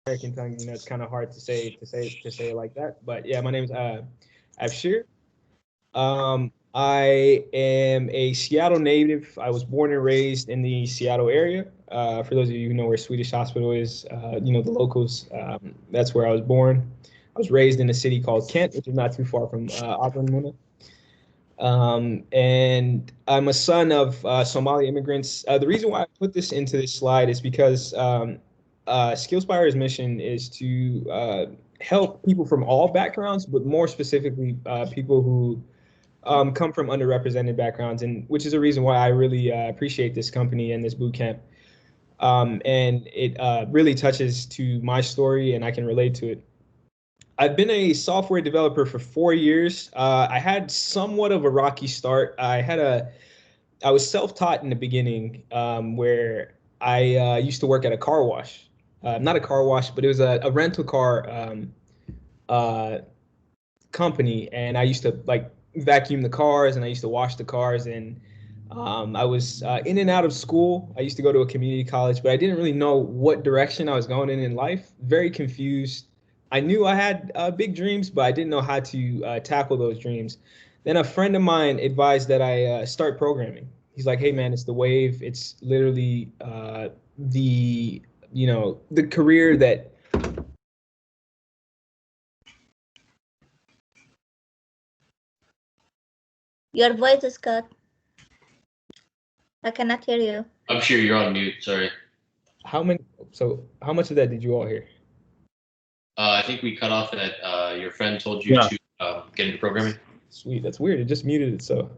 American tongue, it's kind of hard to say it like that. But yeah, my name is Abshir. I am a Seattle native. I was born and raised in the Seattle area. For those of you who know where Swedish Hospital is, the locals. That's where I was born. I was raised in a city called Kent, which is not too far from Auburn, Muna. And I'm a son of Somali immigrants. The reason why I put this into this slide is because Skillspire's mission is to help people from all backgrounds, but more specifically, people who come from underrepresented backgrounds, and which is a reason why I really appreciate this company and this boot camp. And it really touches to my story, and I can relate to it. I've been a software developer for 4 years. I had somewhat of a rocky start. I was self-taught in the beginning, where I used to work at a car wash. Not a car wash, but it was a rental car uh, company, and I used to like vacuum the cars, and I used to wash the cars, and I was in and out of school. I used to go to a community college, but I didn't really know what direction I was going in life. Very confused. I knew I had big dreams, but I didn't know how to tackle those dreams. Then a friend of mine advised that I start programming. He's like, "Hey man, it's the wave. It's literally the the career that." Your voice is cut. I cannot hear you. I'm sure you're on mute. Sorry. How many? So how much of that did you all hear? I think we cut off at your friend told you to get into programming. Sweet, that's weird. It just muted it. So,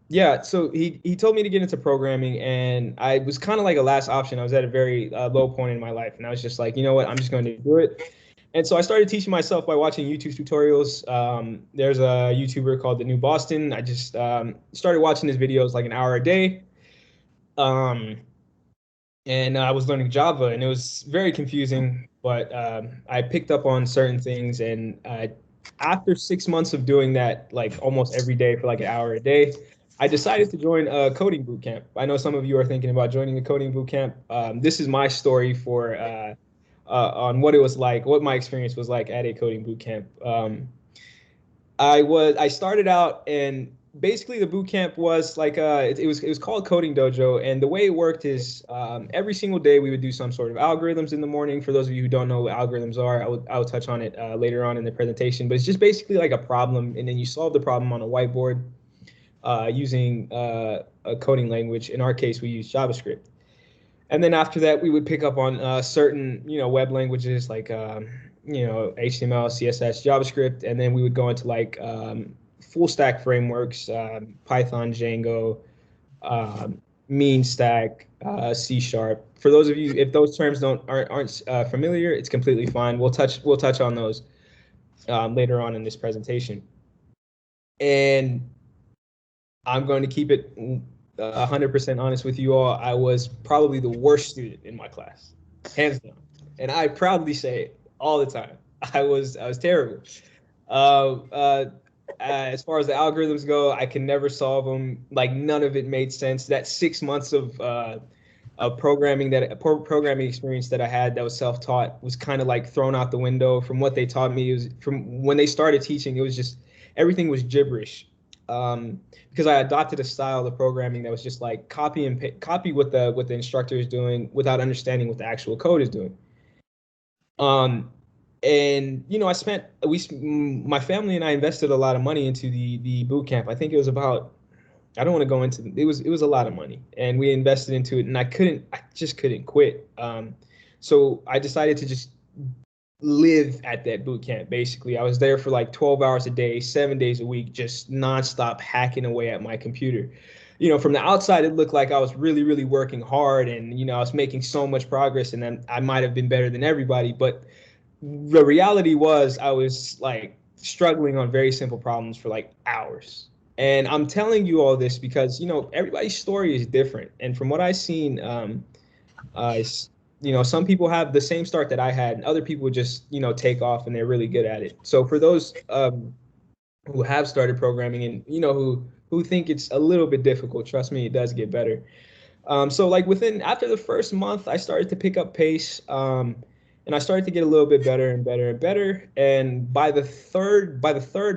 yeah. So he told me to get into programming, and I was kind of like a last option. I was at a very low point in my life, and I was just like, you know what, I'm just going to do it. And so I started teaching myself by watching YouTube tutorials. There's a YouTuber called The New Boston. I just started watching his videos like an hour a day. And I was learning Java, and it was very confusing, but I picked up on certain things. And after 6 months of doing that, like almost every day for like an hour a day, I decided to join a coding bootcamp. I know some of you are thinking about joining a coding bootcamp. This is my story for on what it was like, what my experience was like at a coding bootcamp. I started out, and basically the boot camp was like it was called Coding Dojo, and the way it worked is every single day we would do some sort of algorithms in the morning. For those of you who don't know what algorithms are, I will touch on it later on in the presentation, but it's just basically like a problem, and then you solve the problem on a whiteboard using a coding language. In our case, we use JavaScript. And then after that, we would pick up on certain, web languages like, HTML, CSS, JavaScript, and then we would go into like full stack frameworks, Python, Django, mean stack, C sharp. For those of you, if those terms aren't familiar, it's completely fine. We'll touch on those later on in this presentation. And I'm going to keep it 100% honest with you all. I was probably the worst student in my class, hands down, and I proudly say it all the time. I was terrible. As far as the algorithms go, I can never solve them. Like none of it made sense. That 6 months of programming experience that I had that was self-taught was kind of like thrown out the window from what they taught me. It was from when they started teaching, it was just everything was gibberish. Because I adopted a style of programming that was just like copy what the instructor is doing without understanding what the actual code is doing. And my family and I invested a lot of money into the boot camp. I think it was about, I don't want to go into it was a lot of money, and we invested into it, and I just couldn't quit. So I decided to just live at that boot camp. Basically, I was there for like 12 hours a day, 7 days a week, just nonstop hacking away at my computer. From the outside, it looked like I was really, really working hard, and I was making so much progress, and then I might have been better than everybody. But the reality was I was like struggling on very simple problems for like hours. And I'm telling you all this because everybody's story is different, and from what I've seen, some people have the same start that I had, and other people just take off and they're really good at it. So for those who have started programming and who think it's a little bit difficult, trust me, it does get better. So like after the first month, I started to pick up pace. and I started to get a little bit better and better and better. And by the third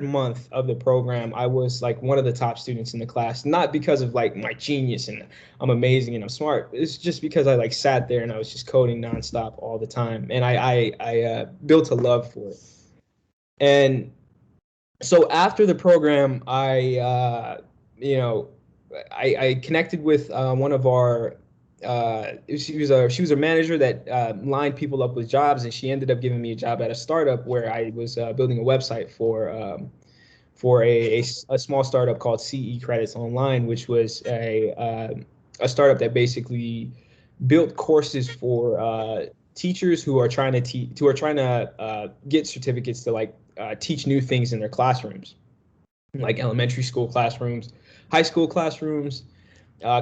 month of the program, I was like one of the top students in the class, not because of like my genius and I'm amazing and I'm smart. It's just because I like sat there and I was just coding nonstop all the time, and I built a love for it. And so after the program, I connected with one of our she was a manager that lined people up with jobs, and she ended up giving me a job at a startup where I was building a website for a small startup called CE Credits Online, which was a startup that basically built courses for teachers who are trying to get certificates to like teach new things in their classrooms, like elementary school classrooms, high school classrooms,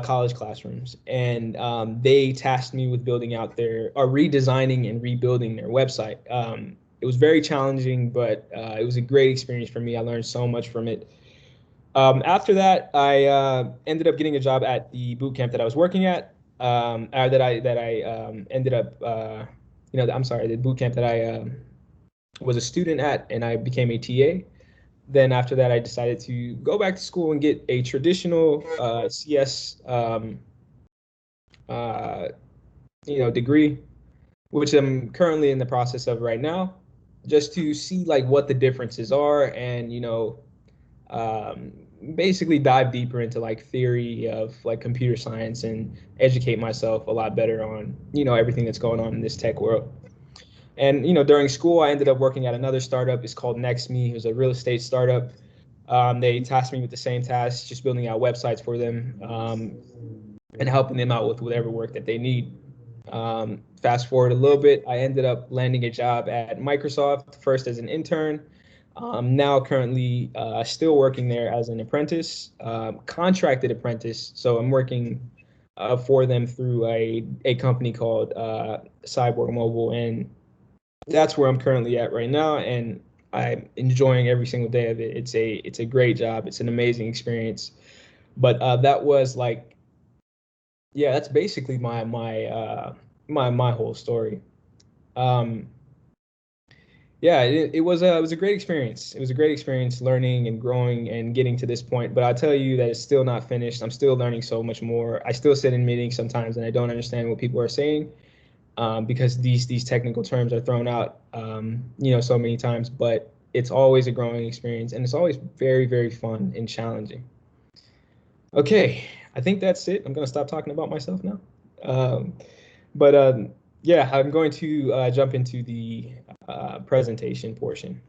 college classrooms. And they tasked me with building out redesigning and rebuilding their website. It was very challenging, but it was a great experience for me. I learned so much from it. After that, I ended up getting a job at the bootcamp that I was working at. Ended up, the bootcamp that I was a student at, and I became a TA. Then after that, I decided to go back to school and get a traditional CS, degree, which I'm currently in the process of right now, just to see like what the differences are, and basically dive deeper into like theory of like computer science and educate myself a lot better on everything that's going on in this tech world. And during school, I ended up working at another startup. It's called NextMe. It was a real estate startup. They tasked me with the same tasks, just building out websites for them, and helping them out with whatever work that they need. Fast forward a little bit, I ended up landing a job at Microsoft, first as an intern. Now currently still working there as an apprentice, contracted apprentice. So I'm working for them through a company called Cyborg Mobile, and that's where I'm currently at right now, and I'm enjoying every single day of it. It's a great job. It's an amazing experience. But that was like, yeah, that's basically my whole story. Yeah, it was a great experience. It was a great experience learning and growing and getting to this point. But I'll tell you that it's still not finished. I'm still learning so much more. I still sit in meetings sometimes and I don't understand what people are saying. Because these technical terms are thrown out, so many times. But it's always a growing experience, and it's always very, very fun and challenging. Okay, I think that's it. I'm gonna stop talking about myself now. Yeah, I'm going to jump into the presentation portion.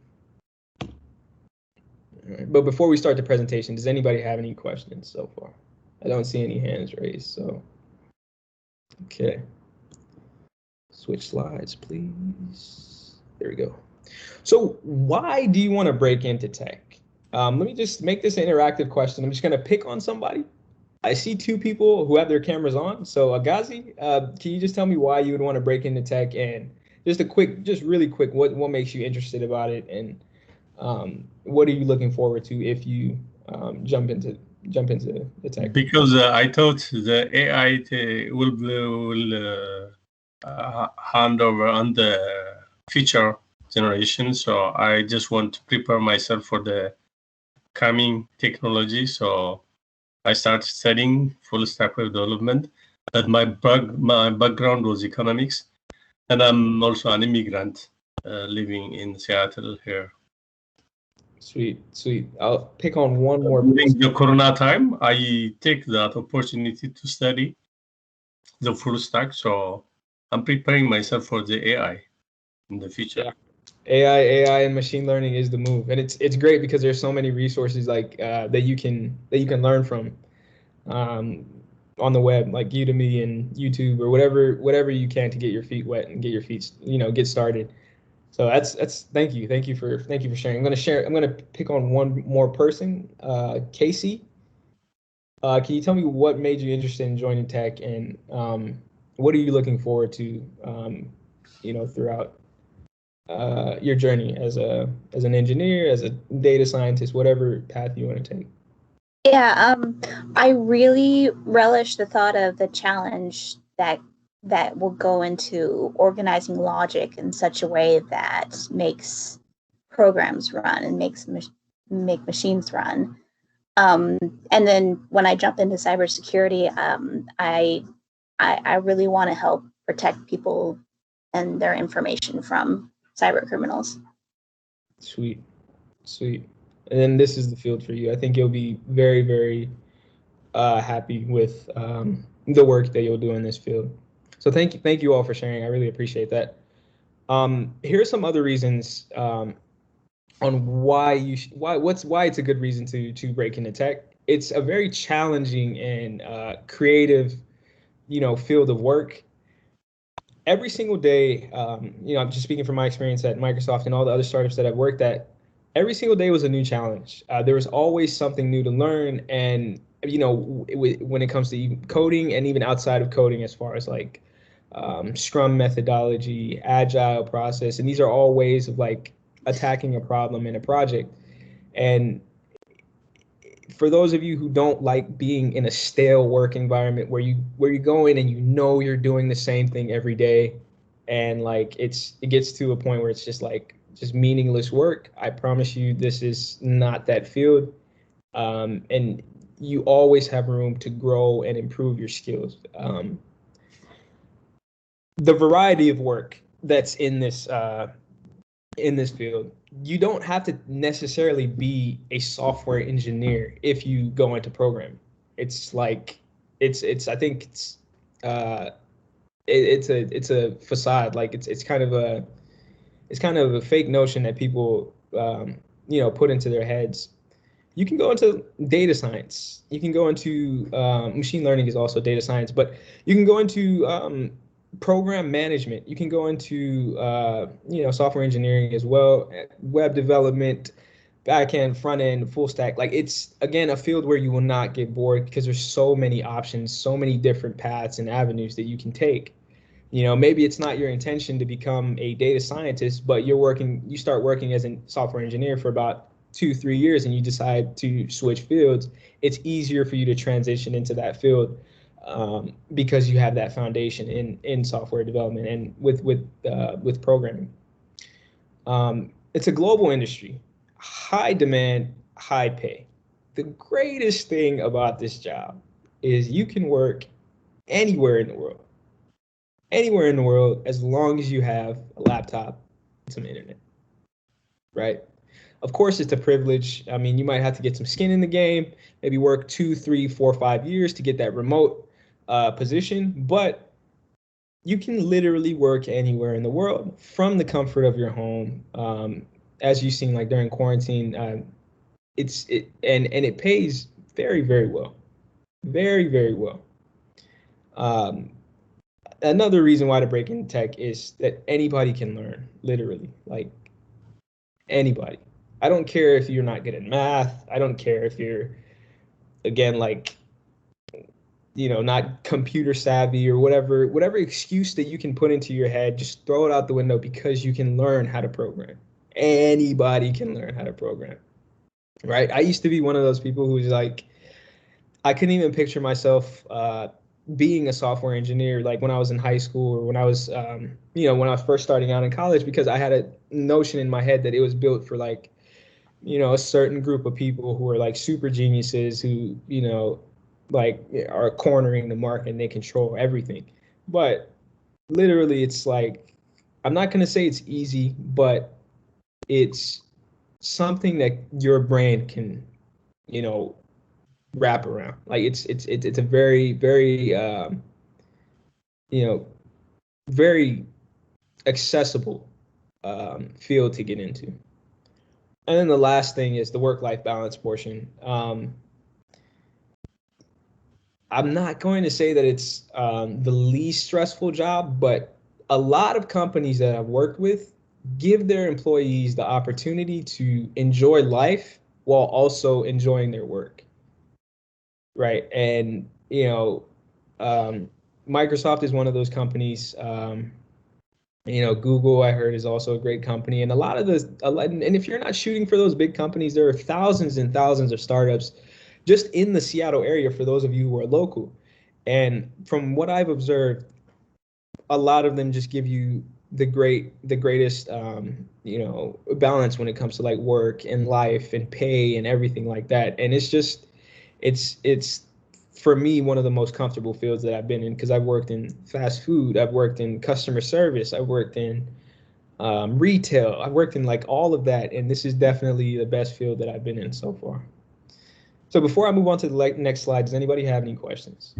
Right. But before we start the presentation, does anybody have any questions so far? I don't see any hands raised, so okay. Switch slides, please. There we go. So why do you want to break into tech? Let me just make this an interactive question. I'm just going to pick on somebody. I see two people who have their cameras on. So Agazi, can you just tell me why you would want to break into tech, and just really quick, what makes you interested about it, and what are you looking forward to if you jump into the tech? Because I thought the AI will hand over on the future generation. So I just want to prepare myself for the coming technology. So I started studying full stack web development. But my background was economics, and I'm also an immigrant living in Seattle here. Sweet. I'll pick on one more. During the Corona time, I take that opportunity to study the full stack. So I'm preparing myself for the AI in the future. Yeah. AI and machine learning is the move, and it's great because there's so many resources like that you can learn from on the web, like Udemy and YouTube or whatever you can to get your feet wet and get your feet get started. So that's thank you for sharing. I'm gonna pick on one more person, Casey. Can you tell me what made you interested in joining tech, and what are you looking forward to throughout your journey as an engineer, as a data scientist, whatever path you want to take? Yeah, I really relish the thought of the challenge that that will go into organizing logic in such a way that makes programs run and make machines run. And then when I jump into cybersecurity, I really want to help protect people and their information from cyber criminals. Sweet, sweet. And then this is the field for you. I think you'll be very, very happy with the work that you'll do in this field. So thank you all for sharing. I really appreciate that. Here are some other reasons on why why it's a good reason to break into tech. It's a very challenging and creative, field of work. Every single day, I'm just speaking from my experience at Microsoft and all the other startups that I've worked at. Every single day was a new challenge. There was always something new to learn, and when it comes to coding and even outside of coding, as far as like Scrum methodology, agile process, and these are all ways of like attacking a problem in a project. And for those of you who don't like being in a stale work environment where you go in and you're doing the same thing every day, and like it gets to a point where it's just meaningless work, I promise you this is not that field. And you always have room to grow and improve your skills. The variety of work that's in this field, you don't have to necessarily be a software engineer if you go into programming. It's like I think it's a facade. Like it's kind of a fake notion that people put into their heads. You can go into data science. You can go into machine learning is also data science, but you can go into program management. You can go into software engineering as well, web development, backend, front end, full stack. Like it's again a field where you will not get bored because there's so many options, so many different paths and avenues that you can take. Maybe it's not your intention to become a data scientist, but you start working as a software engineer for about 2-3 years and you decide to switch fields. It's easier for you to transition into that field because you have that foundation in software development and with programming. It's a global industry, high demand, high pay. The greatest thing about this job is you can work anywhere in the world. Anywhere in the world, as long as you have a laptop and some internet, right? Of course, it's a privilege. I mean, you might have to get some skin in the game, maybe work 2, 3, 4, 5 years to get that remote position, but you can literally work anywhere in the world from the comfort of your home. As you've seen, like during quarantine, and it pays very, very well, very, very well. Another reason why to break into tech is that anybody can learn, literally, like anybody. I don't care if you're not good at math. I don't care if you're, again, like, not computer savvy or whatever excuse that you can put into your head, just throw it out the window because you can learn how to program. Anybody can learn how to program, right? I used to be one of those people who's like, I couldn't even picture myself being a software engineer, like when I was in high school or when I was, when I was first starting out in college, because I had a notion in my head that it was built for like, a certain group of people who are like super geniuses who, like are cornering the market and they control everything. But literally, it's like, I'm not going to say it's easy, but it's something that your brain can, wrap around. Like it's a very, very, very accessible field to get into. And then the last thing is the work-life balance portion. I'm not going to say that it's the least stressful job, but a lot of companies that I've worked with give their employees the opportunity to enjoy life while also enjoying their work. Right. And, Microsoft is one of those companies. Google, I heard, is also a great company. And and if you're not shooting for those big companies, there are thousands and thousands of startups just in the Seattle area for those of you who are local. And from what I've observed, a lot of them just give you the greatest balance when it comes to like work and life and pay and everything like that. And it's for me one of the most comfortable fields that I've been in, because I've worked in fast food, I've worked in customer service, I've worked in retail, I've worked in like all of that, and this is definitely the best field that I've been in so far. So before I move on to the next slide, does anybody have any questions?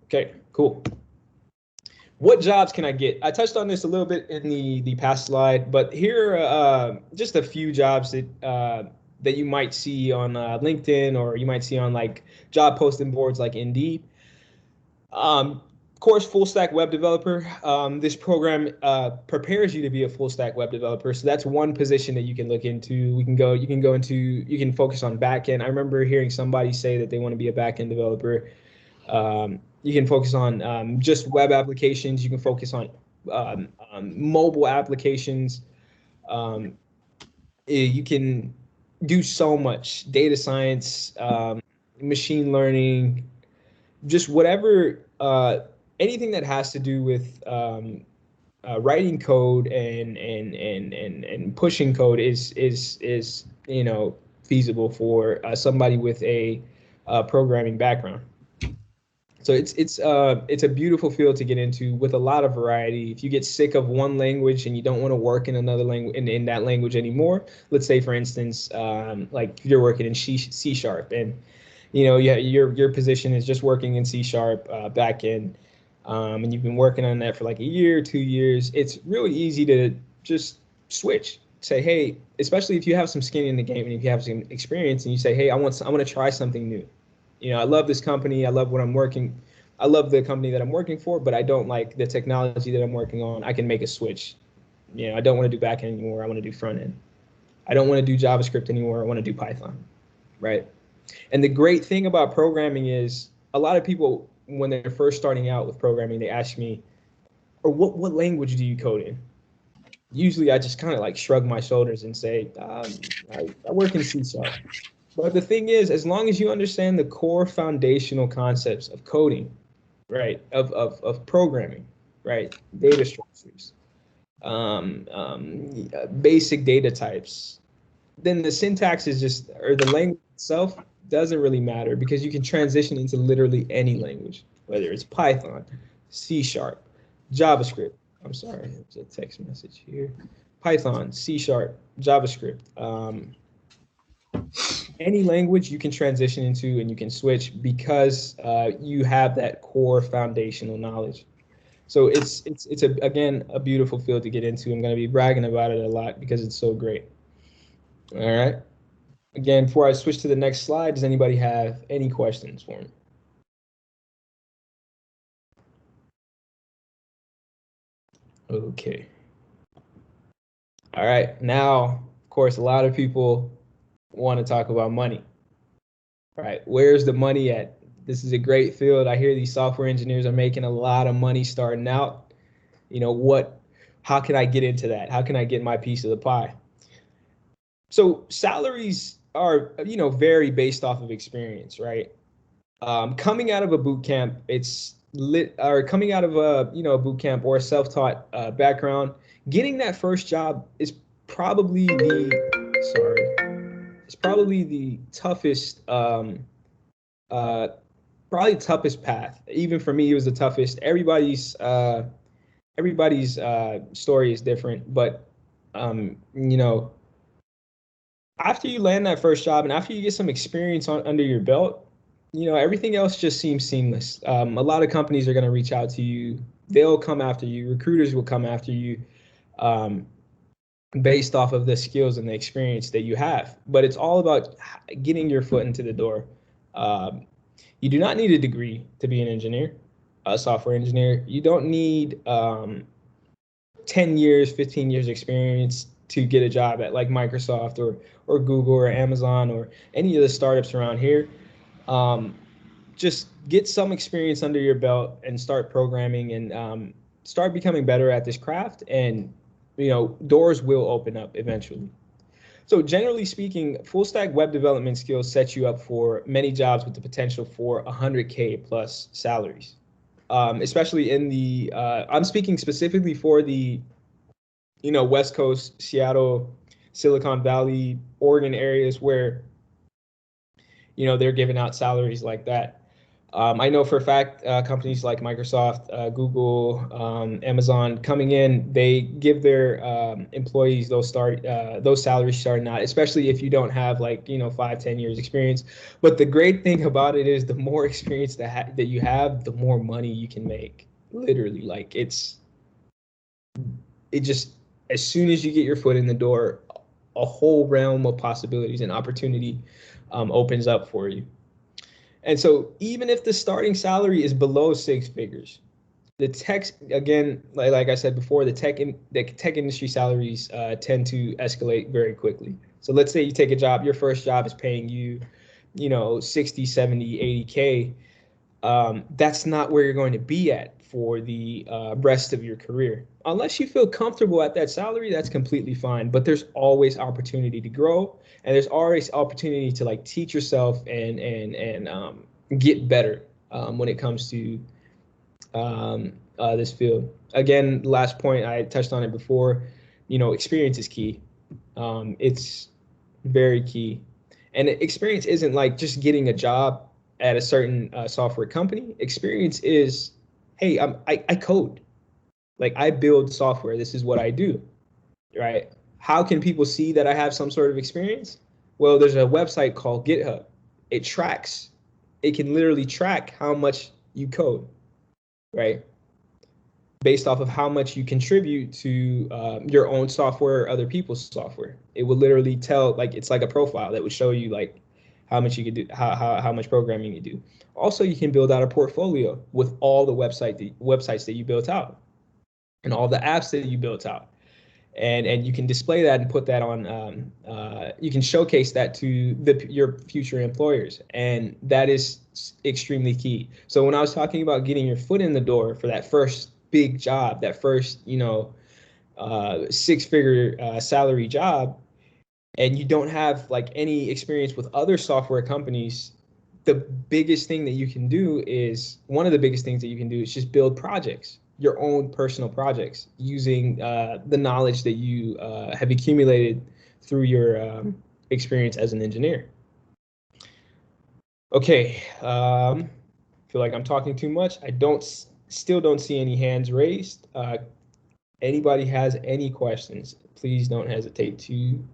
Okay, cool. What jobs can I get? I touched on this a little bit in the past slide, but here are just a few jobs that you might see on LinkedIn, or you might see on like job posting boards like Indeed. Of course, full stack web developer. This program prepares you to be a full stack web developer. So that's one position that you can look into. You can focus on backend. I remember hearing somebody say that they want to be a backend developer. You can focus on just web applications. You can focus on mobile applications. You can do so much: data science, machine learning, just whatever, anything that has to do with writing code and pushing code is feasible for somebody with a programming background. So it's a beautiful field to get into with a lot of variety. If you get sick of one language and you don't want to work in another language in that language anymore, let's say for instance, like you're working in C# and your position is just working in C# backend, and you've been working on that for like a year, 2 years. It's really easy to just switch. Say, hey, especially if you have some skin in the game and if you have some experience, and you say, hey, I want to try something new. I love this company. I love the company that I'm working for, but I don't like the technology that I'm working on. I can make a switch. I don't want to do backend anymore. I want to do front end. I don't want to do JavaScript anymore. I want to do Python, right? And the great thing about programming is a lot of people, when they're first starting out with programming, they ask me, or what language do you code in? Usually I just kind of like shrug my shoulders and say, I work in C#. But the thing is, as long as you understand the core foundational concepts of coding, right, of programming, right, data structures, basic data types, then the syntax is just, or the language itself doesn't really matter, because you can transition into literally any language, whether it's Python, C#, JavaScript. I'm sorry, there's a text message here. Python, C#, JavaScript. Any language you can transition into and you can switch, because you have that core foundational knowledge. So it's again a beautiful field to get into. I'm going to be bragging about it a lot because it's so great. All right. Again, before I switch to the next slide, does anybody have any questions for me? Okay. All right. Now, of course, a lot of people want to talk about money. Right? Where's the money at? This is a great field. I hear these software engineers are making a lot of money starting out. How can I get into that? How can I get my piece of the pie? So salaries are, vary based off of experience, right? Coming out of a boot camp, coming out of a, boot camp or a self-taught background, getting that first job is probably the toughest, toughest path. Even for me, it was the toughest. Everybody's story is different, but after you land that first job and after you get some experience under your belt, everything else just seems seamless. A lot of companies are going to reach out to you. They'll come after you. Recruiters will come after you based off of the skills and the experience that you have. But it's all about getting your foot into the door. You do not need a degree to be an engineer, a software engineer. You don't need 10 years, 15 years experience to get a job at like Microsoft or Google or Amazon or any of the startups around here. Just get some experience under your belt and start programming and start becoming better at this craft, and doors will open up eventually. So generally speaking, full stack web development skills set you up for many jobs with the potential for 100K plus salaries. Especially in the, I'm speaking specifically for the, West Coast, Seattle, Silicon Valley, Oregon areas where, they're giving out salaries like that. I know for a fact companies like Microsoft, Google, Amazon coming in, they give their employees those salaries starting out, especially if you don't have 5-10 years experience. But the great thing about it is the more experience that you have, the more money you can make. Literally, it just, as soon as you get your foot in the door, a whole realm of possibilities and opportunity opens up for you. And so even if the starting salary is below 6 figures, the tech, again, like I said before, the tech industry salaries tend to escalate very quickly. So let's say you take a job, your first job is paying you, 60, 70, 80K. That's not where you're going to be at for the rest of your career. Unless you feel comfortable at that salary, that's completely fine. But there's always opportunity to grow, and there's always opportunity to teach yourself and get better when it comes to this field. Again, last point, I touched on it before. Experience is key. It's very key, and experience isn't just getting a job at a certain software company. Experience is, hey, I code. I build software. This is what I do, right? How can people see that I have some sort of experience? Well, there's a website called GitHub. It can literally track how much you code, right? Based off of how much you contribute to your own software or other people's software. It will literally tell, it's like a profile that would show you how much you could do, how much programming you do. Also, you can build out a portfolio with all the websites that you built out and all the apps that you built out. And you can display that and put that on, you can showcase that to your future employers. And that is extremely key. So when I was talking about getting your foot in the door for that first big job, that first, 6-figure salary job, and you don't have any experience with other software companies, one of the biggest things that you can do is just build projects, your own personal projects, using the knowledge that you have accumulated through your experience as an engineer. Okay, feel like I'm talking too much. I still don't see any hands raised. Anybody has any questions, please don't hesitate to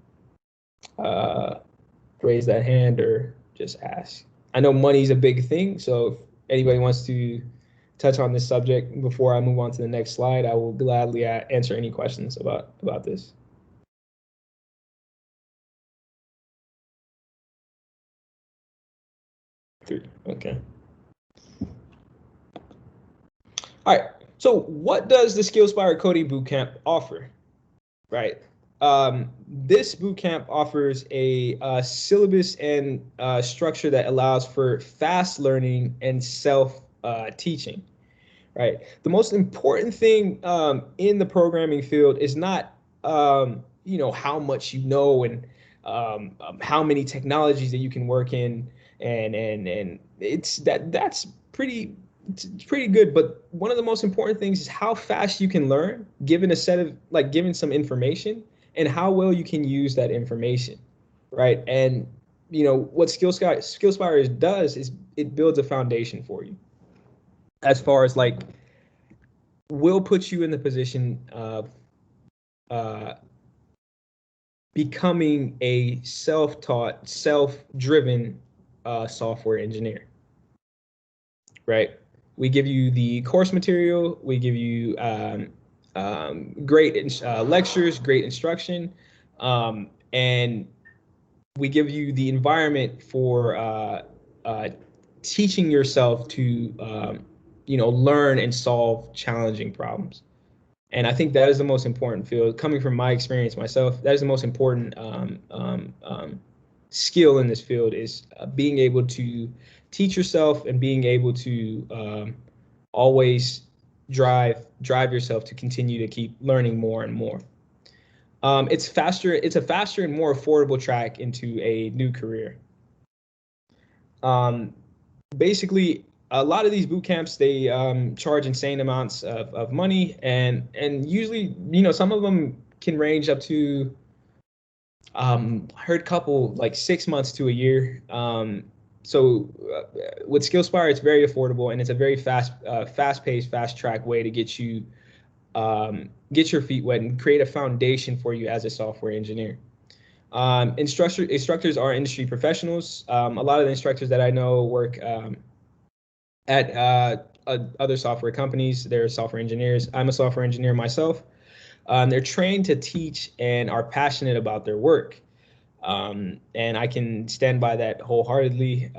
raise that hand or just ask. I know money's a big thing, so if anybody wants to touch on this subject before I move on to the next slide, I will gladly answer any questions about this. Okay. All right. So what does the Skillspire Kodi Bootcamp offer? Right. This bootcamp offers a syllabus and structure that allows for fast learning and self-teaching. Right. The most important thing in the programming field is not how much you know and how many technologies that you can work in, and that's pretty good. But one of the most important things is how fast you can learn, given a set of given some information, and how well you can use that information, right? And what Skillspire does is it builds a foundation for you, as far as will put you in the position of becoming a self-taught, self-driven software engineer, right? We give you the course material, we give you great lectures, great instruction, and we give you the environment for teaching yourself to learn and solve challenging problems. And I think that is the most important field. Coming from my experience myself, that is the most important skill in this field, is being able to teach yourself and being able to always drive yourself to continue to keep learning more and more. It's faster. It's a faster and more affordable track into a new career. Basically, a lot of these boot camps, they charge insane amounts of money, and usually, some of them can range up to I heard a couple like 6 months to a year. So with Skillspire, it's very affordable, and it's a very fast-paced, fast-track way to get you get your feet wet and create a foundation for you as a software engineer. Instructors are industry professionals. A lot of the instructors that I know work at other software companies. They're software engineers. I'm a software engineer myself. They're trained to teach and are passionate about their work. And I can stand by that wholeheartedly.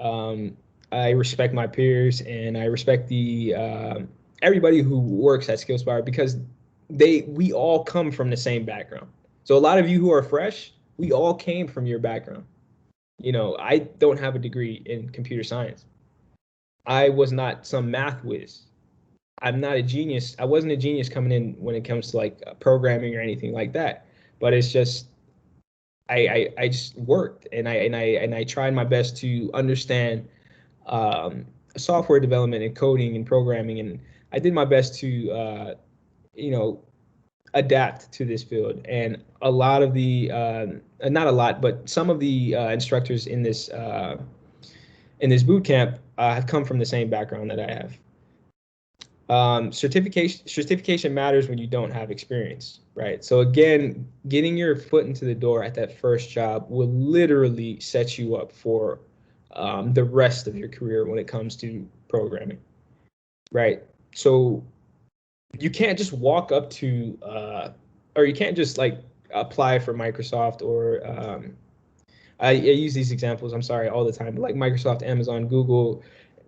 I respect my peers, and I respect the everybody who works at Skillspire, because we all come from the same background. So a lot of you who are fresh, we all came from your background. I don't have a degree in computer science. I was not some math whiz. I'm not a genius. I wasn't a genius coming in when it comes to like programming or anything like that. But it's just I just worked, and I tried my best to understand software development and coding and programming, and I did my best to adapt to this field. And a lot of the not a lot, but some of the instructors in this boot camp have come from the same background that I have. Certification matters when you don't have experience, right? So again, getting your foot into the door at that first job will literally set you up for the rest of your career when it comes to programming, right? So you can't just walk up to, or you can't just like apply for Microsoft, or I use these examples, I'm sorry, all the time, but like Microsoft, Amazon, Google,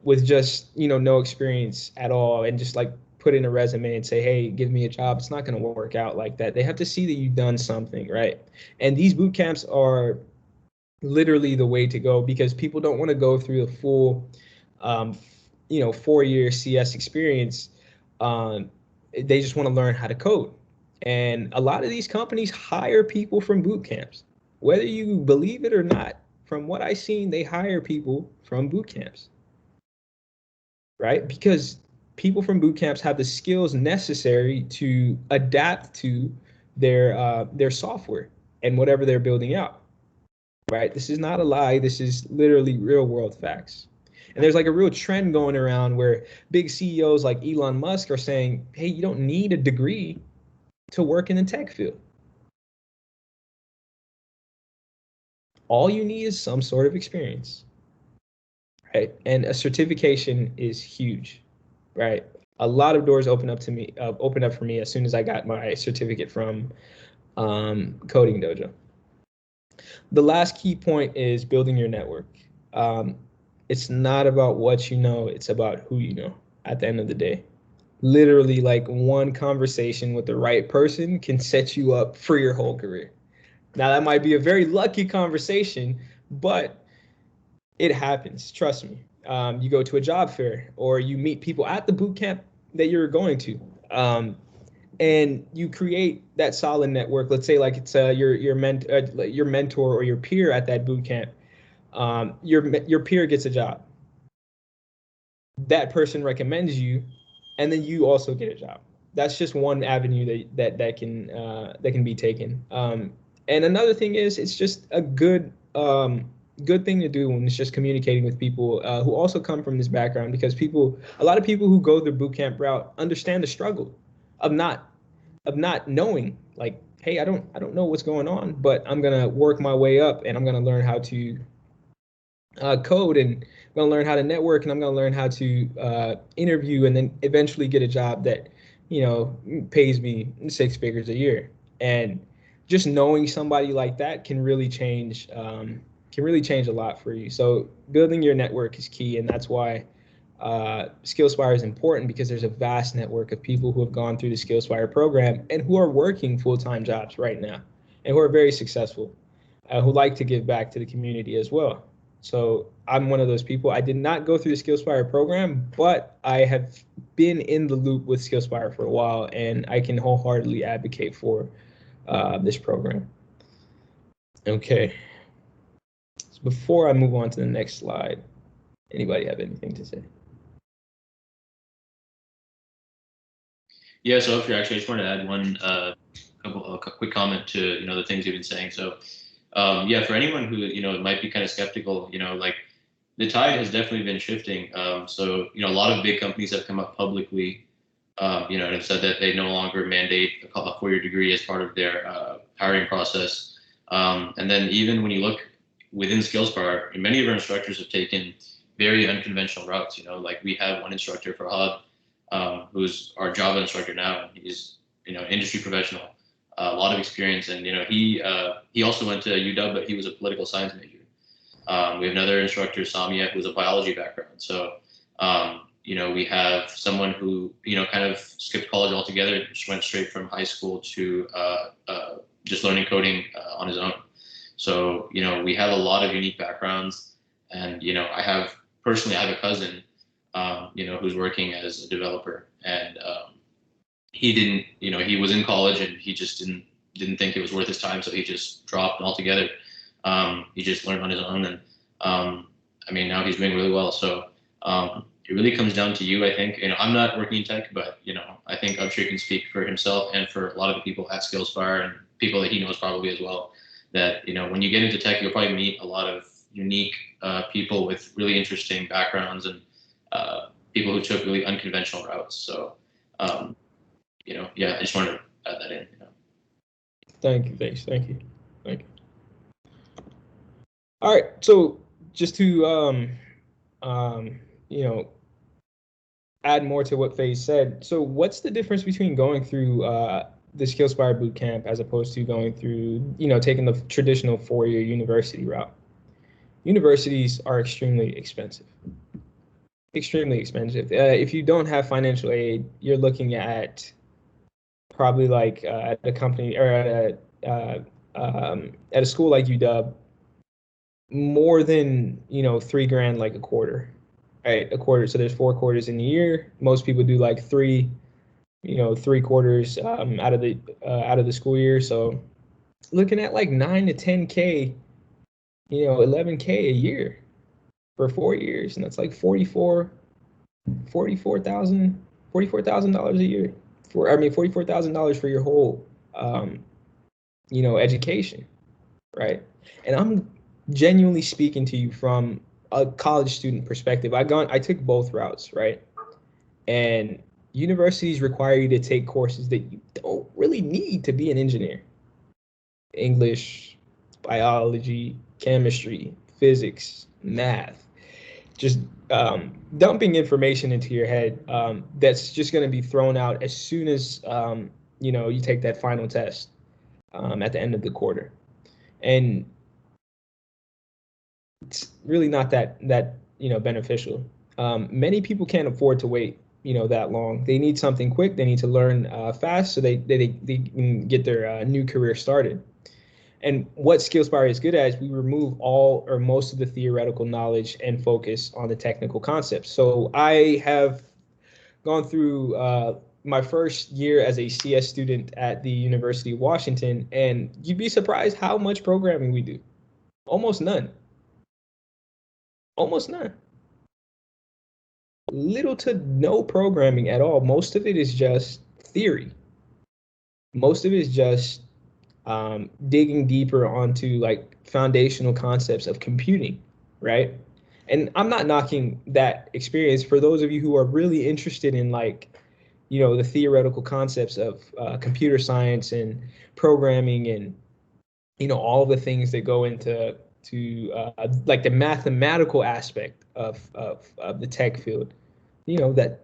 with just no experience at all, and just like put in a resume and say, hey, give me a job. It's not going to work out like that. They have to see that you've done something, right? And these boot camps are literally the way to go, because people don't want to go through the full 4-year CS experience. They just want to learn how to code. And a lot of these companies hire people from boot camps, whether you believe it or not. From what I've seen, they hire people from boot camps, right? Because people from boot camps have the skills necessary to adapt to their software and whatever they're building out, right? This is not a lie. This is literally real world facts. And there's like a real trend going around where big CEOs like Elon Musk are saying, hey, you don't need a degree to work in the tech field. All you need is some sort of experience, right? And a certification is huge, right? A lot of doors opened up for me as soon as I got my certificate from Coding Dojo. The last key point is building your network. It's not about what you know, it's about who you know at the end of the day. Literally, like one conversation with the right person can set you up for your whole career. Now, that might be a very lucky conversation, but it happens. Trust me. You go to a job fair, or you meet people at the boot camp that you're going to, and you create that solid network. Let's say like it's your mentor or your peer at that boot camp. Your peer gets a job. That person recommends you, and then you also get a job. That's just one avenue that can be taken. And another thing is, it's just a good thing to do when it's just communicating with people who also come from this background, because a lot of people who go the bootcamp route understand the struggle of not knowing, like, hey, I don't know what's going on, but I'm gonna work my way up, and I'm gonna learn how to code, and I'm gonna learn how to network, and I'm gonna learn how to interview, and then eventually get a job that pays me 6 figures a year. And just knowing somebody like that can really change a lot for you. So building your network is key, and that's why Skillspire is important, because there's a vast network of people who have gone through the Skillspire program and who are working full-time jobs right now, and who are very successful, who like to give back to the community as well. So I'm one of those people. I did not go through the Skillspire program, but I have been in the loop with Skillspire for a while, and I can wholeheartedly advocate for this program. Okay. So before I move on to the next slide, anybody have anything to say? Yeah, so if you're actually, I just wanted to add one quick comment to the things you've been saying. So yeah, for anyone who might be kind of skeptical, like the tide has definitely been shifting. So a lot of big companies have come up publicly, and have said that they no longer mandate a 4-year degree as part of their hiring process. And then even when you look within Skillspire, many of our instructors have taken very unconventional routes. Like we have one instructor for Hub, who's our Java instructor now. He's industry professional, a lot of experience, and he also went to UW, but he was a political science major. We have another instructor, Samia, who's a biology background. So we have someone who kind of skipped college altogether, just went straight from high school to just learning coding on his own. So we have a lot of unique backgrounds, and I have a cousin who's working as a developer, and he didn't, he was in college and he just didn't think it was worth his time, so he just dropped altogether. He just learned on his own, and I mean, now he's doing really well. So it really comes down to you, I think. I'm not working in tech, but I think Upshur can speak for himself and for a lot of the people at Skillspire and people that he knows probably as well, that when you get into tech, you'll probably meet a lot of unique people with really interesting backgrounds and people who took really unconventional routes. So yeah, I just wanted to add that in. Thank you, thank you. All right, so just to add more to what Faye said. So what's the difference between going through the Skillspire Bootcamp as opposed to going through, taking the traditional 4-year university route? Universities are extremely expensive. Extremely expensive. If you don't have financial aid, you're looking at probably like at a company or at a school like UW, more than $3,000, like a quarter, right? A quarter. So there's 4 quarters in a year. Most people do like 3 quarters out of the school year. So looking at like 9 to 10K, $11K a year for 4 years, and that's like $44,000 a year $44,000 for your whole education, right? And I'm genuinely speaking to you from a college student perspective. I took both routes, right? And universities require you to take courses that you don't really need to be an engineer. English, biology, chemistry, physics, math, just dumping information into your head that's just going to be thrown out as soon as you take that final test at the end of the quarter. And it's really not that beneficial. Many people can't afford to wait that long. They need something quick. They need to learn fast so they can get their new career started. And what Skillspire is good at is we remove all or most of the theoretical knowledge and focus on the technical concepts. So I have gone through my first year as a CS student at the University of Washington, and you'd be surprised how much programming we do. Almost none. Almost none. Little to no programming at all. Most of it is just theory. Most of it is just digging deeper onto like foundational concepts of computing, right? And I'm not knocking that experience. For those of you who are really interested in like, the theoretical concepts of computer science and programming and, all the things that go into like the mathematical aspect of the tech field, that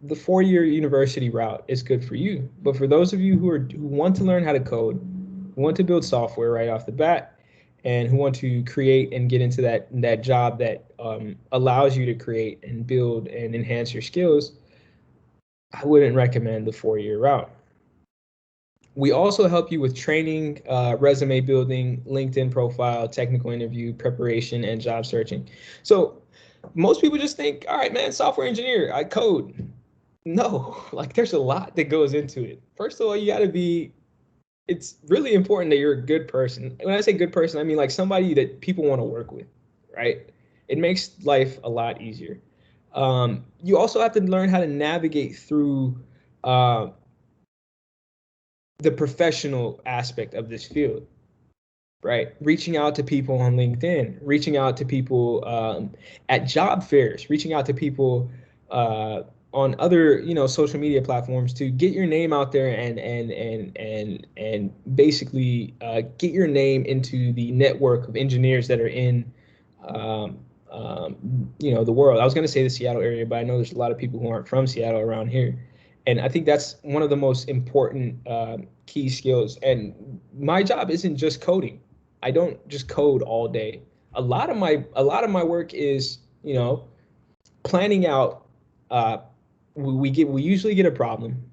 the 4-year university route is good for you. But for those of you who want to learn how to code, who want to build software right off the bat, and who want to create and get into that job that allows you to create and build and enhance your skills, I wouldn't recommend the 4-year route. We also help you with training, resume building, LinkedIn profile, technical interview preparation, and job searching. So most people just think, all right, man, software engineer, I code. No, like there's a lot that goes into it. First of all, you got to be it's really important that you're a good person. When I say good person, I mean like somebody that people want to work with, right? It makes life a lot easier. You also have to learn how to navigate through uh, the professional aspect of this field, right? Reaching out to people on LinkedIn, reaching out to people at job fairs, reaching out to people on other, social media platforms to get your name out there and basically get your name into the network of engineers that are in the world. I was going to say the Seattle area, but I know there's a lot of people who aren't from Seattle around here. And I think that's one of the most important key skills. And my job isn't just coding. I don't just code all day. A lot of my work is, planning out. We usually get a problem,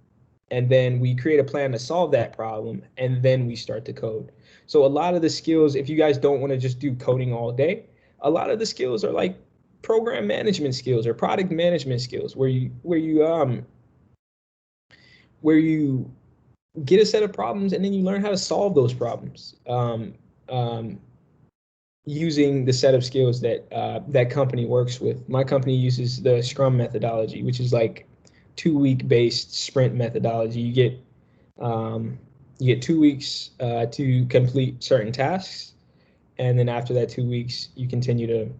and then we create a plan to solve that problem, and then we start to code. So a lot of the skills, if you guys don't want to just do coding all day, a lot of the skills are like program management skills or product management skills, where you get a set of problems and then you learn how to solve those problems using the set of skills that that company works with. My company uses the Scrum methodology, which is like 2-week based sprint methodology. You get 2 weeks to complete certain tasks, and then after that 2 weeks, you continue to,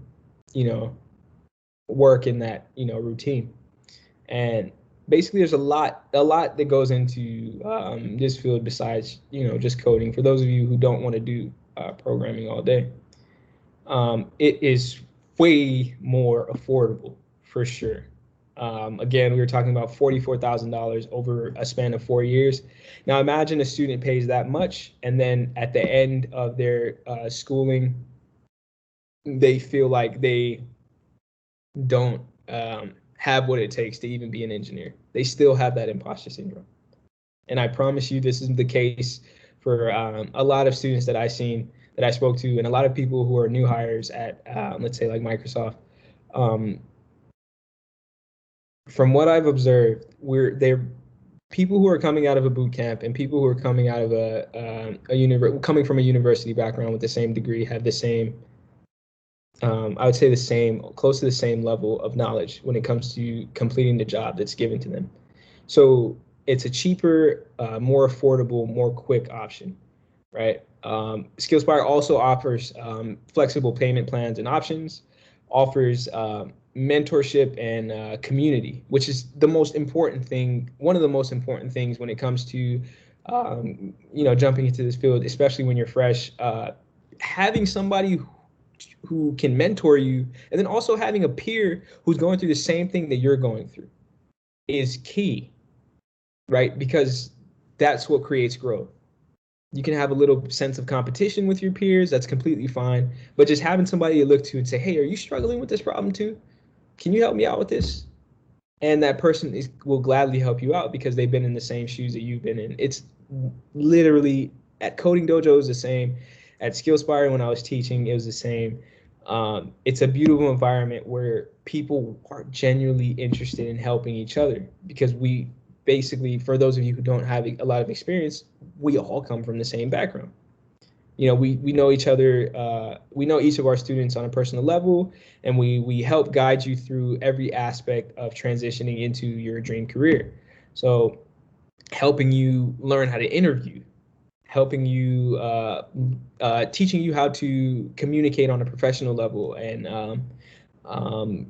work in that, routine. And basically, there's a lot that goes into this field besides, just coding. For those of you who don't want to do programming all day, it is way more affordable for sure. Again, we were talking about $44,000 over a span of 4 years. Now, imagine a student pays that much, and then at the end of their schooling, they feel like they don't have what it takes to even be an engineer. They still have that imposter syndrome. And I promise you, this is the case for a lot of students that I spoke to, and a lot of people who are new hires at, let's say, like Microsoft. From what I've observed, they're people who are coming out of a boot camp and people who are coming out of coming from a university background with the same degree have the same, I would say close to the same level of knowledge when it comes to completing the job that's given to them. So it's a cheaper, more affordable, more quick option, right? Skillspire also offers flexible payment plans and options, offers mentorship and community, which is the most important thing, one of the most important things when it comes to, jumping into this field, especially when you're fresh. Having somebody who can mentor you, and then also having a peer who's going through the same thing that you're going through is key, right? Because that's what creates growth. You can have a little sense of competition with your peers. That's completely fine. But just having somebody to look to and say, hey, are you struggling with this problem too? Can you help me out with this? And that person will gladly help you out because they've been in the same shoes that you've been in. It's literally at Coding Dojo is the same. At Skillspire, when I was teaching, it was the same. It's a beautiful environment where people are genuinely interested in helping each other because we basically, for those of you who don't have a lot of experience, we all come from the same background. We know each other. We know each of our students on a personal level, and we help guide you through every aspect of transitioning into your dream career. So helping you learn how to interview, helping you, teaching you how to communicate on a professional level, and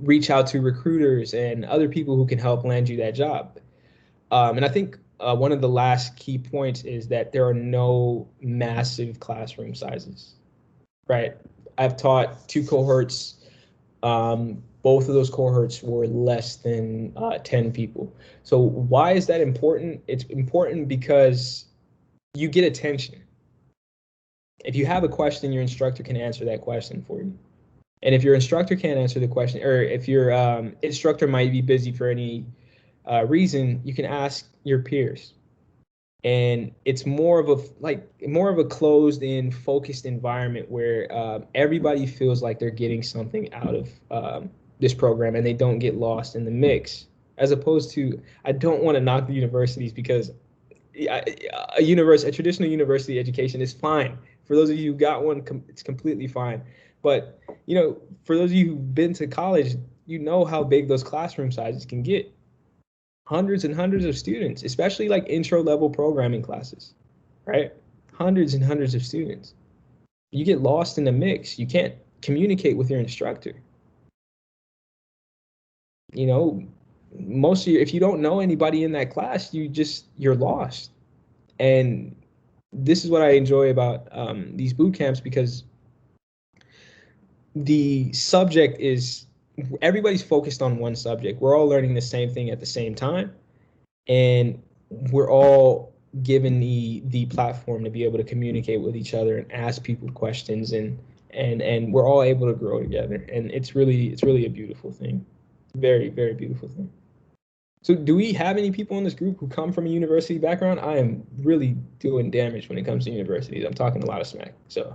reach out to recruiters and other people who can help land you that job. And I think one of the last key points is that there are no massive classroom sizes, right? I've taught 2 cohorts. Both of those cohorts were less than 10 people. So why is that important? It's important because you get attention. If you have a question, your instructor can answer that question for you. And if your instructor can't answer the question, or if your instructor might be busy for any reason, you can ask your peers. And it's more of a closed in, focused environment where everybody feels like they're getting something out of this program and they don't get lost in the mix. As opposed to, I don't want to knock the universities because a traditional university education is fine. For those of you who got one, it's completely fine. But for those of you who've been to college, you know how big those classroom sizes can get. Hundreds and hundreds of students, especially like intro level programming classes, right? Hundreds and hundreds of students. You get lost in the mix. You can't communicate with your instructor. If you don't know anybody in that class, you're lost. And this is what I enjoy about these boot camps, because the subject is, everybody's focused on one subject. We're all learning the same thing at the same time, and we're all given the platform to be able to communicate with each other and ask people questions, and we're all able to grow together. And it's really a beautiful thing. Very, very beautiful thing. So do we have any people in this group who come from a university background? I am really doing damage when it comes to universities. I'm talking a lot of smack. So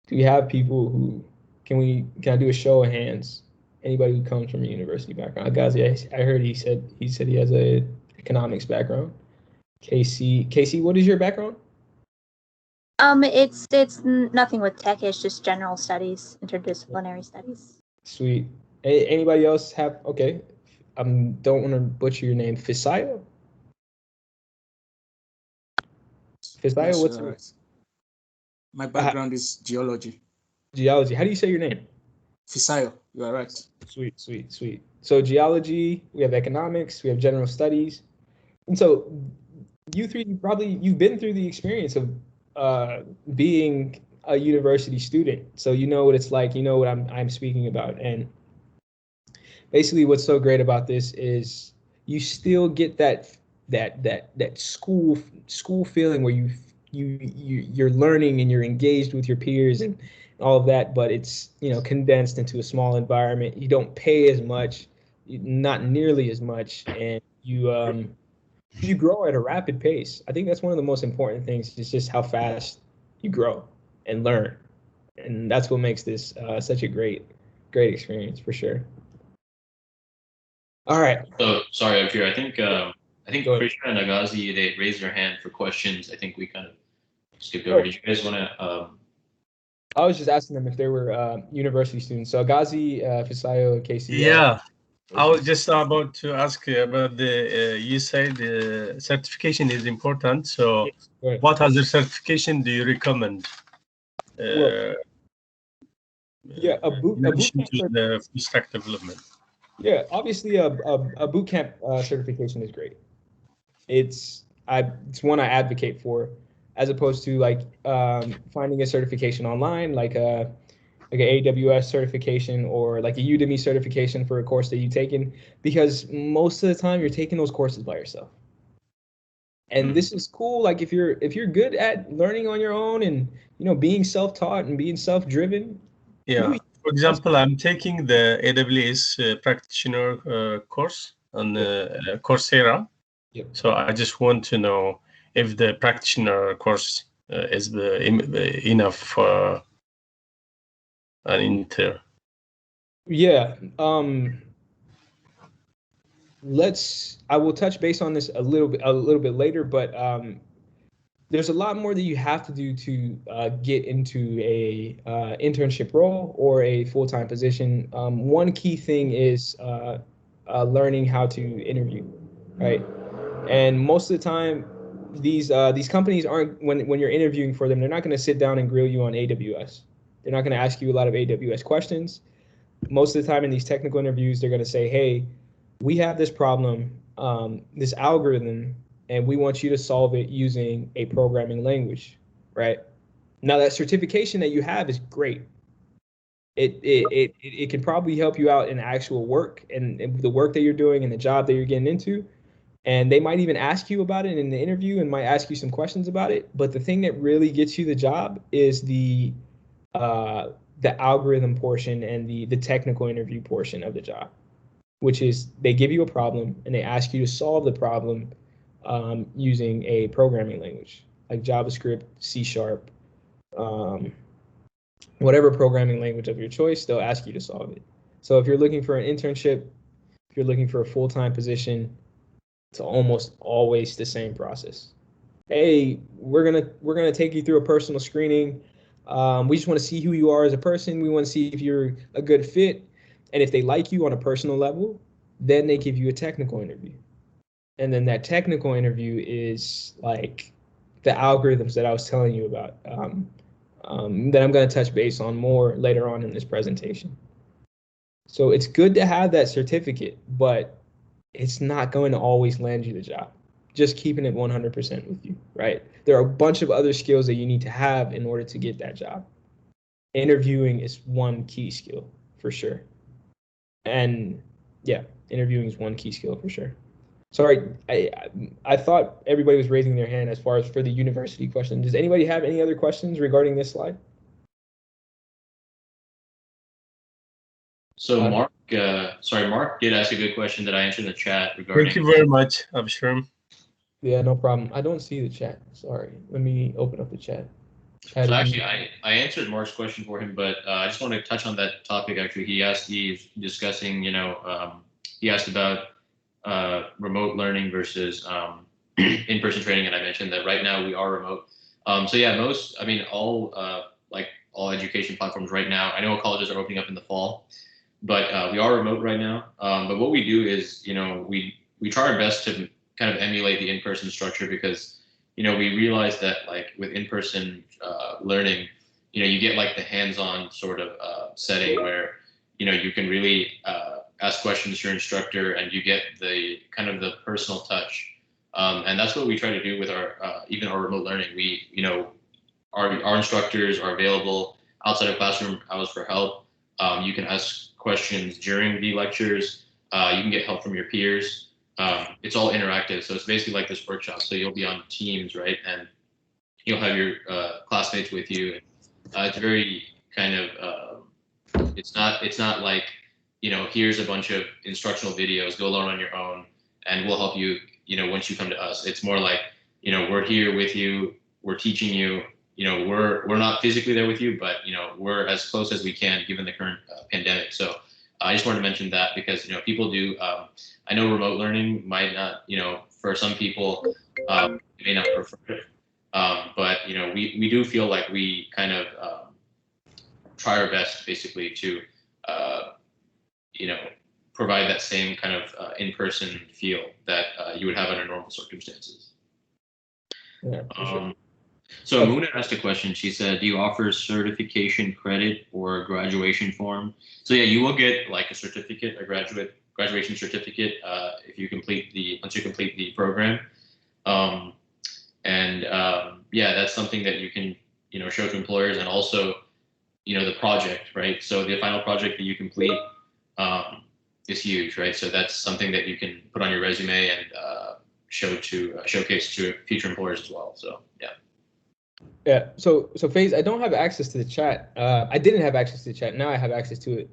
do we have people who, can I do a show of hands? Anybody who comes from a university background? Guys, yeah, I heard he said he has a economics background. Casey, what is your background? It's nothing with tech. It's just general studies, interdisciplinary studies. Sweet. Anybody else have? Okay. Don't want to butcher your name. Fisayo? Fisayo, what's right. My background is geology. Geology. How do you say your name? Fisayo, you are right. Sweet. So geology, we have economics, we have general studies. And so you three, you've been through the experience of being a university student. So you know what it's like, you know what I'm speaking about. And basically what's so great about this is you still get that school feeling where you're learning and you're engaged with your peers and all of that, but it's condensed into a small environment. You don't pay as much, not nearly as much, and you grow at a rapid pace. I think that's one of the most important things, is just how fast you grow and learn, and that's what makes this such a great experience for sure. All right. So sorry, up here. I think Krishna and Agazi, they raised their hand for questions. I think we kind of skipped over. Did you guys want to? I was just asking them if they were university students. So Agazi, Fisayo, Casey. Yeah, I was just about to ask you about the. You said the certification is important. So, what other certification do you recommend? A bootcamp to the full stack development. Yeah, obviously a bootcamp certification is great. It's one I advocate for, as opposed to like finding a certification online, like an AWS certification or like a Udemy certification for a course that you've taken, because most of the time you're taking those courses by yourself. And this is cool. Like if you're good at learning on your own and being self-taught and being self-driven. Yeah. For example, I'm taking the AWS practitioner course on Coursera. Yep. So I just want to know if the practitioner course is enough for an inter. Yeah. I will touch base on this a little bit later, but there's a lot more that you have to do to get into a internship role or a full-time position. One key thing is learning how to interview, right? And most of the time, these companies aren't, when you're interviewing for them, they're not going to sit down and grill you on AWS. They're not going to ask you a lot of AWS questions. Most of the time in these technical interviews, they're going to say, hey, we have this problem, this algorithm, and we want you to solve it using a programming language, right? Now that certification that you have is great. It can probably help you out in actual work and the work that you're doing and the job that you're getting into. And they might even ask you about it in the interview and might ask you some questions about it. But the thing that really gets you the job is the algorithm portion and the technical interview portion of the job, which is they give you a problem and they ask you to solve the problem using a programming language like JavaScript, C#, whatever programming language of your choice, they'll ask you to solve it. So if you're looking for an internship, if you're looking for a full-time position, It's almost always the same process. Hey, we're gonna take you through a personal screening. We just want to see who you are as a person. We want to see if you're a good fit, and if they like you on a personal level, then they give you a technical interview. And then that technical interview is like the algorithms that I was telling you about, that I'm going to touch base on more later on in this presentation. So it's good to have that certificate, but it's not going to always land you the job. Just keeping it 100% with you, right? There are a bunch of other skills that you need to have in order to get that job. Interviewing is one key skill for sure. And yeah, interviewing is one key skill for sure. Sorry, I thought everybody was raising their hand as far as for the university question. Does anybody have any other questions regarding this slide? So Mark, Mark did ask a good question that I answered in the chat regarding. Thank you very much, Abshiram. Yeah, no problem. I don't see the chat. Sorry. Let me open up the chat. So actually, I answered Mark's question for him, but I just want to touch on that topic. Actually, he's discussing, he asked about remote learning versus in-person training, and I mentioned that right now we are remote. So yeah, all education platforms right now. I know colleges are opening up in the fall, but we are remote right now. But what we do is, we try our best to kind of emulate the in-person structure because, we realize that like with in-person learning, you get like the hands-on sort of setting where, you can really ask questions to your instructor and you get the kind of the personal touch. And that's what we try to do with our, even our remote learning. We, our instructors are available outside of classroom hours for help. You can ask questions during the lectures. You can get help from your peers. It's all interactive. So it's basically like this workshop. So you'll be on teams, right? And you'll have your classmates with you. It's very kind of, it's not like, here's a bunch of instructional videos, go learn on your own, and we'll help you, once you come to us. It's more like, we're here with you, we're teaching you, we're not physically there with you, but, we're as close as we can given the current pandemic. So I just wanted to mention that because, people do, I know remote learning might not, for some people, they may not prefer it. But, we do feel like we kind of try our best basically to, provide that same kind of in-person feel that you would have under normal circumstances. Yeah, for sure. So Muna asked a question. She said, do you offer certification credit or graduation form? So yeah, you will get like a certificate, a graduation certificate if you once you complete the program. Yeah, that's something that you can, show to employers, and also, the project, right? So the final project that you complete is huge, right? So that's something that you can put on your resume and showcase to future employers as well. So yeah. Yeah. So FaZe, I don't have access to the chat. I didn't have access to the chat. Now I have access to it.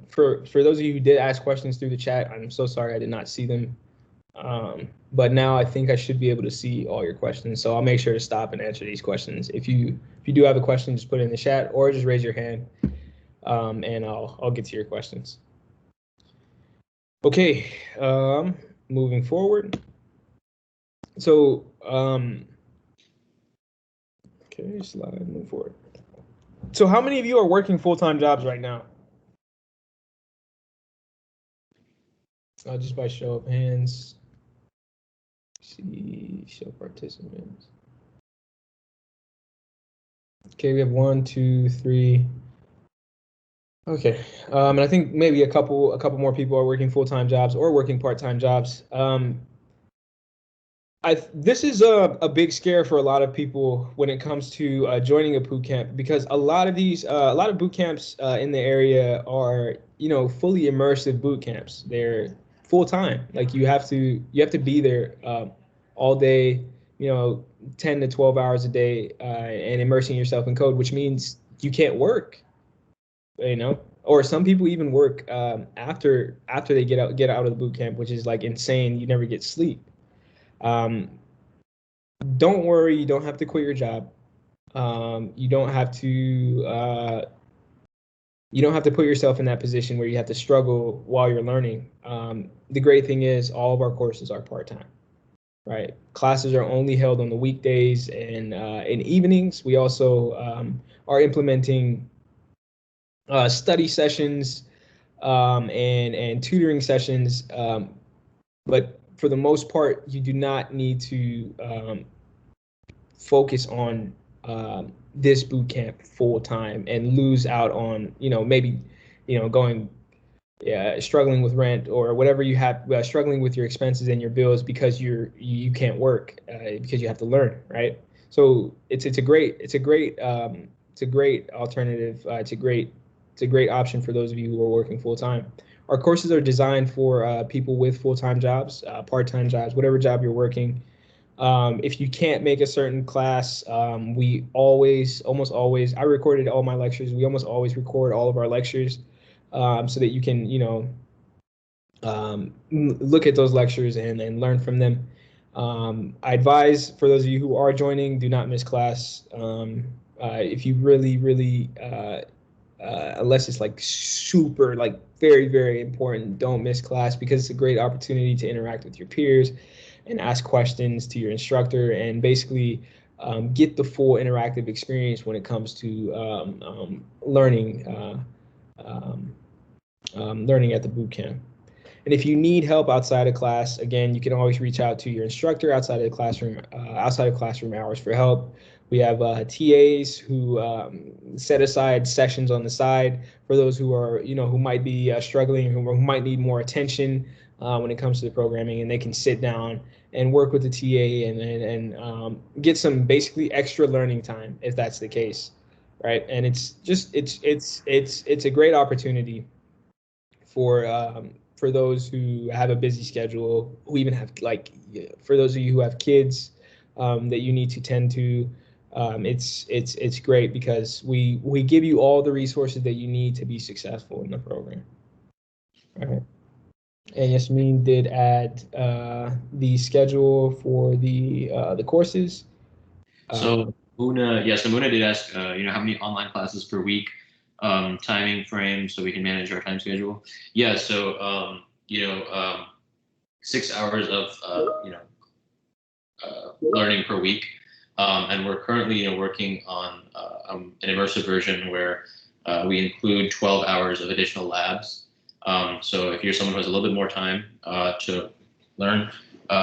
For those of you who did ask questions through the chat, I'm so sorry I did not see them. But now I think I should be able to see all your questions. So I'll make sure to stop and answer these questions. If you do have a question, just put it in the chat or just raise your hand, and I'll get to your questions. Okay. Moving forward. So okay, slide, move forward. So how many of you are working full-time jobs right now? Just by show of hands. See, show participants. Okay, we have 1, 2, 3. Okay, and I think maybe a couple more people are working full-time jobs or working part-time jobs. This is a big scare for a lot of people when it comes to joining a boot camp, because a lot of boot camps in the area are, fully immersive boot camps. They're full-time. Like you have to be there all day, 10 to 12 hours a day, and immersing yourself in code, which means you can't work. Or some people even work after they get out of the boot camp, which is like insane. You never get sleep. Don't worry, you don't have to quit your job. You don't have to you don't have to put yourself in that position where you have to struggle while you're learning. The great thing is all of our courses are part-time, right? Classes are only held on the weekdays and in evenings. We also are implementing study sessions and tutoring sessions. But for the most part, you do not need to focus on this boot camp full time and lose out on, maybe, going, struggling with rent or whatever you have, struggling with your expenses and your bills because you can't work because you have to learn, right? So it's a great alternative. It's a great option for those of you who are working full time. Our courses are designed for people with full-time jobs, part-time jobs, whatever job you're working. If you can't make a certain class, we almost always, I recorded all my lectures. We almost always record all of our lectures so that you can, look at those lectures and learn from them. I advise for those of you who are joining, do not miss class. If you really, unless it's like super, like very, very important, don't miss class because it's a great opportunity to interact with your peers and ask questions to your instructor and basically get the full interactive experience when it comes to learning at the boot camp. And if you need help outside of class, again, you can always reach out to your instructor outside of classroom hours for help. We have TAs who set aside sessions on the side for those who are, who might be struggling, who might need more attention when it comes to the programming, and they can sit down and work with the TA and get some basically extra learning time if that's the case, right? And it's a great opportunity for those who have a busy schedule, who even have for those of you who have kids that you need to tend to. It's great because we give you all the resources that you need to be successful in the program. All right. And Yasmin did add the schedule for the courses. So Muna did ask, how many online classes per week, timing frame, so we can manage our time schedule. Yeah, so 6 hours of learning per week, and we're currently working on an immersive version where we include 12 hours of additional labs. So if you're someone who has a little bit more time to learn,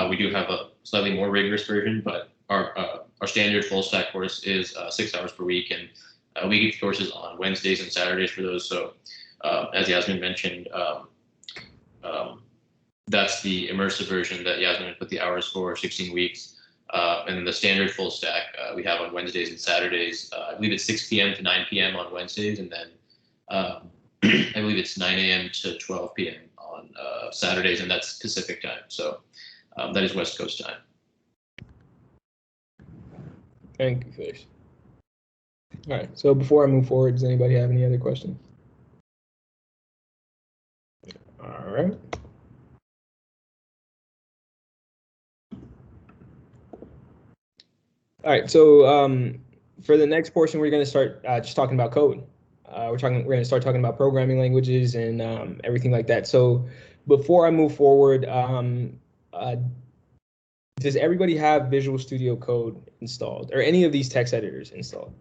we do have a slightly more rigorous version, but our standard full stack course is 6 hours per week, and we give courses on Wednesdays and Saturdays for those. So as Yasmin mentioned, that's the immersive version that Yasmin put the hours for, 16 weeks. And then the standard full stack we have on Wednesdays and Saturdays. I believe it's 6 p.m. to 9 p.m. on Wednesdays, and then I believe it's 9 a.m. to 12 p.m. on Saturdays, and that's Pacific time. So that is West Coast time. Thank you, Fish. All right, so before I move forward, does anybody have any other questions? All right. All right, so for the next portion, we're going to start just talking about code. We're going to start talking about programming languages and everything like that. So before I move forward, does everybody have Visual Studio Code installed or any of these text editors installed?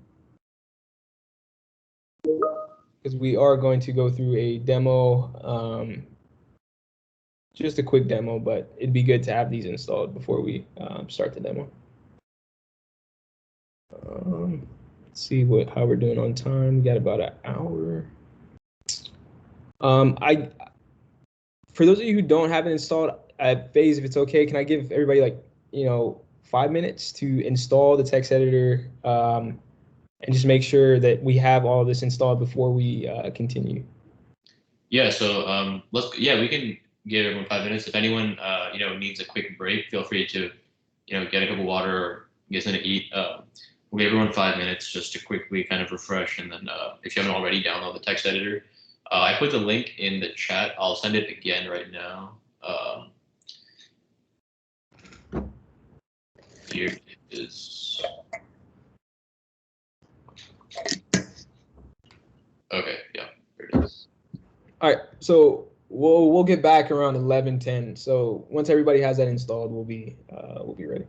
Because we are going to go through a demo, just a quick demo, but it'd be good to have these installed before we start the demo. Let's see how we're doing on time. We got about an hour. For those of you who don't have it installed, FaZe, if it's okay, can I give everybody 5 minutes to install the text editor and just make sure that we have all of this installed before we continue? Yeah, so we can give everyone 5 minutes. If anyone needs a quick break, feel free to get a cup of water or get something to eat. We'll give everyone 5 minutes just to quickly kind of refresh, and then if you haven't already, download the text editor. I put the link in the chat. I'll send it again right now. Here it is. Okay, yeah, All right, so we'll get back around 11:10. So once everybody has that installed, we'll be ready.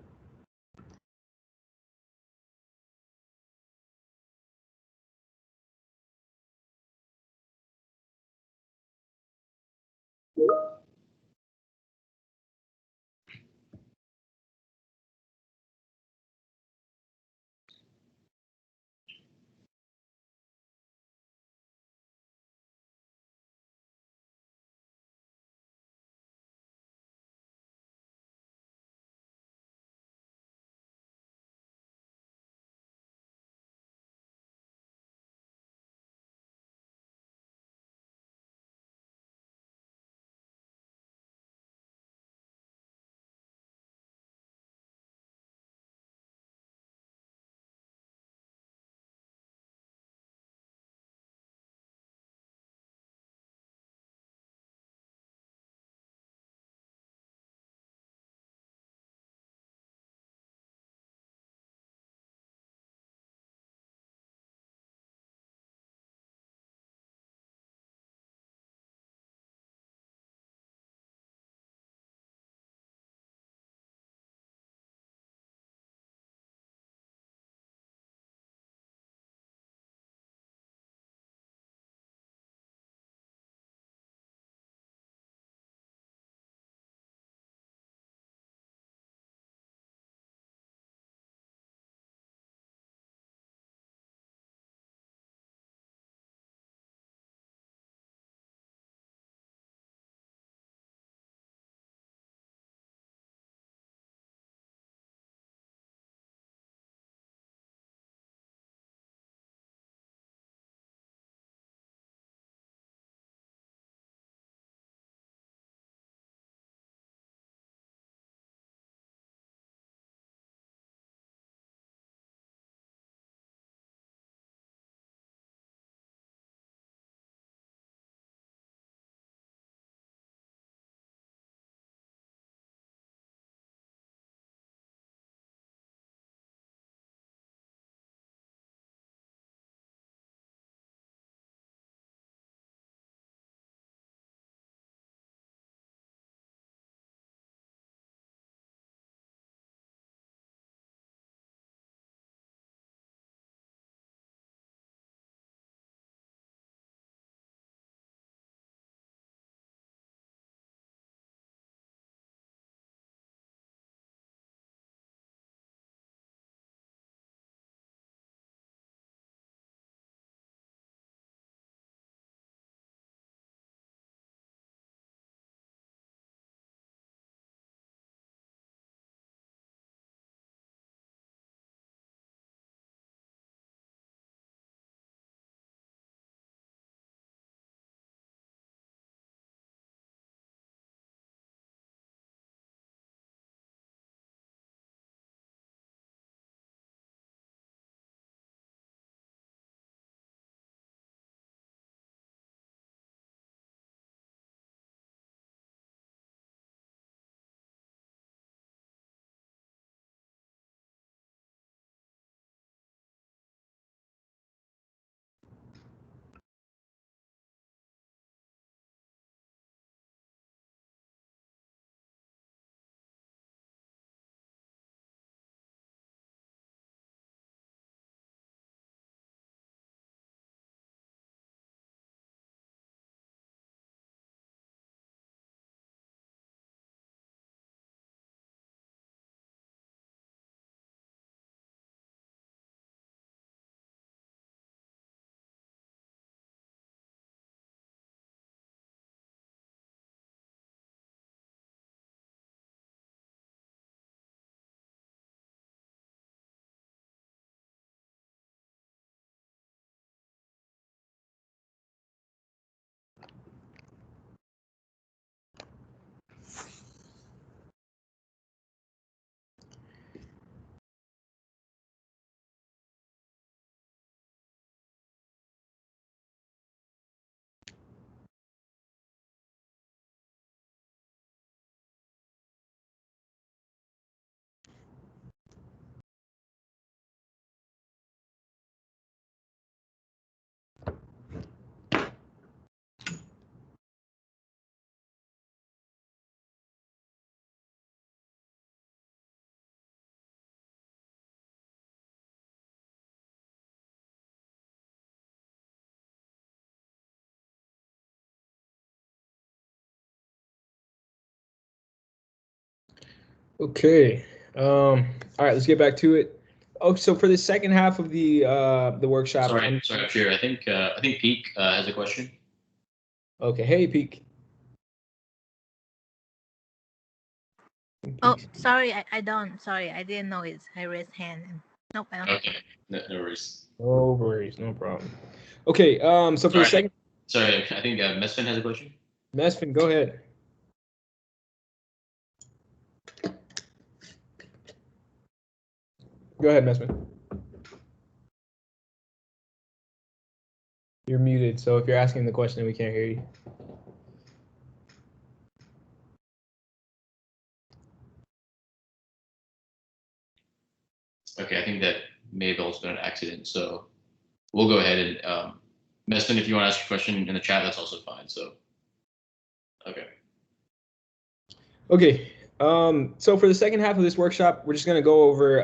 Okay. All right, let's get back to it. Oh, so for the second half of the workshop. Sorry, Afshir. I think Peak has a question. Okay. Hey, Peak. Oh, sorry, I don't. Sorry, I didn't know it's I raised hand. Nope, I don't. Okay, no worries. No worries, no problem. Okay. So for the second. Sorry, I think Mesfin has a question. Mesfin, go ahead. Go ahead, Mesfin. You're muted, so if you're asking the question, we can't hear you. Okay, I think that may have also been an accident. So we'll go ahead and Mesfin, if you want to ask a question in the chat, that's also fine. So okay. Okay. So for the second half of this workshop, we're just going to go over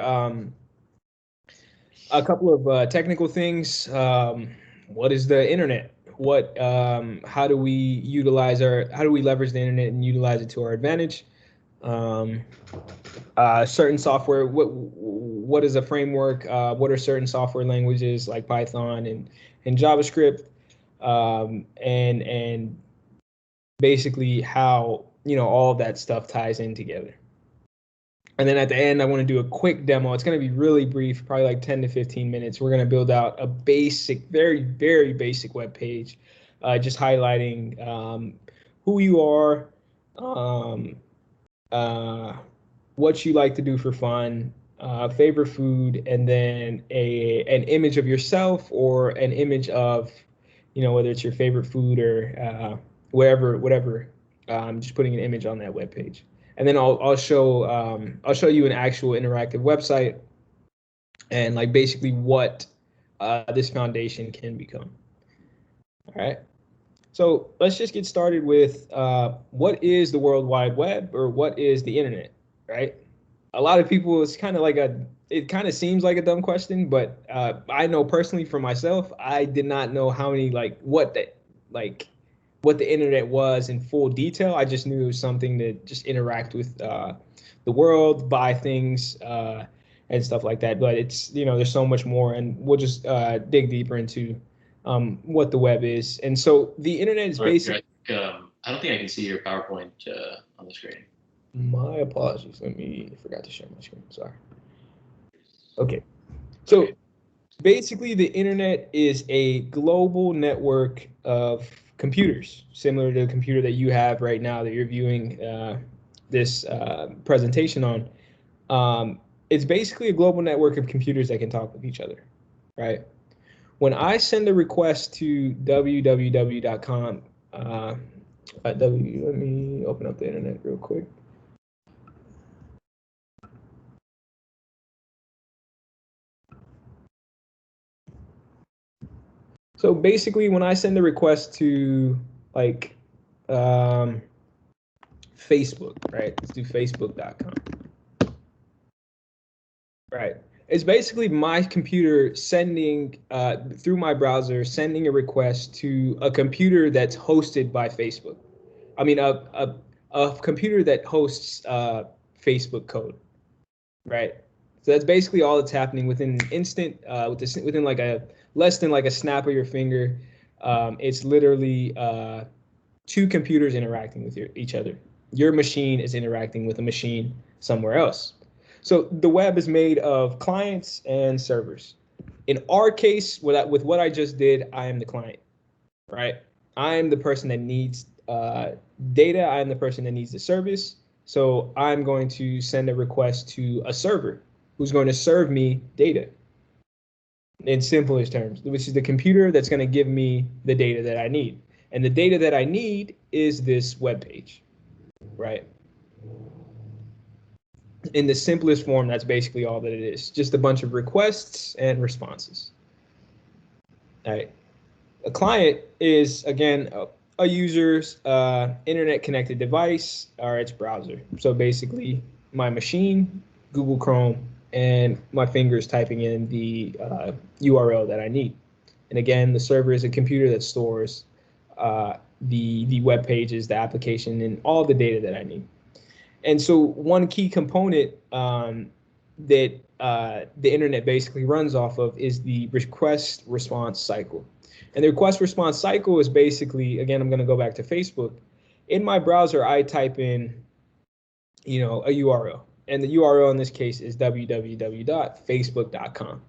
a couple of technical things. What is the internet? How do we leverage the internet and utilize it to our advantage? Certain software, what is a framework? What are certain software languages like Python and JavaScript? And basically how, all that stuff ties in together. And then at the end, I want to do a quick demo. It's going to be really brief, probably like 10 to 15 minutes. We're going to build out a basic, very, very basic web page, just highlighting who you are, what you like to do for fun, favorite food, and then an image of yourself or an image of, whether it's your favorite food or whatever. Just putting an image on that web page. And then I'll show you an actual interactive website and like basically what this foundation can become. All right. So let's just get started with what is the World Wide Web, or what is the internet, right? A lot of people, it kind of seems like a dumb question, but I know personally for myself, I did not know how many what the internet was in full detail. I just knew it was something to just interact with the world, buy things, and stuff like that. But it's, there's so much more, and we'll just dig deeper into what the web is. And so the internet is basic. I don't think I can see your PowerPoint on the screen. My apologies. I forgot to share my screen. Sorry. Okay. So basically, the internet is a global network of computers, similar to the computer that you have right now that you're viewing this presentation on. It's basically a global network of computers that can talk with each other, right? When I send a request to www.com, let me open up the internet real quick. So basically, when I send a request to Facebook, right? Let's do facebook.com. Right. It's basically my computer sending through my browser, sending a request to a computer that's hosted by Facebook. I mean, a computer that hosts Facebook code, right? So that's basically all that's happening within an instant, within like less than like a snap of your finger. It's literally two computers interacting with each other. Your machine is interacting with a machine somewhere else. So the web is made of clients and servers. In our case, with what I just did, I am the client, right? I am the person that needs data. I am the person that needs the service. So I'm going to send a request to a server who's going to serve me data in simplest terms, which is the computer that's going to give me the data that I need. And the data that I need is this web page, right? In the simplest form, that's basically all that it is. Just a bunch of requests and responses. All right. A client is, again, a user's internet connected device or its browser. So basically my machine, Google Chrome, and my fingers typing in the URL that I need. And again, the server is a computer that stores the web pages, the application, and all the data that I need. And so one key component that the internet basically runs off of is the request response cycle. And the request response cycle is basically, again, I'm going to go back to Facebook. In my browser, I type in, a URL. And the URL in this case is www.facebook.com.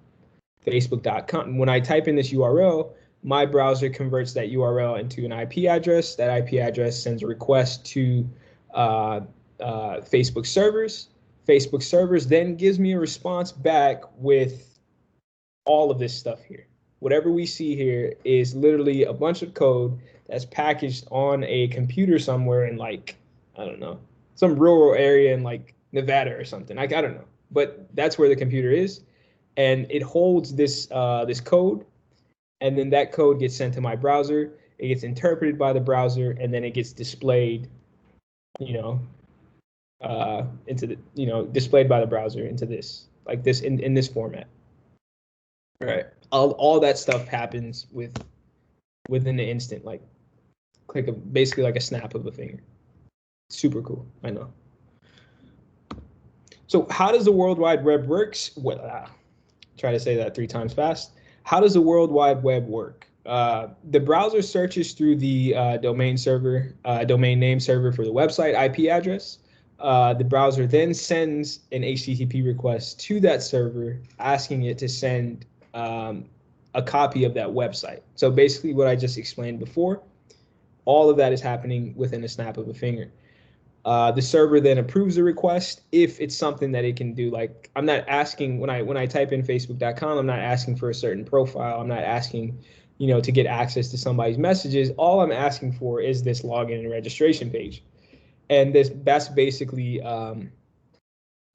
Facebook.com. When I type in this URL, my browser converts that URL into an IP address. That IP address sends a request to Facebook servers. Facebook servers then gives me a response back with all of this stuff here. Whatever we see here is literally a bunch of code that's packaged on a computer somewhere in, like, I don't know, some rural area in like Nevada or something. Like, I don't know, but that's where the computer is, and it holds this this code, and then that code gets sent to my browser. It gets interpreted by the browser, and then it gets displayed, into the, displayed by the browser into this, like this, in this format. Right. All that stuff happens within the instant, like basically like a snap of a finger. Super cool. I know. So how does the World Wide Web works? Try to say that 3 times fast. How does the World Wide Web work? The browser searches through the domain name server for the website IP address. The browser then sends an HTTP request to that server, asking it to send a copy of that website. So basically what I just explained before, all of that is happening within a snap of a finger. The server then approves the request if it's something that it can do. Like, I'm not asking, when I type in facebook.com, I'm not asking for a certain profile. I'm not asking, to get access to somebody's messages. All I'm asking for is this login and registration page. And that's basically,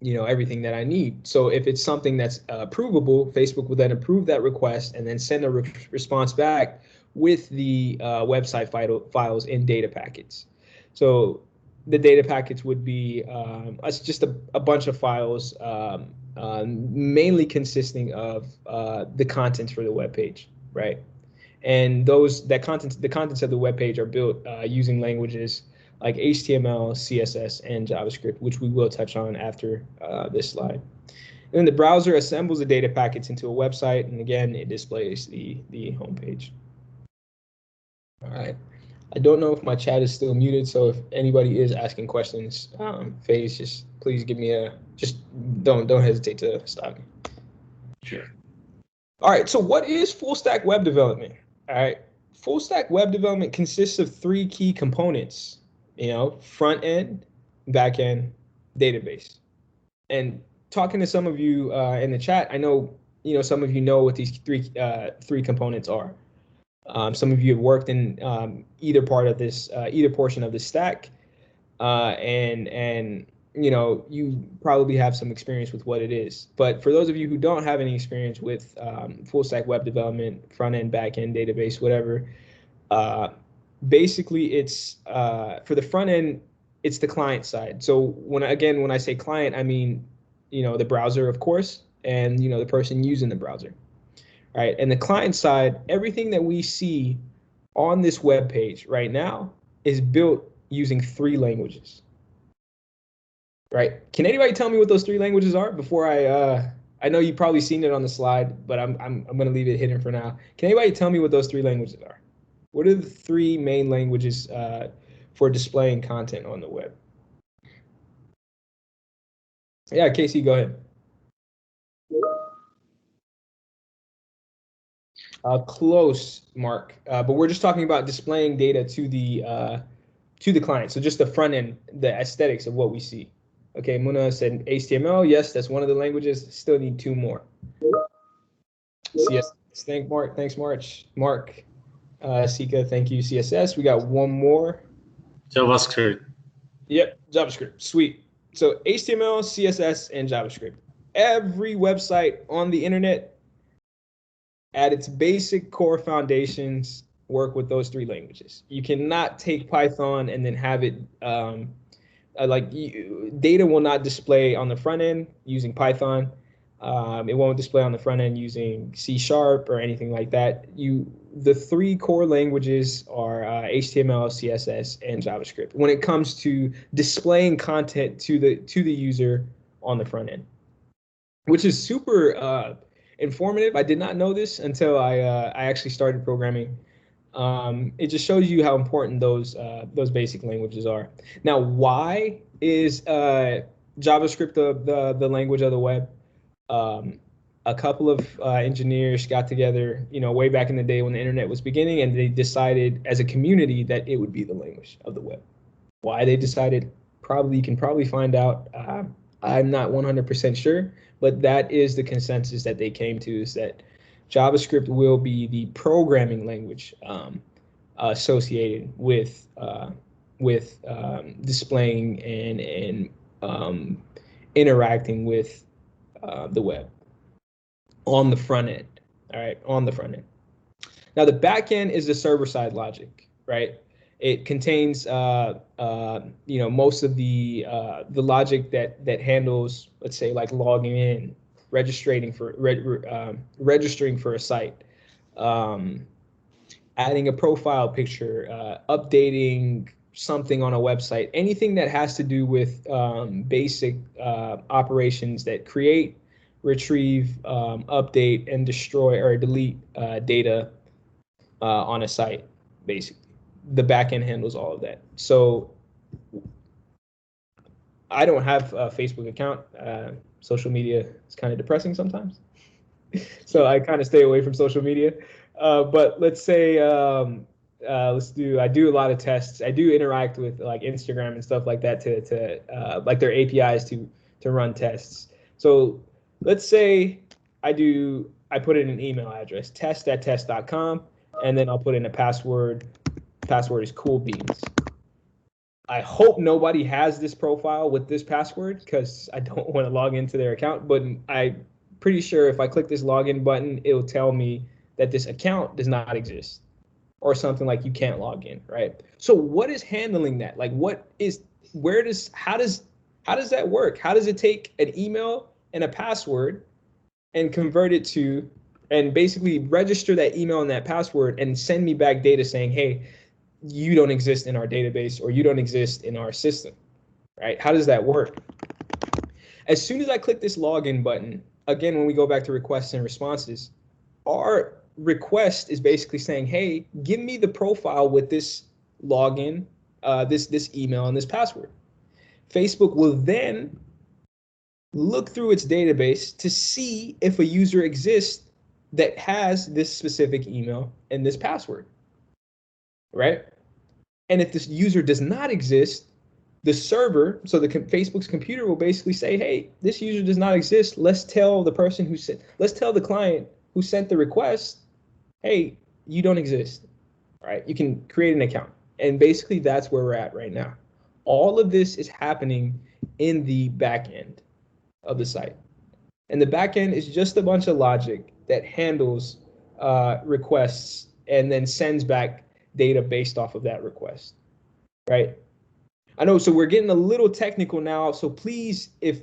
everything that I need. So if it's something that's approvable, Facebook will then approve that request and then send a response back with the website files in data packets. So the data packets would be just a bunch of files, mainly consisting of the contents for the web page, right? And the contents of the web page are built using languages like HTML, CSS, and JavaScript, which we will touch on after this slide. And then the browser assembles the data packets into a website, and again, it displays the homepage. All right. I don't know if my chat is still muted, so if anybody is asking questions, Faze, just please give me don't hesitate to stop me. Sure. All right, so what is full stack web development? All right, full stack web development consists of 3 key components, front end, back end, database. And talking to some of you in the chat, I know, some of you know what these three components are. Some of you have worked in either portion of the stack, and you probably have some experience with what it is. But for those of you who don't have any experience with full stack web development, front end, back end, database, whatever, basically it's for the front end, it's the client side. So when I say client, I mean the browser, of course, and the person using the browser. Right, and the client side, everything that we see on this web page right now is built using 3 languages. Right? Can anybody tell me what those 3 languages are before I know you've probably seen it on the slide, but I'm going to leave it hidden for now. Can anybody tell me what those 3 languages are? What are the 3 main languages for displaying content on the web? Yeah, Casey, go ahead. Close, Mark, but we're just talking about displaying data to the client. So just the front end, the aesthetics of what we see. Okay, Muna said HTML. Yes, that's one of the languages. Still need 2 more. CSS. Thanks, Mark. Sika, thank you. CSS. We got 1 more. JavaScript. Yep, JavaScript. Sweet. So HTML, CSS, and JavaScript. Every website on the internet, at its basic core foundations, work with those 3 languages. You cannot take Python and then have it data will not display on the front end using Python. It won't display on the front end using C# or anything like that. The three core languages are HTML, CSS, and JavaScript when it comes to displaying content to the user on the front end, which is super informative. I did not know this until I actually started programming. It just shows you how important those basic languages are. Now, why is JavaScript the language of the web? A couple of engineers got together, way back in the day when the internet was beginning, and they decided as a community that it would be the language of the web. Why they decided, you can probably find out. I'm not 100% sure, but that is the consensus that they came to, is that JavaScript will be the programming language associated with displaying and interacting with the web on the front end. All right, on the front end. Now the back end is the server-side logic, right? It contains most of the logic that handles, let's say, like logging in, registering for a site, adding a profile picture, updating something on a website, anything that has to do with basic operations that create, retrieve, update, and destroy or delete data on a site, basically. The backend handles all of that. So I don't have a Facebook account. Social media is kind of depressing sometimes. So I kind of stay away from social media. But let's say, I do a lot of tests. I do interact with like Instagram and stuff like that to like their APIs to run tests. So let's say I put in an email address, test@test.com, and then I'll put in a password. Password is cool beans. I hope nobody has this profile with this password because I don't want to log into their account, but I'm pretty sure if I click this login button, it'll tell me that this account does not exist or something like you can't log in, right? So what is handling that? Like how does that work? How does it take an email and a password and convert it to, and basically register that email and that password and send me back data saying, hey, you don't exist in our database or you don't exist in our system, right? How does that work? As soon as I click this login button, again, when we go back to requests and responses, our request is basically saying, hey, give me the profile with this login, this email and this password. Facebook will then look through its database to see if a user exists that has this specific email and this password, right? And if this user does not exist, the server, so Facebook's computer will basically say, hey, this user does not exist. Let's tell the client who sent the request, hey, you don't exist, right? You can create an account. And basically that's where we're at right now. All of this is happening in the back end of the site. And the back end is just a bunch of logic that handles requests and then sends back data based off of that request, right? I know, so we're getting a little technical now, so please, if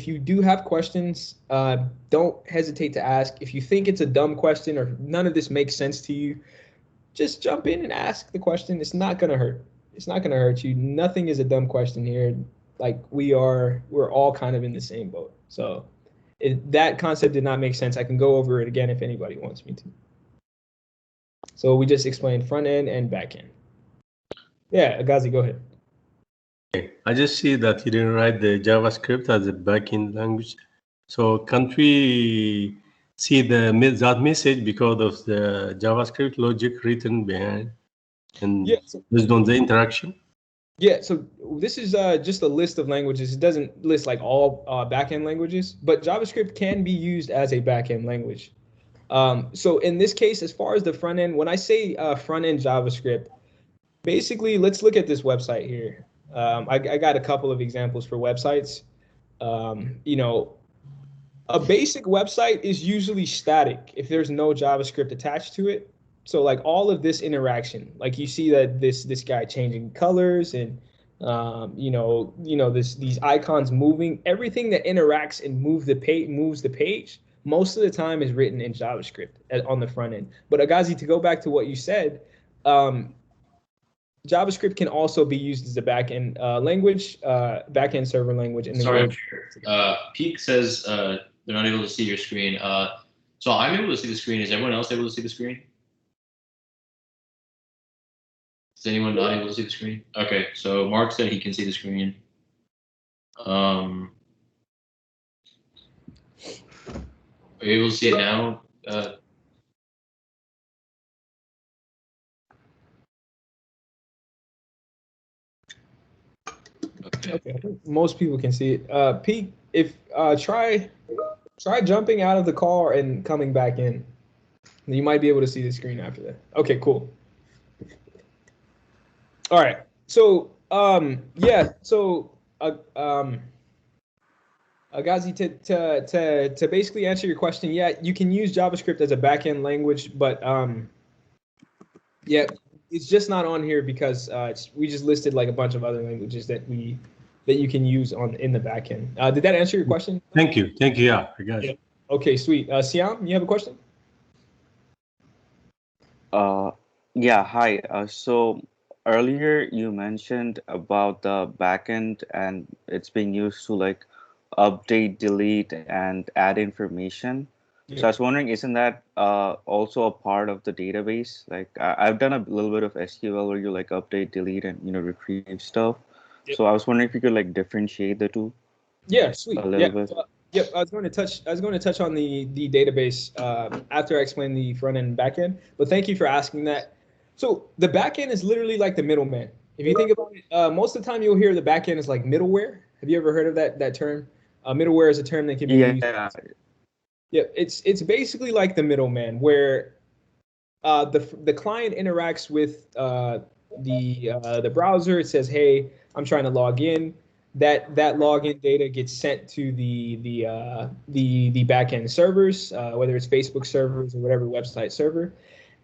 you do have questions, don't hesitate to ask. If you think it's a dumb question or none of this makes sense to you, just jump in and ask the question. It's not gonna hurt. It's not gonna hurt you. Nothing is a dumb question here. Like we're all kind of in the same boat. So if that concept did not make sense, I can go over it again if anybody wants me to. So we just explained front end and back end. Yeah, Agazi, go ahead. I just see that you didn't write the JavaScript as a backend language. So can't we see that message because of the JavaScript logic written behind and based on the interaction? Yeah, so this is just a list of languages. It doesn't list like all backend languages, but JavaScript can be used as a backend language. So in this case, as far as the front end, when I say front end JavaScript, basically, let's look at this website here. I got a couple of examples for websites. A basic website is usually static if there's no JavaScript attached to it. So like all of this interaction, like you see that this guy changing colors and these icons moving, everything that interacts and moves the page. Most of the time is written in JavaScript on the front end. But Agazi, to go back to what you said, JavaScript can also be used as a backend language, backend server language. And sorry, Peak says they're not able to see your screen. So I'm able to see the screen. Is everyone else able to see the screen? Is anyone not able to see the screen? Okay, so Mark said he can see the screen. Are you able to see it now? Okay, most people can see it. Pete, if try jumping out of the car and coming back in. You might be able to see the screen after that. Okay, cool. All right. So Agazi, to basically answer your question, yeah, you can use JavaScript as a backend language, but yeah, it's just not on here because we just listed like a bunch of other languages that you can use in the backend. Did that answer your question? Thank you. Yeah, I got it. Okay, sweet. Siam, you have a question? Yeah, hi. So earlier you mentioned about the backend and it's being used to like update, delete, and add information. Yeah. So I was wondering, isn't that also a part of the database? Like I've done a little bit of SQL where you like update, delete, and retrieve stuff. Yep. So I was wondering if you could like differentiate the two. Yeah, sweet. A little bit. Yep, I was going to touch on the database after I explain the front end and back end. But thank you for asking that. So the back end is literally like the middleman. If you think about it, most of the time you'll hear the back end is like middleware. Have you ever heard of that term? Middleware is a term that can be used. Yeah, it's basically like the middleman where the client interacts with the browser. It says, hey, I'm trying to log in. That login data gets sent to the backend servers, whether it's Facebook servers or whatever website server,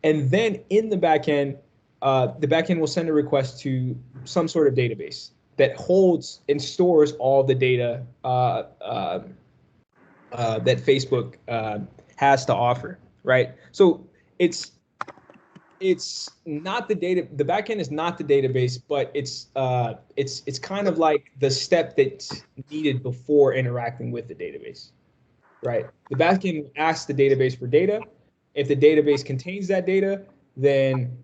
and then in the backend will send a request to some sort of database that holds and stores all the data that Facebook has to offer, right? So it's not the data. The backend is not the database, but it's kind of like the step that's needed before interacting with the database, right? The backend asks the database for data. If the database contains that data, then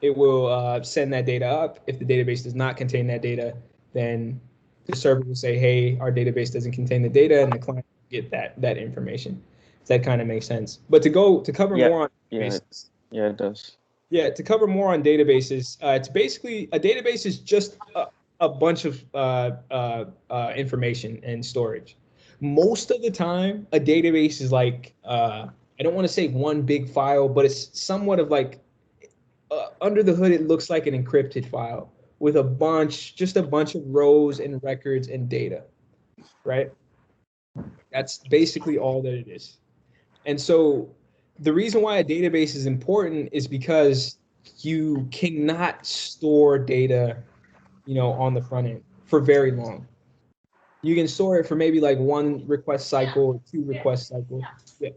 it will send that data up. If the database does not contain that data, then the server will say, "Hey, our database doesn't contain the data," and the client will get that information. Does that kind of make sense? But to cover more on databases, it does. Yeah, to cover more on databases, it's basically a database is just a bunch of information and storage. Most of the time, a database is like I don't want to say one big file, but it's somewhat of like under the hood. It looks like an encrypted file with just a bunch of rows and records and data, right? That's basically all that it is. And so the reason why a database is important is because you cannot store data, on the front end for very long. You can store it for maybe like one request cycle or two request cycles. Yeah.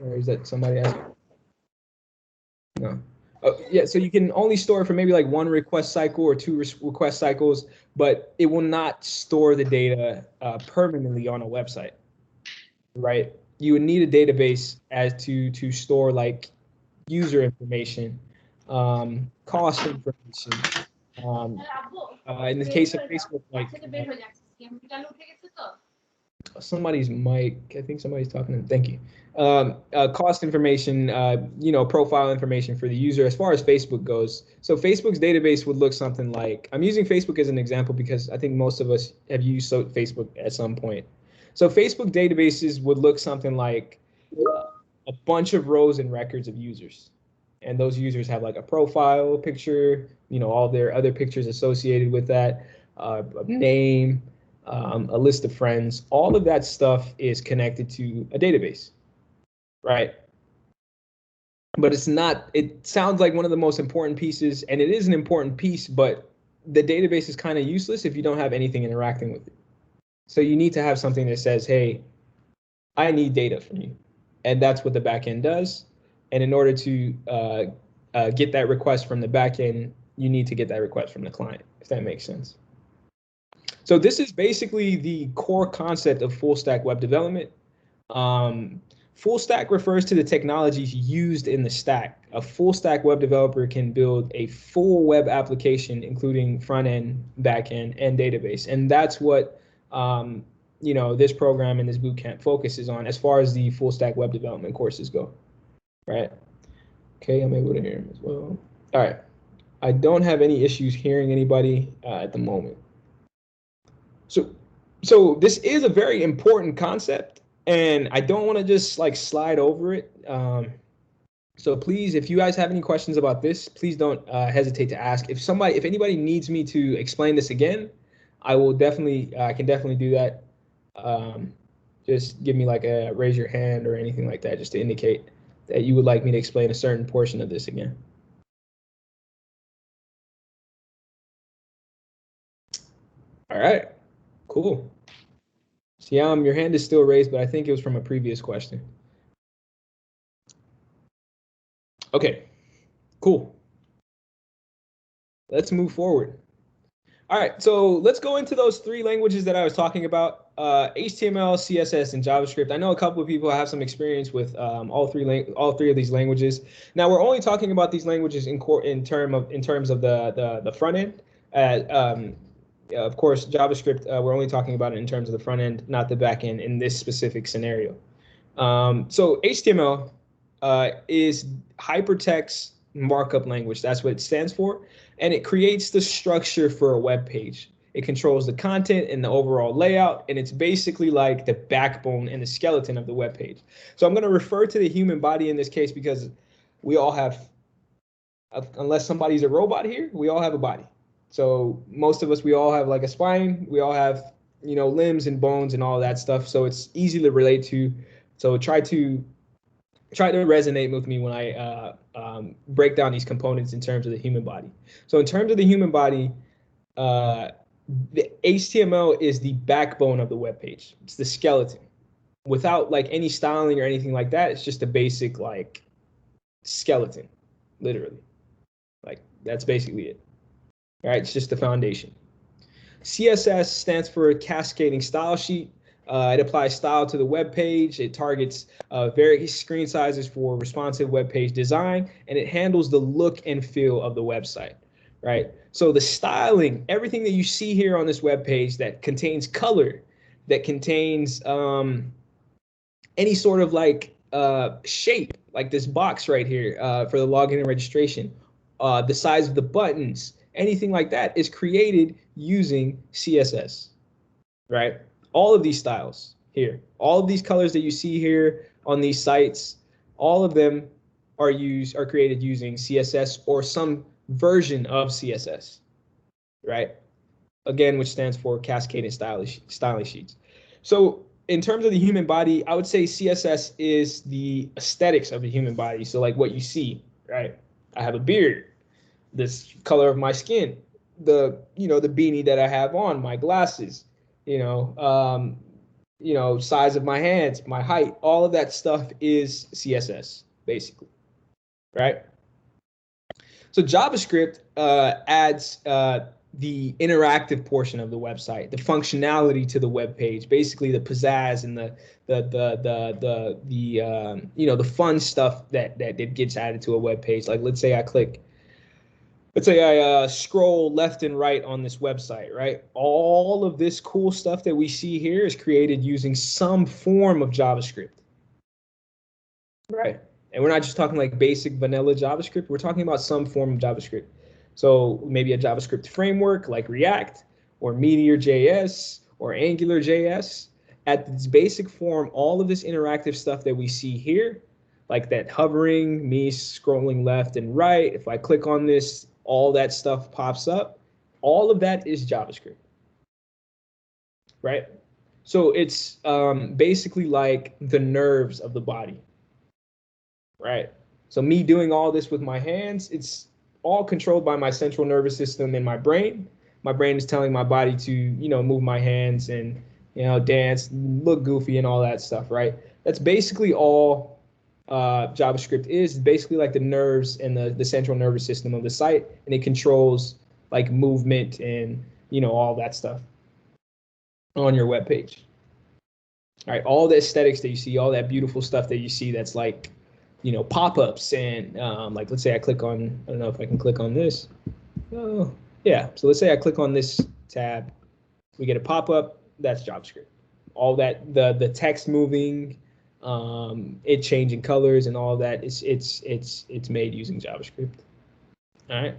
Or is that somebody asking? No. Yeah, so you can only store it for maybe like one request cycle or two request cycles, but it will not store the data permanently on a website, right? You would need a database to store like user information, cost information. In the case of Facebook, like somebody's mic, I think somebody's talking. Thank you. Cost information, profile information for the user as far as Facebook goes. So Facebook's database would look something like, I'm using Facebook as an example because I think most of us have used Facebook at some point. So Facebook databases would look something like a bunch of rows and records of users. And those users have like a profile picture, all their other pictures associated with that, a name, a list of friends. All of that stuff is connected to a database, right? But it's not, it sounds like one of the most important pieces, and it is an important piece, but the database is kind of useless if you don't have anything interacting with it. So you need to have something that says, hey, I need data from you. And that's what the backend does. And in order to get that request from the backend, you need to get that request from the client, if that makes sense. So this is basically the core concept of full stack web development. Full stack refers to the technologies used in the stack. A full stack web developer can build a full web application, including front end, back end, and database. And that's what this program and this bootcamp focuses on as far as the full stack web development courses go. Right? Okay, I'm able to hear him as well. All right. I don't have any issues hearing anybody at the moment. So this is a very important concept, and I don't want to just like slide over it. So please, if you guys have any questions about this, please don't hesitate to ask. If anybody needs me to explain this again, I can definitely do that. Just give me like a raise your hand or anything like that, just to indicate that you would like me to explain a certain portion of this again. All right, cool. Siam, your hand is still raised, but I think it was from a previous question. Okay, cool. Let's move forward. All right, so let's go into those three languages that I was talking about, HTML, CSS, and JavaScript. I know a couple of people have some experience with all three of these languages. Now, we're only talking about these languages in terms of the front end. Of course, JavaScript, we're only talking about it in terms of the front end, not the back end in this specific scenario. So HTML is hypertext markup language. That's what it stands for. And it creates the structure for a web page. It controls the content and the overall layout, and it's basically like the backbone and the skeleton of the web page. So I'm going to refer to the human body in this case because we all have, unless somebody's a robot here, we all have a body. So most of us, we all have like a spine. We all have, limbs and bones and all that stuff. So it's easy to relate to. So try to resonate with me when I break down these components in terms of the human body. So in terms of the human body, the HTML is the backbone of the web page. It's the skeleton. Without like any styling or anything like that, it's just a basic like skeleton, literally. Like that's basically it. All right, it's just the foundation. CSS stands for Cascading Style Sheet. It applies style to the web page. It targets various screen sizes for responsive web page design, and it handles the look and feel of the website, right? So the styling, everything that you see here on this web page that contains color, that contains any sort of like shape, like this box right here for the login and registration, the size of the buttons, anything like that is created using CSS, right? All of these styles here, all of these colors that you see here on these sites, all of them are created using CSS or some version of CSS, right? Again, which stands for Cascading Styling Sheets. So in terms of the human body, I would say CSS is the aesthetics of the human body. So like what you see, right? I have a beard, this color of my skin, the beanie that I have on, my glasses, size of my hands, my height, all of that stuff is CSS, basically, right? So JavaScript adds the interactive portion of the website, the functionality to the web page, basically the pizzazz and the fun stuff that gets added to a web page. Like let's say I scroll left and right on this website, right? All of this cool stuff that we see here is created using some form of JavaScript, right? And we're not just talking like basic vanilla JavaScript. We're talking about some form of JavaScript. So maybe a JavaScript framework like React or Meteor.js or Angular.js. At its basic form, all of this interactive stuff that we see here, like that hovering, me scrolling left and right, if I click on this, all that stuff pops up. All of that is JavaScript, right? So it's basically like the nerves of the body, right? So me doing all this with my hands, it's all controlled by my central nervous system in my brain. My brain is telling my body to, move my hands and, dance, look goofy and all that stuff, right? That's basically all JavaScript is. It's basically like the nerves and the central nervous system of the site, and it controls like movement and, all that stuff on your web page. All right, all the aesthetics that you see, all that beautiful stuff that you see that's like, pop-ups and like, let's say I click on, I don't know if I can click on this. Oh, yeah, so let's say I click on this tab, we get a pop-up, that's JavaScript. All that, the text moving, it changing colors and all that, it's made using JavaScript. All right.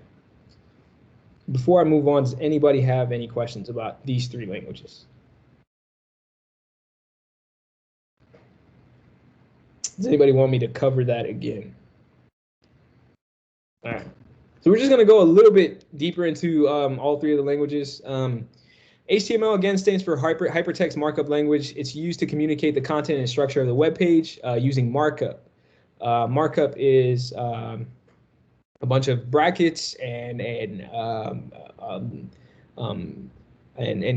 Before I move on, does anybody have any questions about these three languages? Does anybody want me to cover that again? All right. So we're just going to go a little bit deeper into all three of the languages. HTML, again, stands for Hypertext Markup Language. It's used to communicate the content and structure of the web page using markup. Markup is a bunch of brackets and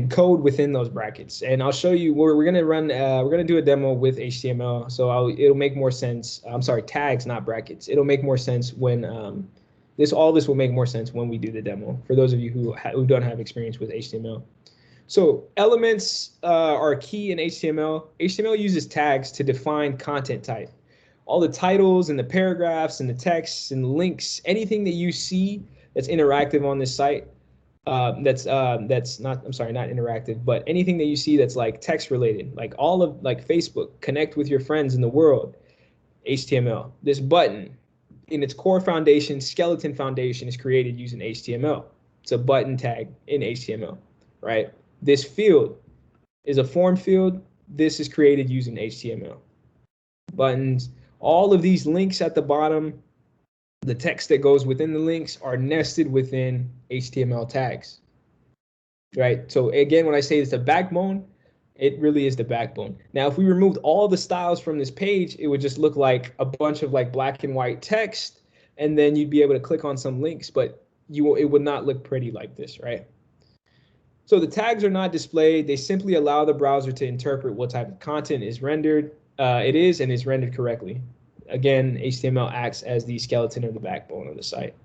code within those brackets. And I'll show you where we're gonna run. We're gonna do a demo with HTML, so it'll make more sense. I'm sorry, tags, not brackets. It'll make more sense when all this will make more sense when we do the demo. For those of you who don't have experience with HTML. So elements are key in HTML. HTML uses tags to define content type. All the titles and the paragraphs and the texts and links, anything that you see that's interactive on this site, that's not interactive, but anything that you see that's like text related, like all of like Facebook, connect with your friends in the world, HTML. This button in its core foundation, skeleton foundation, is created using HTML. It's a button tag in HTML, right? This field is a form field. This is created using HTML. Buttons, all of these links at the bottom, the text that goes within the links are nested within HTML tags, right? So again, when I say it's the backbone, it really is the backbone. Now, if we removed all the styles from this page, it would just look like a bunch of like black and white text, and then you'd be able to click on some links, but it would not look pretty like this, right? So the tags are not displayed. They simply allow the browser to interpret what type of content is rendered. It is and is rendered correctly. Again, HTML acts as the skeleton or the backbone of the site.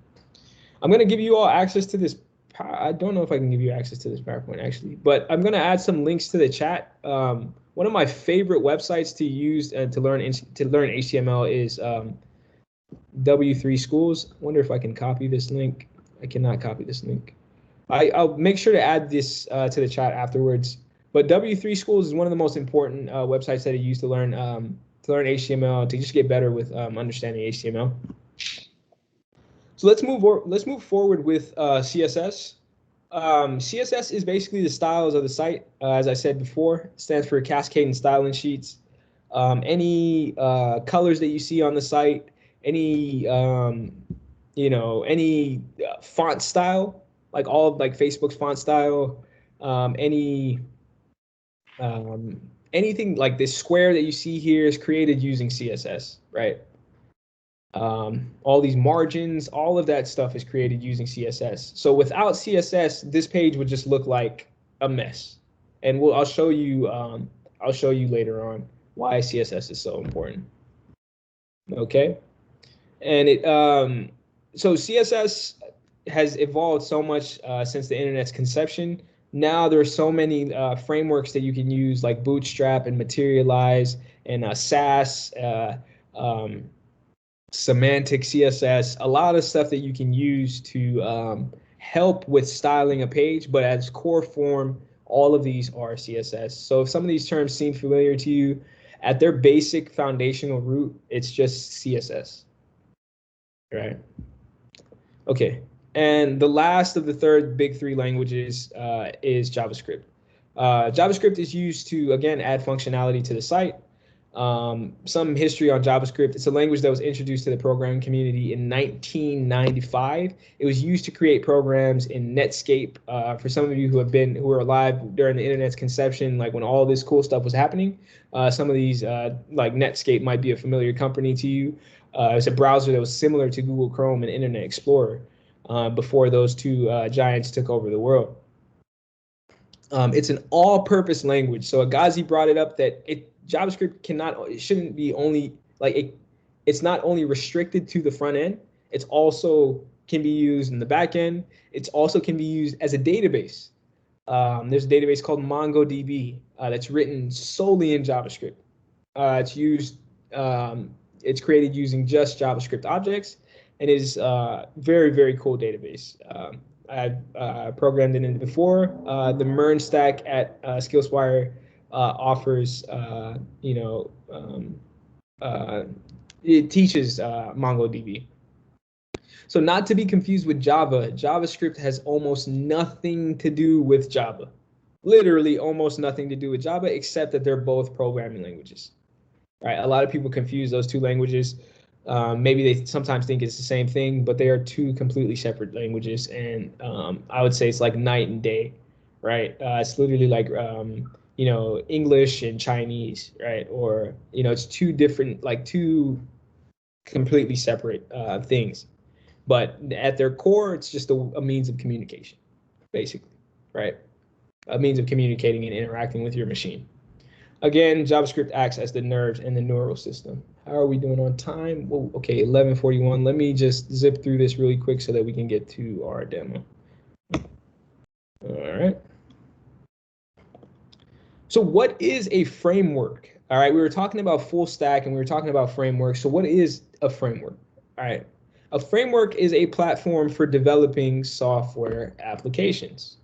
I'm going to give you all access to this. I don't know if I can give you access to this PowerPoint actually, but I'm going to add some links to the chat. One of my favorite websites to use to learn HTML is W3 Schools. I wonder if I can copy this link. I cannot copy this link. I'll make sure to add this to the chat afterwards. But W3 Schools is one of the most important websites that I use to learn HTML, to just get better with understanding HTML. So let's move forward with CSS. CSS is basically the styles of the site. As I said before, it stands for Cascading Styling Sheets. Any colors that you see on the site, any any font style, like Facebook's font style, anything like this square that you see here is created using CSS, right? All these margins, all of that stuff is created using CSS. So without CSS, this page would just look like a mess. And I'll show you later on why CSS is so important. Okay, and so CSS has evolved so much since the internet's conception. Now there are so many frameworks that you can use, like Bootstrap and Materialize and Sass, Semantic CSS, a lot of stuff that you can use to help with styling a page, but at its core form, all of these are CSS. So if some of these terms seem familiar to you, at their basic foundational root, it's just CSS, right? Okay. And the last of the big three languages is JavaScript. JavaScript is used to, again, add functionality to the site. Some history on JavaScript. It's a language that was introduced to the programming community in 1995. It was used to create programs in Netscape. For some of you who were alive during the internet's conception, like when all this cool stuff was happening, some of these, like Netscape, might be a familiar company to you. It's a browser that was similar to Google Chrome and Internet Explorer. before those two giants took over the world. It's an all-purpose language. So Agazi brought it up that JavaScript it shouldn't be only like it's not only restricted to the front end. It's also can be used in the back end. It's also can be used as a database. There's a database called MongoDB that's written solely in JavaScript. It's used. It's created using just JavaScript objects, and is very, very cool database. I've programmed in it before. The MERN stack at Skillspire offers, it teaches MongoDB. So not to be confused with Java, JavaScript has almost nothing to do with Java. Literally almost nothing to do with Java, except that they're both programming languages. Right? A lot of people confuse those two languages. Maybe they sometimes think it's the same thing, but they are two completely separate languages. And I would say it's like night and day, right? It's literally like, English and Chinese, right? Or, it's two different, like two completely separate things. But at their core, it's just a means of communication, basically, right? A means of communicating and interacting with your machine. Again, JavaScript acts as the nerves in the neural system. How are we doing on time? Whoa, okay, 11:41. Let me just zip through this really quick so that we can get to our demo. All right. So what is a framework? All right, we were talking about full stack and we were talking about frameworks. So what is a framework? All right. A framework is a platform for developing software applications,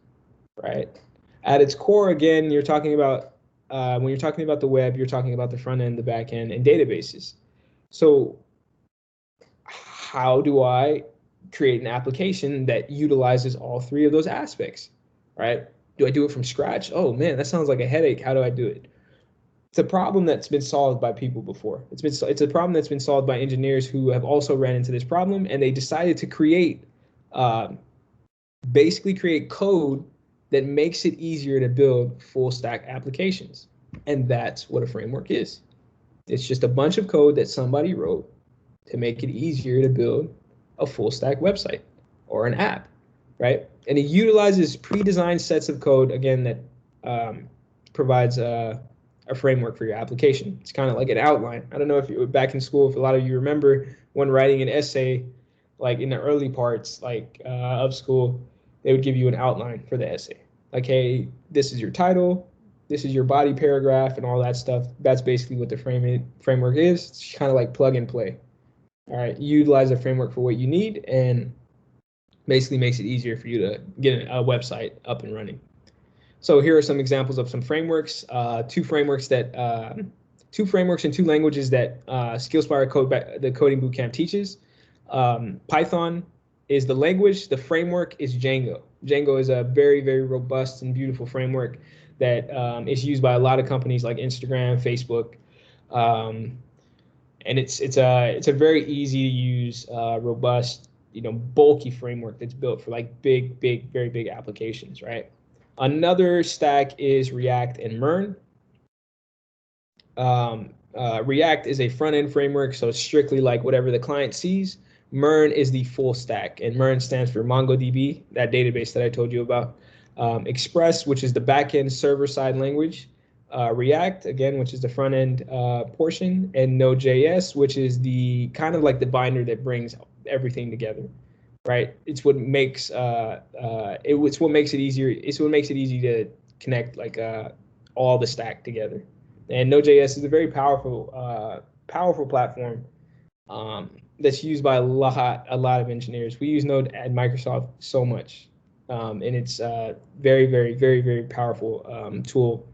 right? At its core, again, you're talking about, when you're talking about the web, you're talking about the front end, the back end, and databases. So how do I create an application that utilizes all three of those aspects, right? Do I do it from scratch? Oh man, that sounds like a headache. How do I do it? It's a problem that's been solved by people before. It's a problem that's been solved by engineers who have also ran into this problem, and they decided to create, basically create code that makes it easier to build full stack applications. And that's what a framework is. It's just a bunch of code that somebody wrote to make it easier to build a full stack website or an app, right? And it utilizes pre-designed sets of code, again, that provides a framework for your application. It's kind of like an outline. I don't know if you were back in school, if a lot of you remember when writing an essay, like in the early parts of school, they would give you an outline for the essay. Like, hey, this is your title, this is your body paragraph, and all that stuff. That's basically what the framework is. It's kind of like plug and play. All right, you utilize a framework for what you need, and basically makes it easier for you to get a website up and running. So here are some examples of some frameworks. Two frameworks and two languages that Skillspire the coding bootcamp teaches. Python is the language. The framework is Django. Django is a very, very robust and beautiful framework that is used by a lot of companies like Instagram, Facebook, and it's a very easy to use, robust, bulky framework that's built for like big, very big applications, right? Another stack is React and MERN. React is a front-end framework, so it's strictly like whatever the client sees. MERN is the full stack, and MERN stands for MongoDB, that database that I told you about. Express, which is the back-end server-side language. React, again, which is the front-end portion, and Node.js, which is the kind of like the binder that brings everything together. Right, it's what makes it's what makes it easier. It's what makes it easy to connect like all the stack together. And Node.js is a very powerful platform that's used by a lot of engineers. We use Node at Microsoft so much, and it's very, very, very, very powerful tool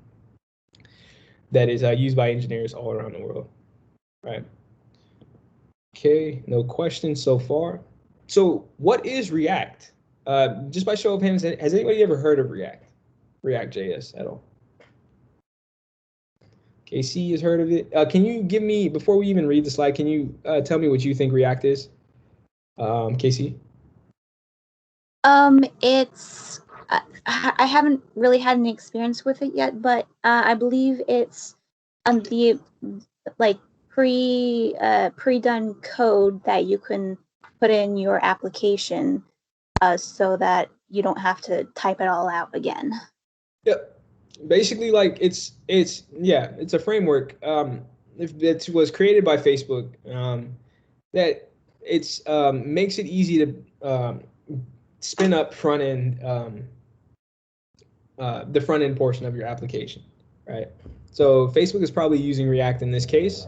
that is used by engineers all around the world. Right. Okay, no questions so far. So what is React? Just by show of hands, has anybody ever heard of React.js at all? KC has heard of it. Can you give me, before we even read the slide, can you tell me what you think React is? KC? It's, I haven't really had any experience with it yet, but I believe it's the like pre-done code that you can put in your application so that you don't have to type it all out again. Yep. Basically, like it's a framework. If it was created by Facebook, that it's makes it easy to spin up front end the front end portion of your application, right? So Facebook is probably using React in this case.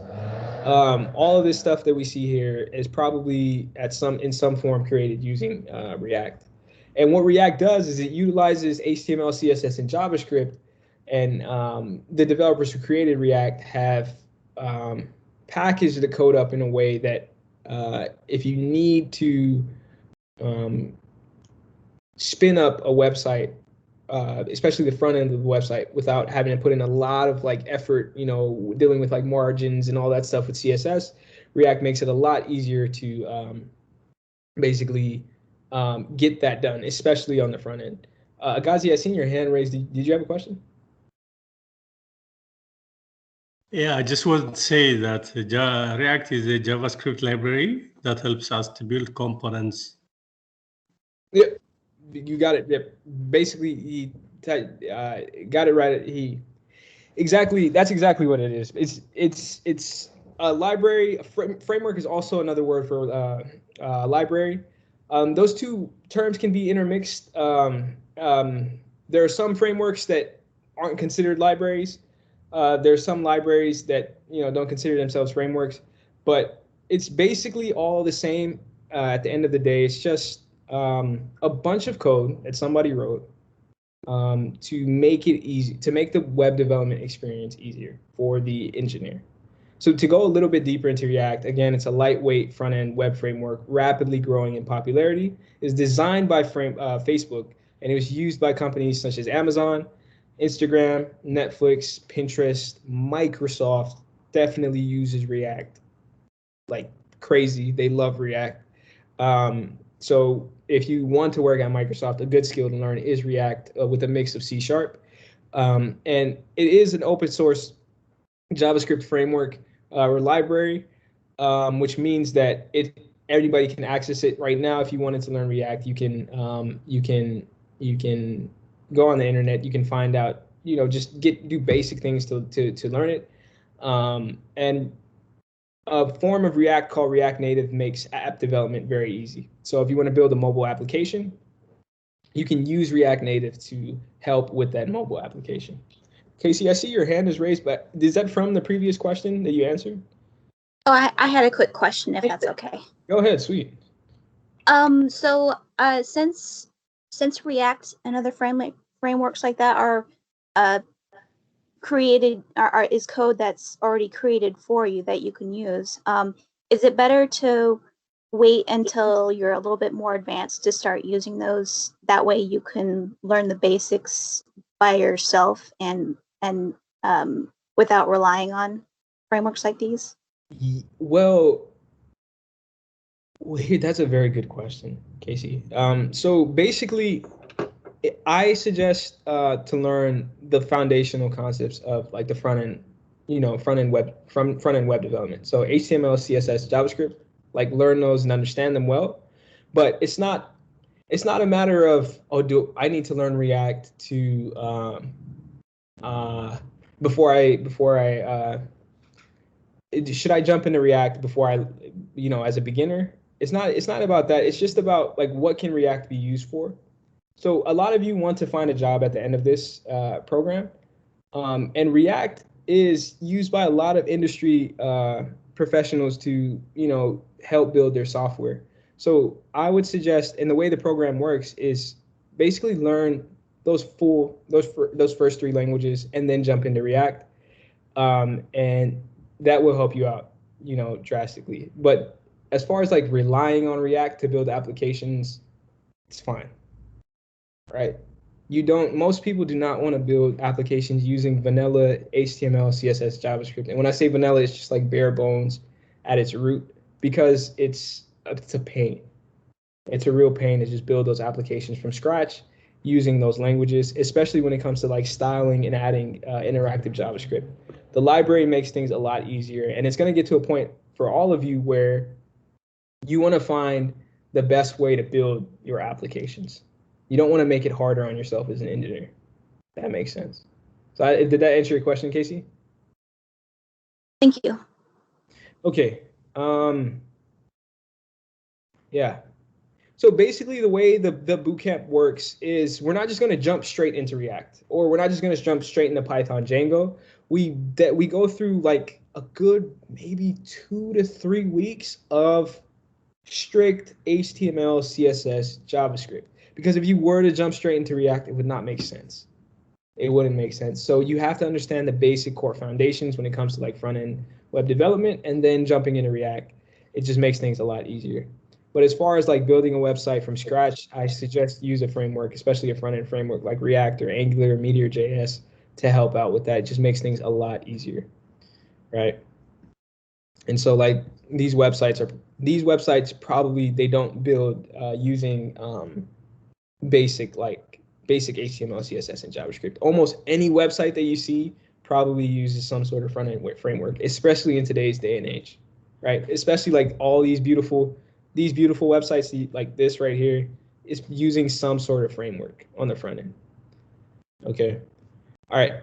All of this stuff that we see here is probably in some form created using React. And what React does is it utilizes HTML, CSS, and JavaScript. And the developers who created React have packaged the code up in a way that if you need to spin up a website, especially the front end of the website, without having to put in a lot of like effort, dealing with like margins and all that stuff with CSS, React makes it a lot easier to basically get that done, especially on the front end. Agazi, I seen your hand raised. Did you have a question? Yeah, I just want to say that React is a JavaScript library that helps us to build components. Yeah, you got it. Yep. Basically, he got it right. That's exactly what it is. It's a library. A framework is also another word for library. Those two terms can be intermixed. There are some frameworks that aren't considered libraries. There's some libraries that don't consider themselves frameworks, but it's basically all the same. At the end of the day, it's just a bunch of code that somebody wrote to make it easy, to make the web development experience easier for the engineer. So to go a little bit deeper into React, again, it's a lightweight front-end web framework, rapidly growing in popularity. It's designed by Facebook, and it was used by companies such as Amazon, Instagram, Netflix, Pinterest, Microsoft definitely uses React like crazy. They love React. So if you want to work at Microsoft, a good skill to learn is React with a mix of C#. And it is an open source JavaScript framework or library, which means that everybody can access it right now. If you wanted to learn React, you can go on the internet. You can find out, just do basic things to learn it. And a form of React called React Native makes app development very easy. So if you want to build a mobile application, you can use React Native to help with that mobile application. Casey, I see your hand is raised, but is that from the previous question that you answered? Oh, I had a quick question, if that's okay. Go ahead, sweet. So since React and other frameworks like that are created, is code that's already created for you that you can use, is it better to wait until you're a little bit more advanced to start using those? That way you can learn the basics by yourself and without relying on frameworks like these? Well, that's a very good question, Casey. So basically, I suggest to learn the foundational concepts of like the front end web development. So HTML, CSS, JavaScript, like learn those and understand them well. But it's not a matter of, do I need to learn React to before I should I jump into React before I, as a beginner? It's not about that. It's just about like, what can React be used for? So a lot of you want to find a job at the end of this program, and React is used by a lot of industry professionals to, help build their software. So I would suggest, and the way the program works is basically learn those first three languages and then jump into React, and that will help you out, drastically. But as far as like relying on React to build applications, it's fine. Right? Most people do not want to build applications using vanilla HTML, CSS, JavaScript. And when I say vanilla, it's just like bare bones at its root, because it's a pain. It's a real pain to just build those applications from scratch using those languages, especially when it comes to like styling and adding interactive JavaScript. The library makes things a lot easier, and it's going to get to a point for all of you where you want to find the best way to build your applications. You don't want to make it harder on yourself as an engineer. That makes sense. So did that answer your question, Casey? Thank you. Okay. Yeah. So basically, the way the bootcamp works is we're not just going to jump straight into React, or we're not just going to jump straight into Python Django. We go through like a good maybe 2 to 3 weeks of strict HTML, CSS, JavaScript. Because if you were to jump straight into React, it would not make sense. It wouldn't make sense. So you have to understand the basic core foundations when it comes to like front-end web development, and then jumping into React, it just makes things a lot easier. But as far as like building a website from scratch, I suggest use a framework, especially a front-end framework like React or Angular or Meteor.js to help out with that. It just makes things a lot easier, right? And so like these websites probably, they don't build using basic HTML, CSS, and JavaScript. Almost any website that you see probably uses some sort of front-end framework, especially in today's day and age, right? Especially like all these beautiful websites like this right here is using some sort of framework on the front end. Okay. All right.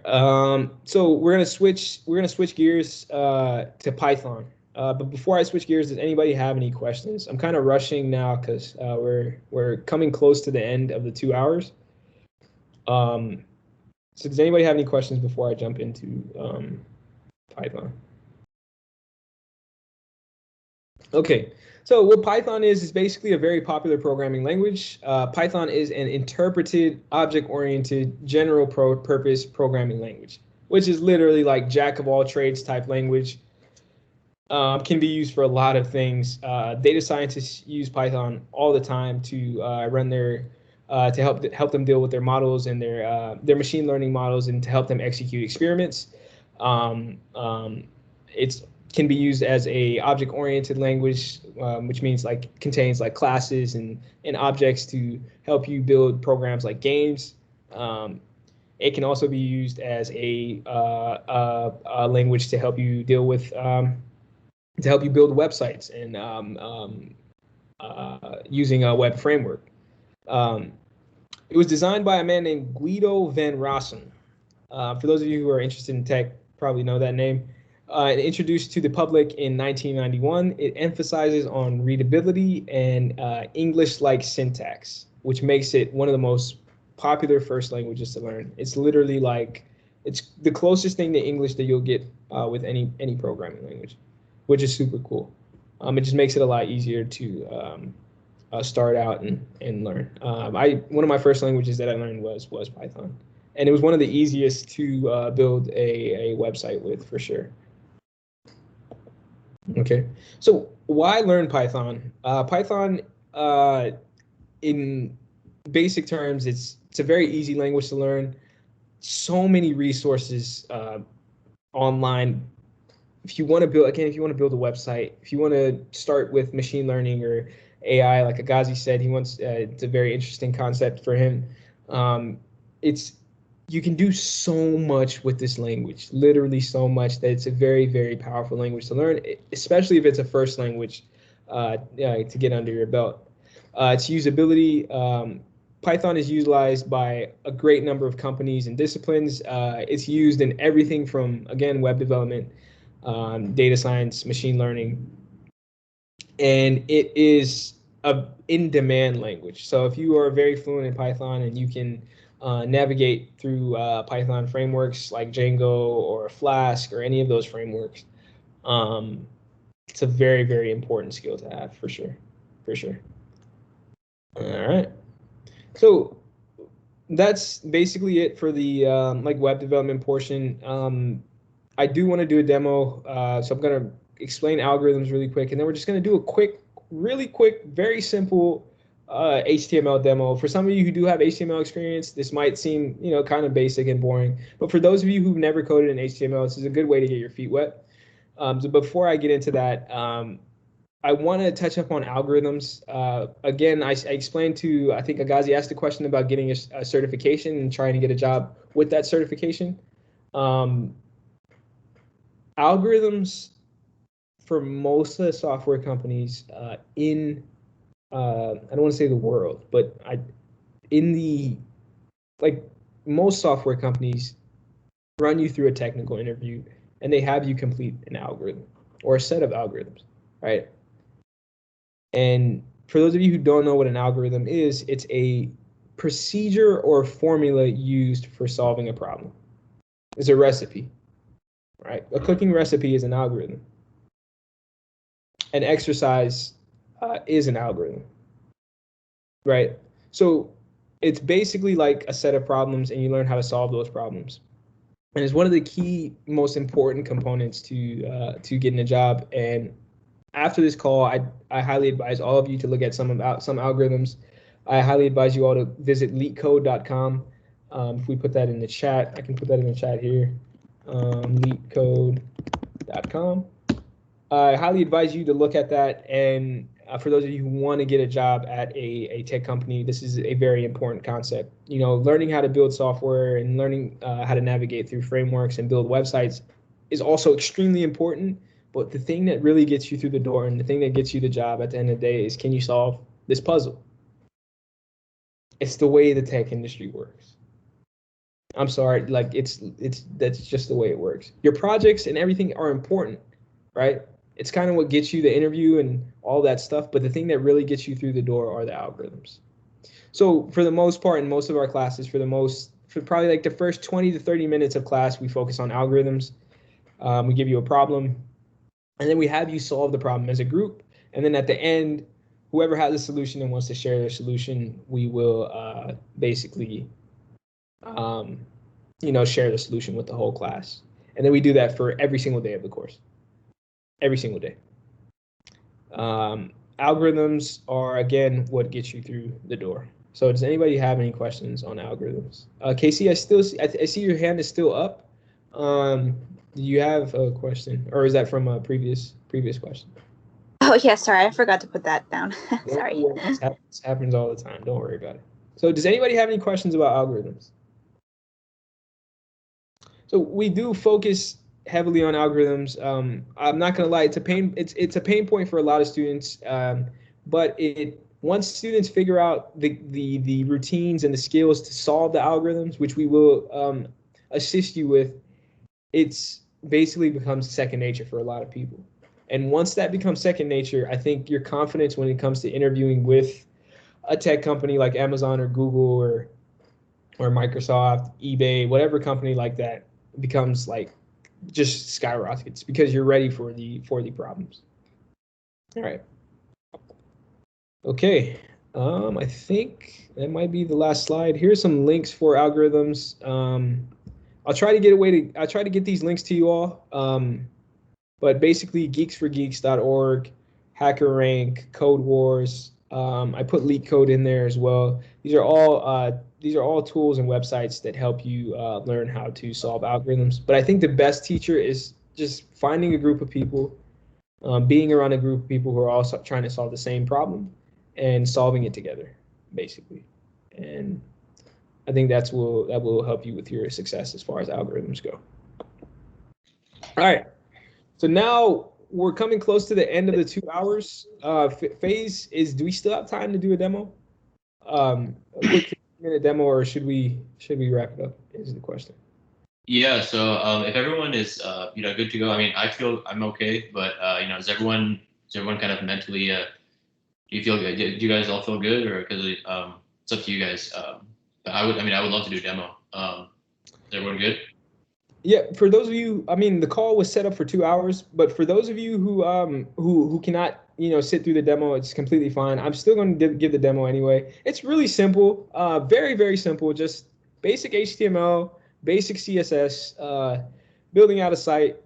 So we're gonna switch gears to Python. But before I switch gears, does anybody have any questions? I'm kind of rushing now because we're coming close to the end of the 2 hours. So does anybody have any questions before I jump into Python? Okay, so what Python is basically a very popular programming language. Python is an interpreted, object-oriented, general-purpose programming language, which is literally like jack of all trades type language. Can be used for a lot of things. Data scientists use Python all the time to run their to help them deal with their models and their machine learning models, and to help them execute experiments. It's can be used as a object-oriented language, which means like contains like classes and objects to help you build programs like games. It can also be used as a language to help you deal with to help you build websites and using a web framework. It was designed by a man named Guido van Rossum. For those of you who are interested in tech, probably know that name. Introduced to the public in 1991, it emphasizes on readability and English-like syntax, which makes it one of the most popular first languages to learn. It's literally like, it's the closest thing to English that you'll get with any programming language, which is super cool. It just makes it a lot easier to start out and learn. One of my first languages that I learned was Python, and it was one of the easiest to build a website with, for sure. Okay, so why learn Python? Python, in basic terms, it's a very easy language to learn. So many resources online. If you want to build a website, if you want to start with machine learning or AI, like Agazi said, it's a very interesting concept for him. You can do so much with this language, literally so much, that it's a very, very powerful language to learn, especially if it's a first language to get under your belt. Its usability, Python is utilized by a great number of companies and disciplines. It's used in everything from, again, web development, data science, machine learning, and it is a in-demand language. So if you are very fluent in Python and you can navigate through Python frameworks like Django or Flask or any of those frameworks, it's a very, very important skill to have, for sure. All right. So that's basically it for the like web development portion. I do want to do a demo, so I'm going to explain algorithms really quick, and then we're just going to do a really quick, very simple HTML demo. For some of you who do have HTML experience, this might seem, kind of basic and boring, but for those of you who've never coded in HTML, this is a good way to get your feet wet. So before I get into that, I want to touch up on algorithms. Again, I explained I think Agazi asked a question about getting a certification and trying to get a job with that certification. Algorithms for most of the software companies in I don't want to say the world, but in the, like, most software companies run you through a technical interview and they have you complete an algorithm or a set of algorithms, right? And for those of you who don't know what an algorithm is, it's a procedure or formula used for solving a problem. It's a recipe, right? A cooking recipe is an algorithm. An exercise is an algorithm, right? So it's basically like a set of problems, and you learn how to solve those problems. And it's one of the key, most important components to getting a job. And after this call, I highly advise all of you to look at some algorithms. I highly advise you all to visit leetcode.com. If we put that in the chat, I can put that in the chat here. Leetcode.com. I highly advise you to look at that. And for those of you who want to get a job at a tech company, this is a very important concept. You know, learning how to build software and learning how to navigate through frameworks and build websites is also extremely important. But the thing that really gets you through the door and the thing that gets you the job at the end of the day is, can you solve this puzzle? It's the way the tech industry works. I'm sorry, like that's just the way it works. Your projects and everything are important, right? It's kind of what gets you the interview and all that stuff, but the thing that really gets you through the door are the algorithms. So for the most part, in most of our classes, for probably like the first 20 to 30 minutes of class, we focus on algorithms. We give you a problem, and then we have you solve the problem as a group. And then at the end, whoever has a solution and wants to share their solution, we will basically, share the solution with the whole class. And then we do that for every single day of the course. Every single day. Algorithms are, again, what gets you through the door. So does anybody have any questions on algorithms? Casey, I see your hand is still up. Do you have a question, or is that from a previous question? Oh yeah, sorry, I forgot to put that down. Sorry. This happens all the time. Don't worry about it. So does anybody have any questions about algorithms? So we do focus heavily on algorithms. I'm not gonna lie, it's a pain point for a lot of students. But once students figure out the routines and the skills to solve the algorithms, which we will assist you with, it's basically becomes second nature for a lot of people. And once that becomes second nature, I think your confidence when it comes to interviewing with a tech company like Amazon or Google or Microsoft, eBay, whatever company like that, becomes like just skyrockets because you're ready for the problems. All right. Okay. I think that might be the last slide. Here's some links for algorithms. I'll try to get these links to you all. But basically, geeksforgeeks.org, HackerRank, Code Wars. I put LeetCode in there as well. These are all tools and websites that help you learn how to solve algorithms. But I think the best teacher is just finding a group of people, being around a group of people who are also trying to solve the same problem and solving it together, basically. And I think that will help you with your success as far as algorithms go. All right. So now we're coming close to the end of the 2 hours. Phase is, do we still have time to do a demo? A quick minute demo, or should we wrap it up? Is the question. Yeah. So if everyone is good to go, I mean, I feel I'm okay, but is everyone kind of mentally? Do you feel good? Do you guys all feel good, or because it's up to you guys? But I would love to do a demo. Is everyone good? Yeah, for those of you, I mean, the call was set up for 2 hours, but for those of you who cannot, sit through the demo, it's completely fine. I'm still going to give the demo anyway. It's really simple, very, very simple. Just basic HTML, basic CSS, building out a site,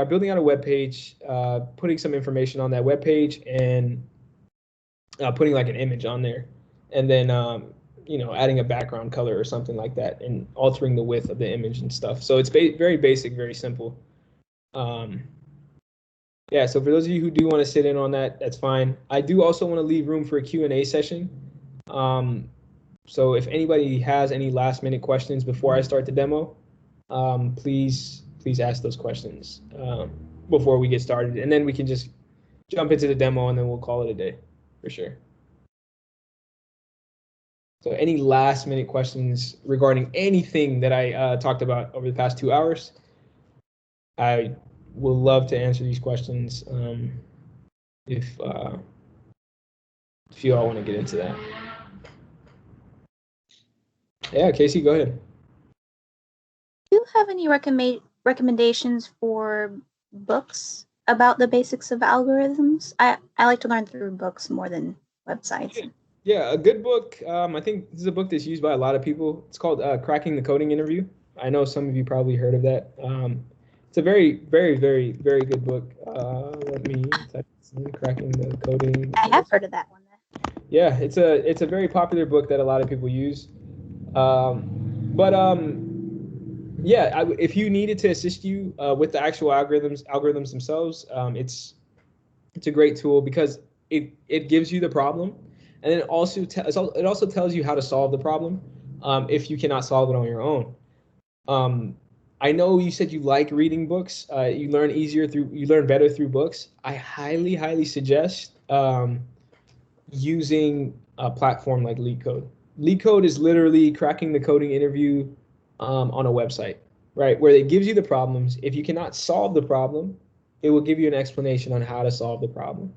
building out a web page, putting some information on that web page, and putting like an image on there, and then adding a background color or something like that, and altering the width of the image and stuff. So it's very basic, very simple. Yeah, so for those of you who do want to sit in on that, that's fine. I do also want to leave room for a Q&A session. So if anybody has any last minute questions before I start the demo, please ask those questions before we get started. And then we can just jump into the demo and then we'll call it a day for sure. So any last minute questions regarding anything that I talked about over the past 2 hours, I will love to answer these questions if you all want to get into that. Yeah, Casey, go ahead. Do you have any recommendations for books about the basics of algorithms? I like to learn through books more than websites. Yeah, a good book. I think this is a book that's used by a lot of people. It's called Cracking the Coding Interview. I know some of you probably heard of that. It's a very, very, very, very good book. Let me type this in, Cracking the Coding. I have heard of that one. Yeah, it's a very popular book that a lot of people use. Yeah, if you needed to assist you with the actual algorithms themselves, it's a great tool because it gives you the problem, and then it also tells you how to solve the problem if you cannot solve it on your own. I know you said you like reading books. You learn better through books. I highly, highly suggest using a platform like LeetCode. LeetCode is literally cracking the coding interview on a website, right? Where it gives you the problems. If you cannot solve the problem, it will give you an explanation on how to solve the problem.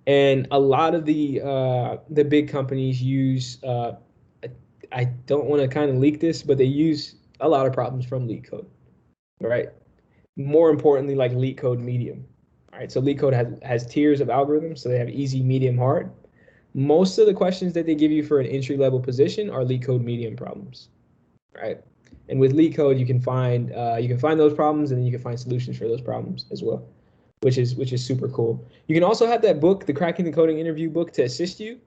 And a lot of the big companies use, I don't want to kind of leak this, but they use a lot of problems from LeetCode, right? More importantly, like LeetCode Medium. All right, so LeetCode has tiers of algorithms, so they have easy, medium, hard. Most of the questions that they give you for an entry-level position are LeetCode Medium problems, right? And with LeetCode, you can find those problems, and then you can find solutions for those problems as well, which is super cool. You can also have that book, the Cracking the Coding Interview book, to assist you,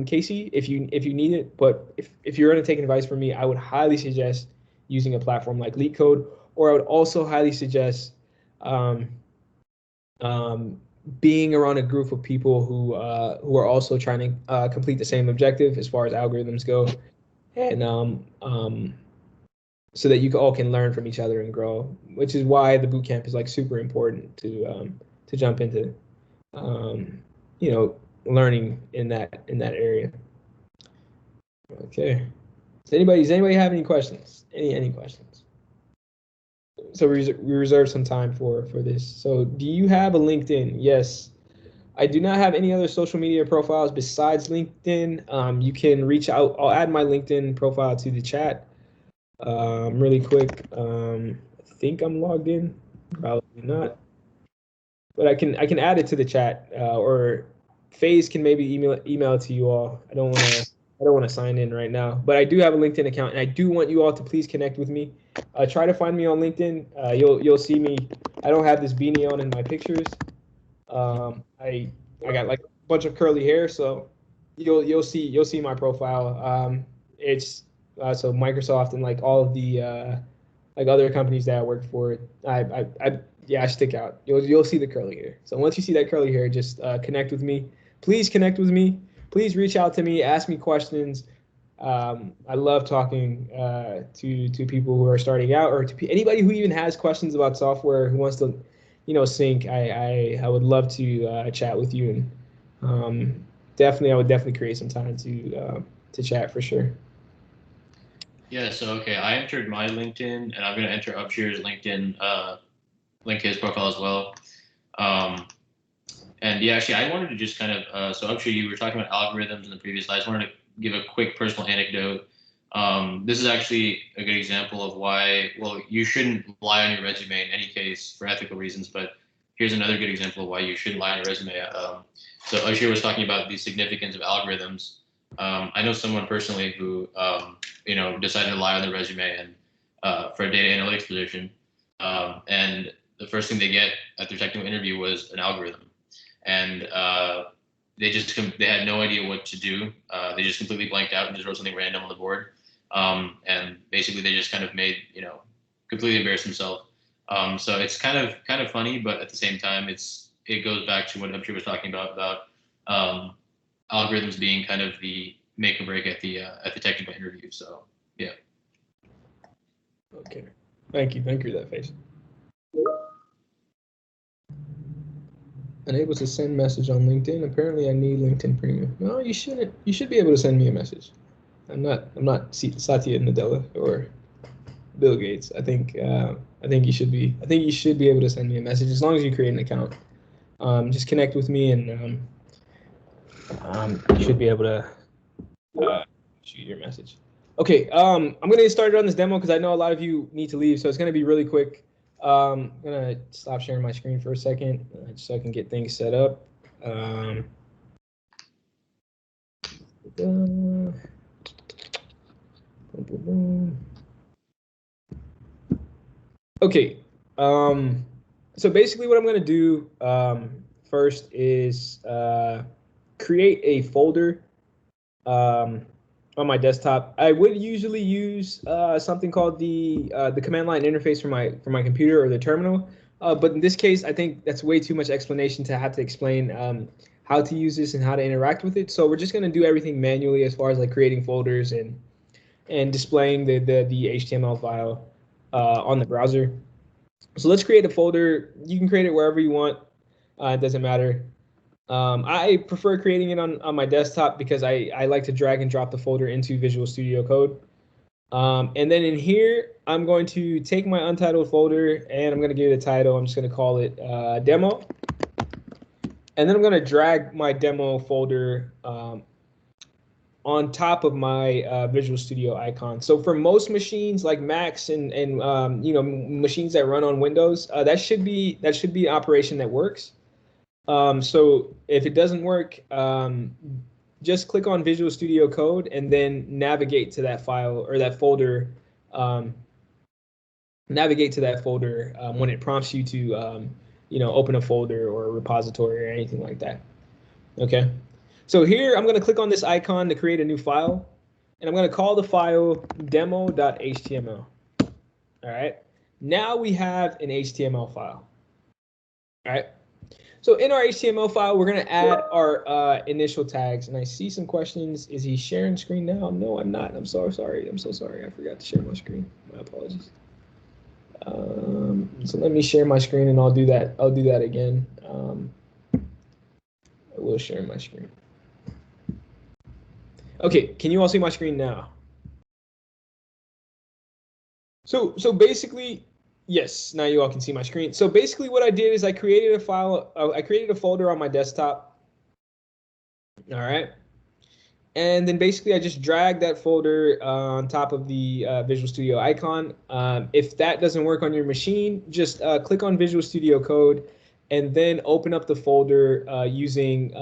Casey, if you need it. But if you're going to take advice from me, I would highly suggest using a platform like LeetCode, or I would also highly suggest being around a group of people who are also trying to complete the same objective as far as algorithms go, and so that you all can learn from each other and grow, which is why the bootcamp is like super important to jump into, learning in that area. Okay. Does anybody have any questions? Any questions? So we reserve some time for this. So do you have a LinkedIn? Yes. I do not have any other social media profiles besides LinkedIn. You can reach out. I'll add my LinkedIn profile to the chat really quick. I think I'm logged in. Probably not. But I can add it to the chat, or FaZe can maybe email it to you all. I don't want to sign in right now, but I do have a LinkedIn account, and I do want you all to please connect with me. Try to find me on LinkedIn. You'll see me. I don't have this beanie on in my pictures. I got like a bunch of curly hair, so you'll see my profile. It's so Microsoft and like all of the like other companies that I work for. I stick out. You'll see the curly hair. So once you see that curly hair, just connect with me. Please connect with me. Please reach out to me. Ask me questions. I love talking to people who are starting out, or to anybody who even has questions about software, who wants to, sync. I would love to chat with you, and I would definitely create some time to chat for sure. Yeah. So okay, I entered my LinkedIn, and I'm gonna enter Upshear's LinkedIn. Link his profile as well. And yeah, actually, I wanted to just kind of, so Upshear, you were talking about algorithms in the previous slide. I just wanted to give a quick personal anecdote. This is actually a good example of why, well, you shouldn't lie on your resume in any case for ethical reasons, but here's another good example of why you shouldn't lie on your resume. So Upshear was talking about the significance of algorithms. I know someone personally who, decided to lie on their resume and for a data analytics position. And the first thing they get at their technical interview was an algorithm, and they had no idea what to do. They just completely blanked out and just wrote something random on the board, and basically they just kind of made completely embarrassed themselves. So it's kind of funny, but at the same time it goes back to what Upshear was talking about algorithms being kind of the make or break at the technical interview. So yeah. Okay. Thank you for that, FaZe. Unable to send message on LinkedIn. Apparently, I need LinkedIn Premium. No, you shouldn't. You should be able to send me a message. I'm not Satya Nadella or Bill Gates. I think you should be able to send me a message as long as you create an account. Just connect with me and you should be able to shoot your message. Okay, I'm gonna get started on this demo because I know a lot of you need to leave, so it's gonna be really quick. I'm gonna stop sharing my screen for a second just so I can get things set up. Okay, so basically what I'm gonna do first is create a folder on my desktop. I would usually use something called the command line interface for my computer or the terminal, but in this case, I think that's way too much explanation to have to explain how to use this and how to interact with it. So we're just going to do everything manually as far as like creating folders and displaying the HTML file on the browser. So let's create a folder. You can create it wherever you want. It doesn't matter. I prefer creating it on my desktop because I like to drag and drop the folder into Visual Studio Code. And then in here, I'm going to take my untitled folder and I'm going to give it a title. I'm just going to call it demo. And then I'm going to drag my demo folder on top of my Visual Studio icon. So for most machines like Macs and machines that run on Windows, that should be an operation that works. So if it doesn't work, just click on Visual Studio Code and then navigate to that file or that folder. Navigate to that folder when it prompts you to, open a folder or a repository or anything like that. Okay. So here I'm going to click on this icon to create a new file, and I'm going to call the file demo.html. All right. Now we have an HTML file. All right. So in our HTML file, we're going to add our initial tags. And I see some questions. Is he sharing screen now? No, I'm not. I'm so sorry. I'm so sorry. I forgot to share my screen. My apologies. So let me share my screen and I'll do that. I'll do that again. I will share my screen. Okay, can you all see my screen now? So basically, yes, now you all can see my screen. So basically what I did is I created a file, I created a folder on my desktop. All right. And then basically I just dragged that folder on top of the Visual Studio icon. If that doesn't work on your machine, just click on Visual Studio Code and then open up the folder using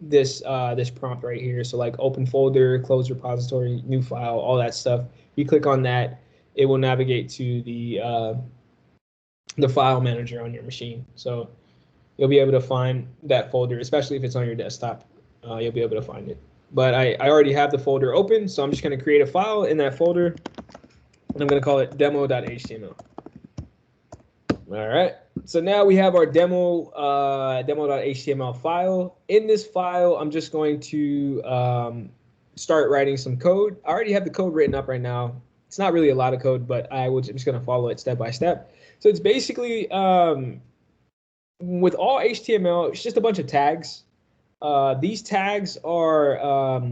this prompt right here. So like open folder, close repository, new file, all that stuff. You click on that, it will navigate to the file manager on your machine. So you'll be able to find that folder, especially if it's on your desktop. You'll be able to find it. But I already have the folder open, so I'm just going to create a file in that folder, and I'm going to call it demo.html. All right. So now we have our demo.html file. In this file, I'm just going to start writing some code. I already have the code written up right now. It's not really a lot of code, but I'm just going to follow it step by step. So it's basically, with all HTML, it's just a bunch of tags. These tags are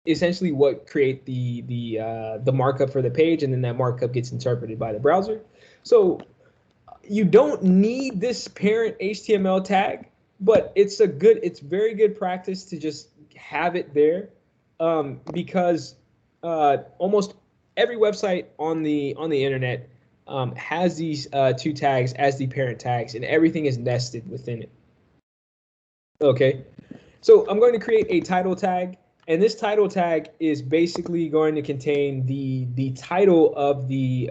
essentially what create the markup for the page, and then that markup gets interpreted by the browser. So you don't need this parent HTML tag, but it's very good practice to just have it there, because almost every website on the internet has these two tags as the parent tags, and everything is nested within it. Okay, so I'm going to create a title tag, and this title tag is basically going to contain the title of the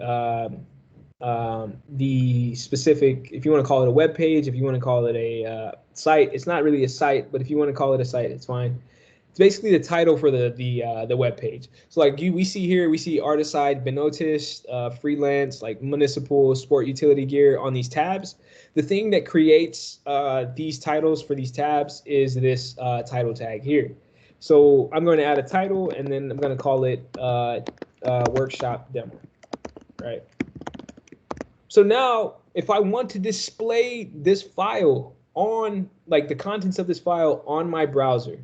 specific, if you want to call it a web page, if you want to call it a site. It's not really a site, but if you want to call it a site, it's fine. It's basically the title for the web page. So like we see artist side, Benotis, freelance, like municipal, sport, utility gear on these tabs. The thing that creates these titles for these tabs is this title tag here. So I'm going to add a title, and then I'm going to call it workshop demo, right? So now if I want to display this file on, like the contents of this file on my browser,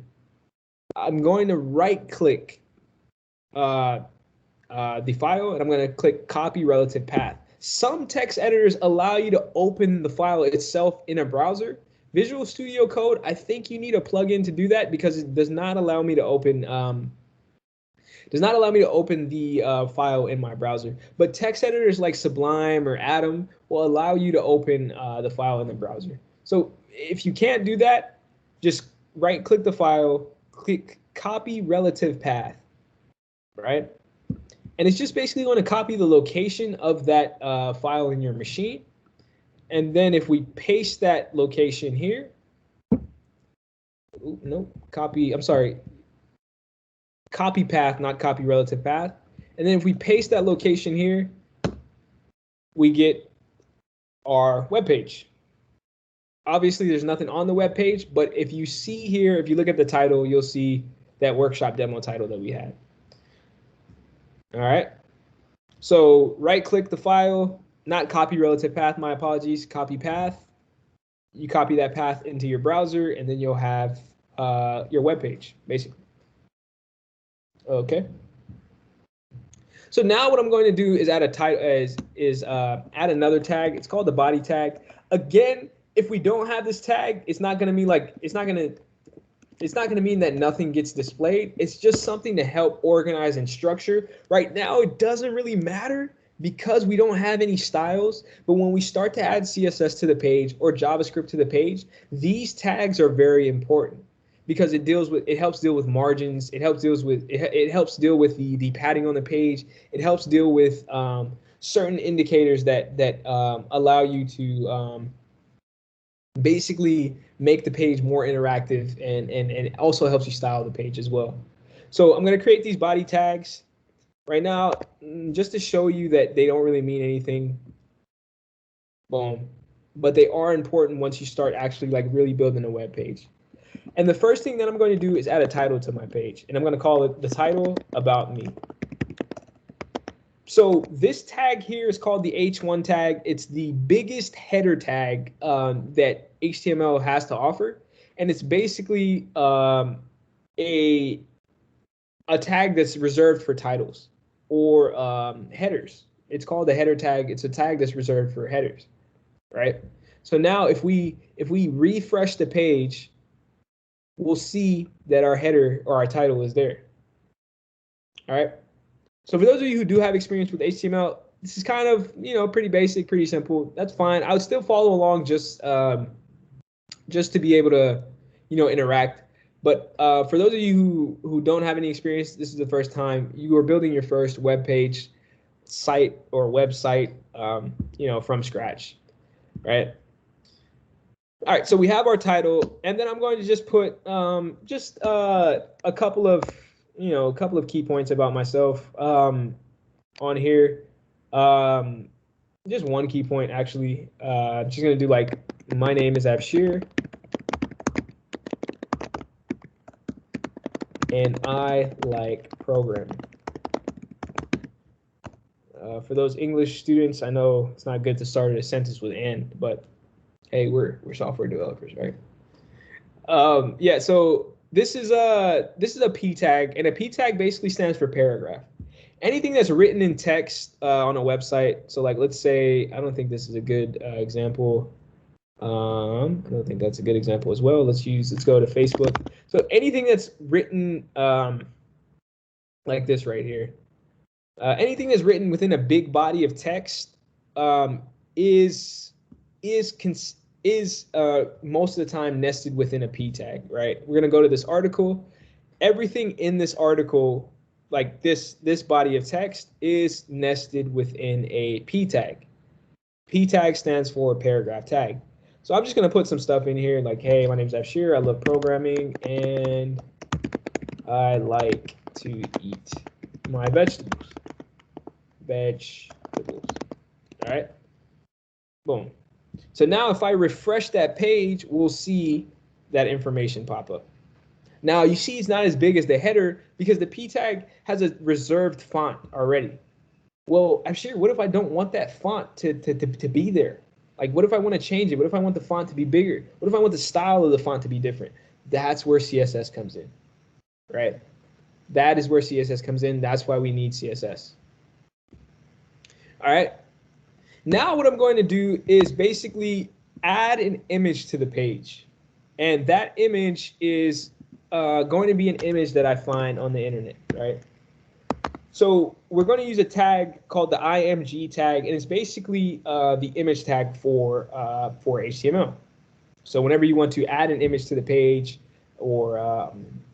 I'm going to right click the file, and I'm going to click copy relative path. Some text editors allow you to open the file itself in a browser. Visual Studio Code, I think you need a plugin to do that because it does not allow me to open the file in my browser. But text editors like Sublime or Atom will allow you to open the file in the browser. So if you can't do that, just right-click the file, click copy relative path, right? And it's just basically going to copy the location of that file in your machine. And then if we paste that location here, copy path, not copy relative path. And then if we paste that location here, we get our web page. Obviously, there's nothing on the web page, but if you see here, if you look at the title, you'll see that workshop demo title that we had. All right. So right-click the file, not copy relative path, my apologies, copy path. You copy that path into your browser, and then you'll have your web page, basically. Okay. So now what I'm going to do is add a title, add another tag. It's called the body tag. Again, if we don't have this tag, it's not going to mean that nothing gets displayed. It's just something to help organize and structure. Right now, it doesn't really matter because we don't have any styles. But when we start to add CSS to the page or JavaScript to the page, these tags are very important because it helps deal with margins. It helps deal with the padding on the page. It helps deal with certain indicators that allow you to basically make the page more interactive, and it also helps you style the page as well. So I'm going to create these body tags right now just to show you that they don't really mean anything. Boom. But they are important once you start actually like really building a web page. And the first thing that I'm going to do is add a title to my page, and I'm going to call it the title about me. So this tag here is called the H1 tag. It's the biggest header tag that HTML has to offer. And it's basically a tag that's reserved for titles or headers. It's called a header tag. It's a tag that's reserved for headers, right? So now if we refresh the page, we'll see that our header or our title is there. All right. So for those of you who do have experience with HTML, this is kind of, pretty basic, pretty simple. That's fine. I would still follow along just to be able to, interact. But for those of you who don't have any experience, this is the first time you are building your first web page, site or website, from scratch, right? All right, so we have our title, and then I'm going to just put a couple of key points about myself on here. Just one key point, actually. I'm just going to do like, my name is Abshir, and I like programming. For those English students, I know it's not good to start a sentence with "and," but hey, we're software developers, right? Yeah, so this is a P tag, and a P tag basically stands for paragraph. Anything that's written in text on a website. So like, let's say, I don't think this is a good example. I don't think that's a good example as well. Let's go to Facebook. So anything that's written like this right here, anything that's written within a big body of text is most of the time nested within a P tag, right? We're gonna go to this article. Everything in this article, like this body of text, is nested within a P tag. P tag stands for paragraph tag. So I'm just gonna put some stuff in here like, hey, my name's Afshir, I love programming, and I like to eat my vegetables. All right, boom. So now if I refresh that page, we'll see that information pop up. Now you see it's not as big as the header because the P tag has a reserved font already. Well, I'm sure, what if I don't want that font to be there? Like, what if I want to change it? What if I want the font to be bigger? What if I want the style of the font to be different? That's where CSS comes in, right? That is where CSS comes in. That's why we need CSS. All right. Now what I'm going to do is basically add an image to the page. And that image is going to be an image that I find on the internet, right? So we're going to use a tag called the img tag, and it's basically the image tag for HTML. So whenever you want to add an image to the page, or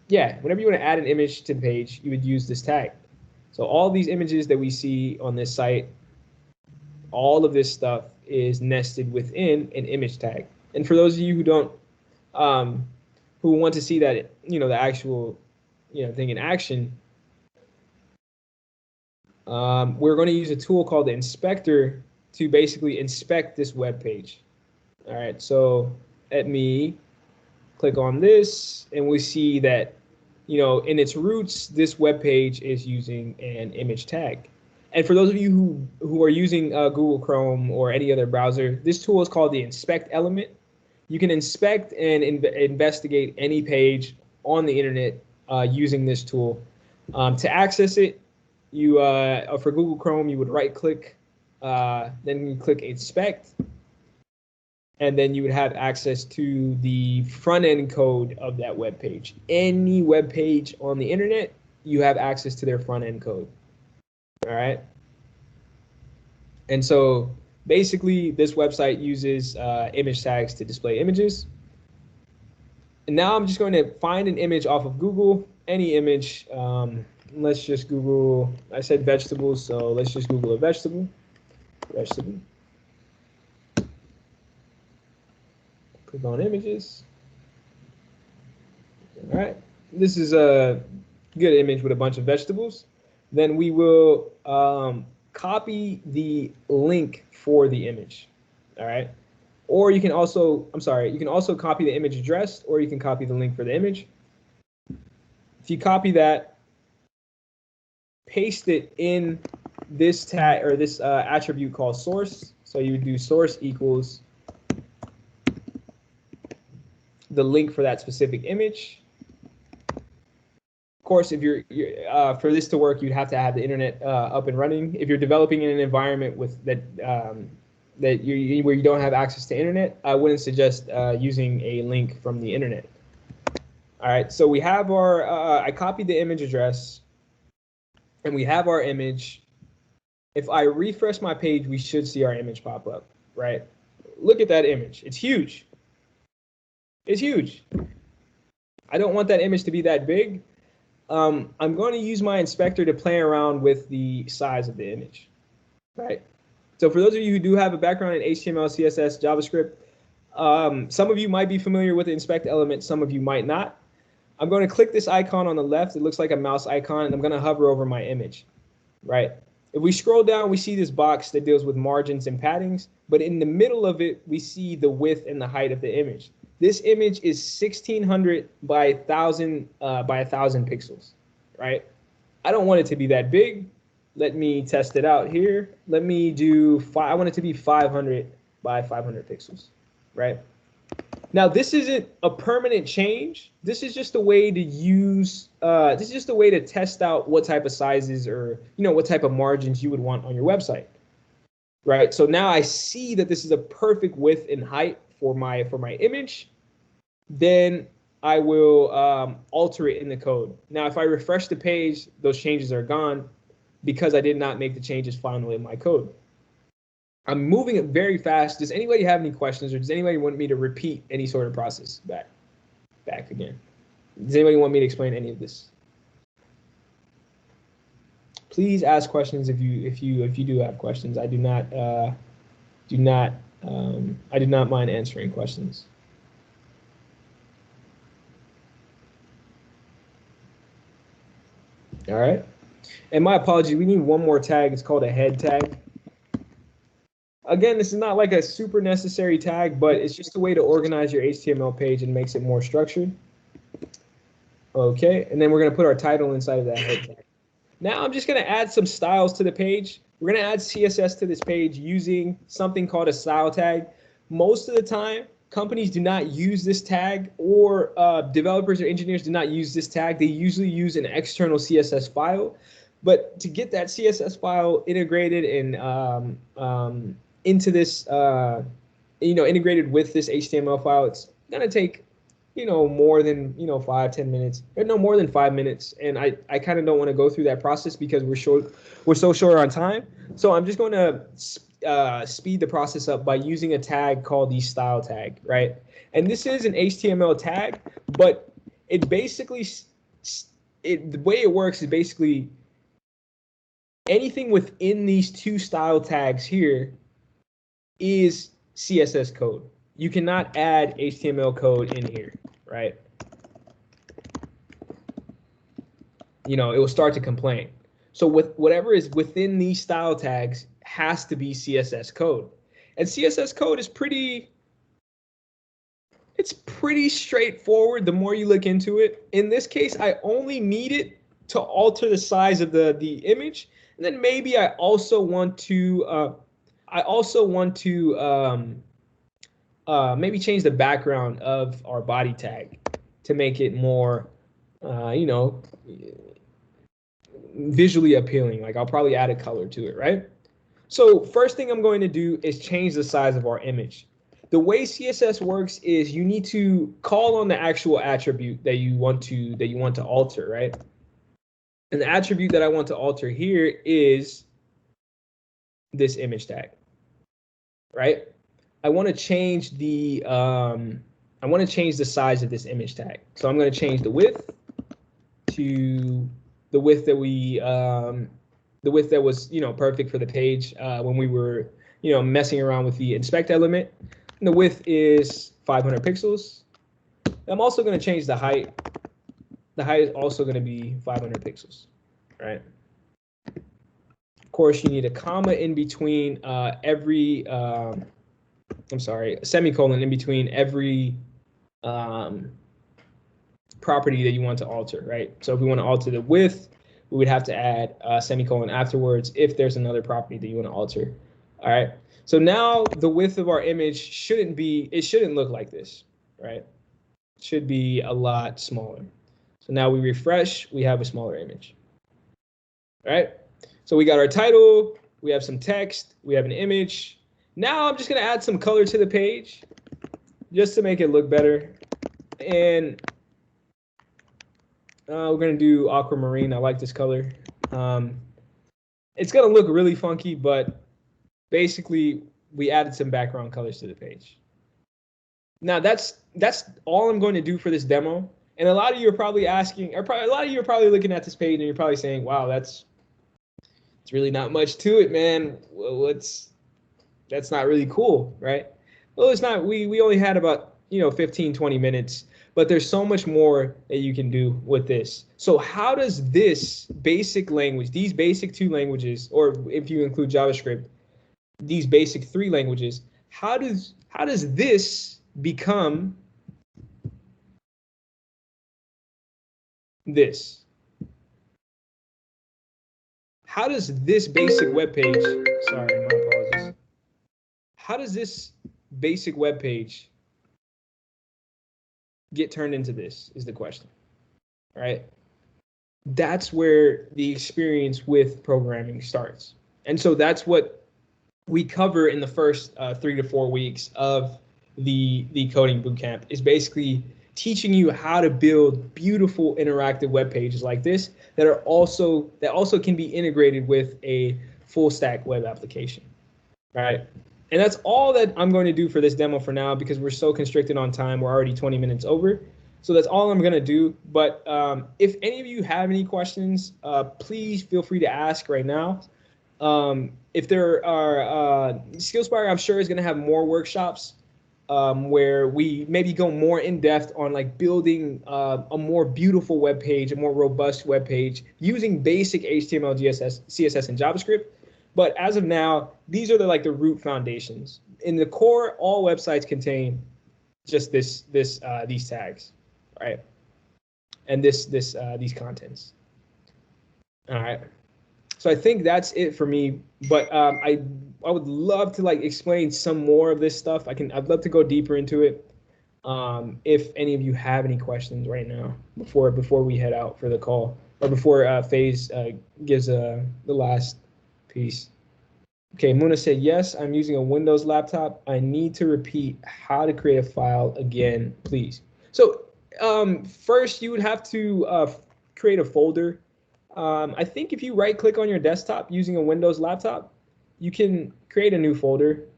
yeah, whenever you want to add an image to the page, you would use this tag. So all these images that we see on this site, all of this stuff is nested within an image tag. And for those of you who don't, who want to see that, the actual, thing in action, we're going to use a tool called the inspector to basically inspect this web page. All right, so let me click on this, and we see that, in its roots, this web page is using an image tag. And for those of you who are using Google Chrome or any other browser, this tool is called the inspect element. You can inspect and investigate any page on the internet using this tool. To access it, you for Google Chrome, you would right-click, then you click inspect, and then you would have access to the front-end code of that web page. Any web page on the internet, you have access to their front-end code. All right. And so basically, this website uses image tags to display images. And now I'm just going to find an image off of Google, any image. Let's just Google, I said vegetables, so let's just Google a vegetable. Vegetable. Click on images. All right. This is a good image with a bunch of vegetables. Then we will copy the link for the image. All right. Or you can also, you can also copy the image address, or you can copy the link for the image. If you copy that, paste it in this tag or this attribute called source. So you would do source equals the link for that specific image. Of course, if you're for this to work, you'd have to have the internet up and running. If you're developing in an environment with that where you don't have access to internet, I wouldn't suggest using a link from the internet. All right, so we have our I copied the image address, and we have our image. If I refresh my page, we should see our image pop up, right? Look at that image. It's huge. It's huge. I don't want that image to be that big. I'm going to use my inspector to play around with the size of the image, right? So for those of you who do have a background in HTML, CSS, JavaScript, some of you might be familiar with the inspect element, some of you might not. I'm going to click this icon on the left. It looks like a mouse icon, and I'm going to hover over my image, right? If we scroll down, we see this box that deals with margins and paddings, but in the middle of it, we see the width and the height of the image. This image is 1600 by 1000 pixels, right? I don't want it to be that big. Let me test it out here. Let me do I want it to be 500 by 500 pixels, right? Now, this isn't a permanent change. This is just a way to use, this is just a way to test out what type of sizes or, what type of margins you would want on your website, right? So now I see that this is a perfect width and height for my image. Then I will alter it in the code. Now, if I refresh the page, those changes are gone because I did not make the changes finally in my code. I'm moving it very fast. Does anybody have any questions, or does anybody want me to repeat any sort of process back again? Does anybody want me to explain any of this? Please ask questions if you do have questions. I do not mind answering questions. All right. And my apology, we need one more tag. It's called a head tag. Again, this is not like a super necessary tag, but it's just a way to organize your HTML page and makes it more structured. Okay, and then we're going to put our title inside of that head tag. Now I'm just going to add some styles to the page. We're going to add CSS to this page using something called a style tag. Most of the time, companies do not use this tag, or developers or engineers do not use this tag. They usually use an external CSS file. But to get that CSS file integrated and into this, integrated with this HTML file, it's gonna take, more than 5-10 minutes, or no more than 5 minutes. And I kind of don't want to go through that process because we're so short on time. So I'm just going to speed the process up by using a tag called the style tag, right? And this is an HTML tag, but it basically the way it works is basically anything within these two style tags here is CSS code. You cannot add HTML code in here, right? It will start to complain. So with whatever is within these style tags has to be CSS code. And CSS code is pretty straightforward the more you look into it. In this case, I only need it to alter the size of the image. And then maybe I also want to maybe change the background of our body tag to make it more, visually appealing. Like I'll probably add a color to it, right? So first thing I'm going to do is change the size of our image. The way CSS works is you need to call on the actual attribute that you want to alter, right? And the attribute that I want to alter here is this image tag, right? I want to change the size of this image tag. So I'm going to change the width to the width that was perfect for the page when we were messing around with the inspect element. And the width is 500 pixels. I'm also going to change the height. The height is also going to be 500 pixels, right? Of course, you need a comma in between a semicolon in between every property that you want to alter, right? So if we want to alter the width, we would have to add a semicolon afterwards if there's another property that you want to alter. All right. So now the width of our image shouldn't look like this, right? It should be a lot smaller. So now we refresh, we have a smaller image. All right. So we got our title, we have some text, we have an image. Now I'm just going to add some color to the page just to make it look better. And we're going to do aquamarine. I like this color. It's going to look really funky, but basically we added some background colors to the page. Now that's all I'm going to do for this demo. And a lot of you are probably asking, a lot of you are probably looking at this page and you're probably saying, wow, it's really not much to it, man. That's not really cool, right? Well, it's not. We only had about 15-20 minutes, but there's so much more that you can do with this. So how does this basic language, these basic 2 languages, or if you include JavaScript, these basic 3 languages, how does this become this? How does this basic web page, sorry, my apologies. How does this basic web page get turned into this is the question, right? That's where the experience with programming starts. And so that's what we cover in the first 3 to 4 weeks of the coding bootcamp, is basically teaching you how to build beautiful interactive web pages like this that also can be integrated with a full stack web application, right? And that's all that I'm going to do for this demo for now because we're so constricted on time. We're already 20 minutes over. So that's all I'm going to do. But if any of you have any questions, please feel free to ask right now. If there are, Skillspire, I'm sure is going to have more workshops where we maybe go more in depth on like building a more beautiful web page, a more robust web page using basic HTML, CSS, and JavaScript. But as of now, these are the root foundations. In the core, all websites contain just these tags, right? And these contents. All right. So I think that's it for me. But I would love to like explain some more of this stuff. I'd love to go deeper into it. If any of you have any questions right now before we head out for the call, or before FaZe gives the last piece. Okay, Muna said, yes, I'm using a Windows laptop. I need to repeat how to create a file again, please. So first you would have to create a folder. I think if you right click on your desktop using a Windows laptop, you can create a new folder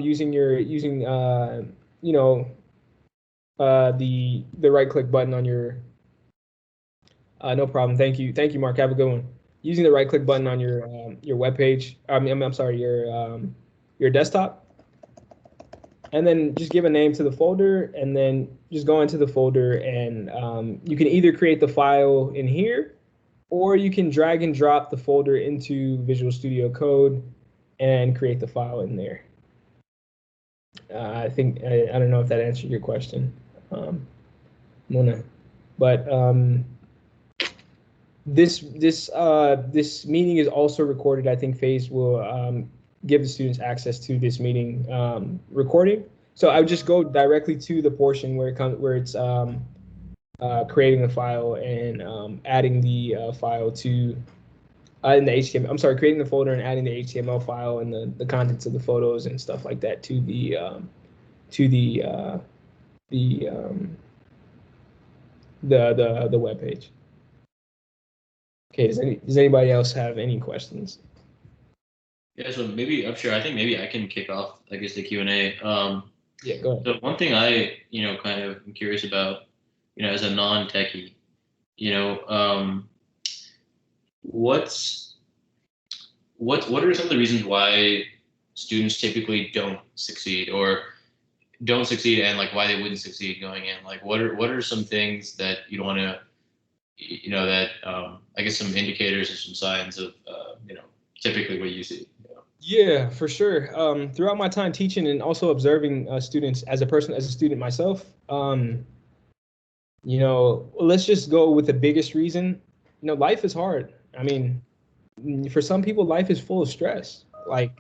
using the right click button on your no problem. Thank you, Mark. Have a good one. Using the right click button on your web page. I'm sorry, your desktop, and then just give a name to the folder, and then just go into the folder, and you can either create the file in here, or you can drag and drop the folder into Visual Studio Code and create the file in there. I think I don't know if that answered your question, Mona, but this meeting is also recorded. I think FaZe will give the students access to this meeting recording. So I would just go directly to the portion where it's creating the file and adding the file to in the HTML. I'm sorry, creating the folder and adding the HTML file and the contents of the photos and stuff like that to the web page. Okay, does anybody else have any questions? Yeah, so maybe I'm sure. I think maybe I can kick off, I guess, the Q&A. Yeah, go ahead. So one thing I, kind of am curious about, as a non-techie, what are some of the reasons why students typically don't succeed and like why they wouldn't succeed going in? Like what are some things that you'd want to, that I guess some indicators or some signs of typically what you see? Yeah, for sure. Throughout my time teaching and also observing students as a student myself, let's just go with the biggest reason. Life is hard. I mean, for some people, life is full of stress. Like,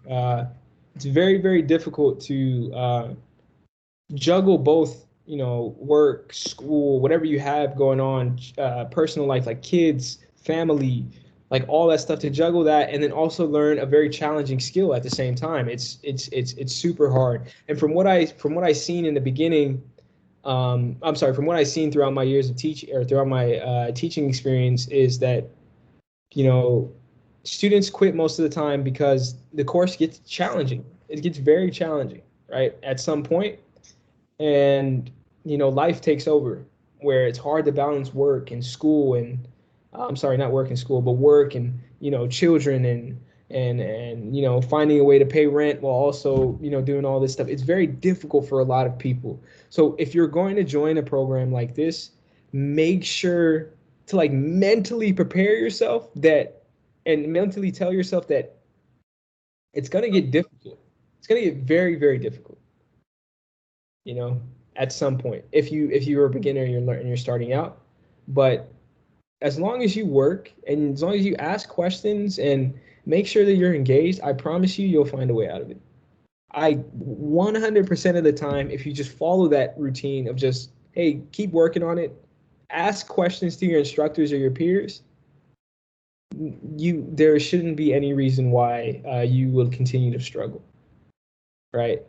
it's very, very difficult to juggle both, work, school, whatever you have going on, personal life, like kids, family, like all that stuff, to juggle that and then also learn a very challenging skill at the same time. It's super hard. And from what I seen in the beginning, from what I seen throughout my years of teaching or throughout my teaching experience is that, students quit most of the time because the course gets challenging. It gets very challenging, right? At some point, and life takes over where it's hard to balance work and school and not work and school, but work and children and finding a way to pay rent while also doing all this stuff. It's very difficult for a lot of people. So if you're going to join a program like this, make sure to like mentally prepare yourself and mentally tell yourself that it's going to get difficult. It's going to get very, very difficult. At some point, if you're a beginner and you're starting out, but as long as you work and as long as you ask questions and make sure that you're engaged, I promise you'll find a way out of it. 100% of the time, if you just follow that routine of just, hey, keep working on it, ask questions to your instructors or your peers, there shouldn't be any reason why you will continue to struggle, right?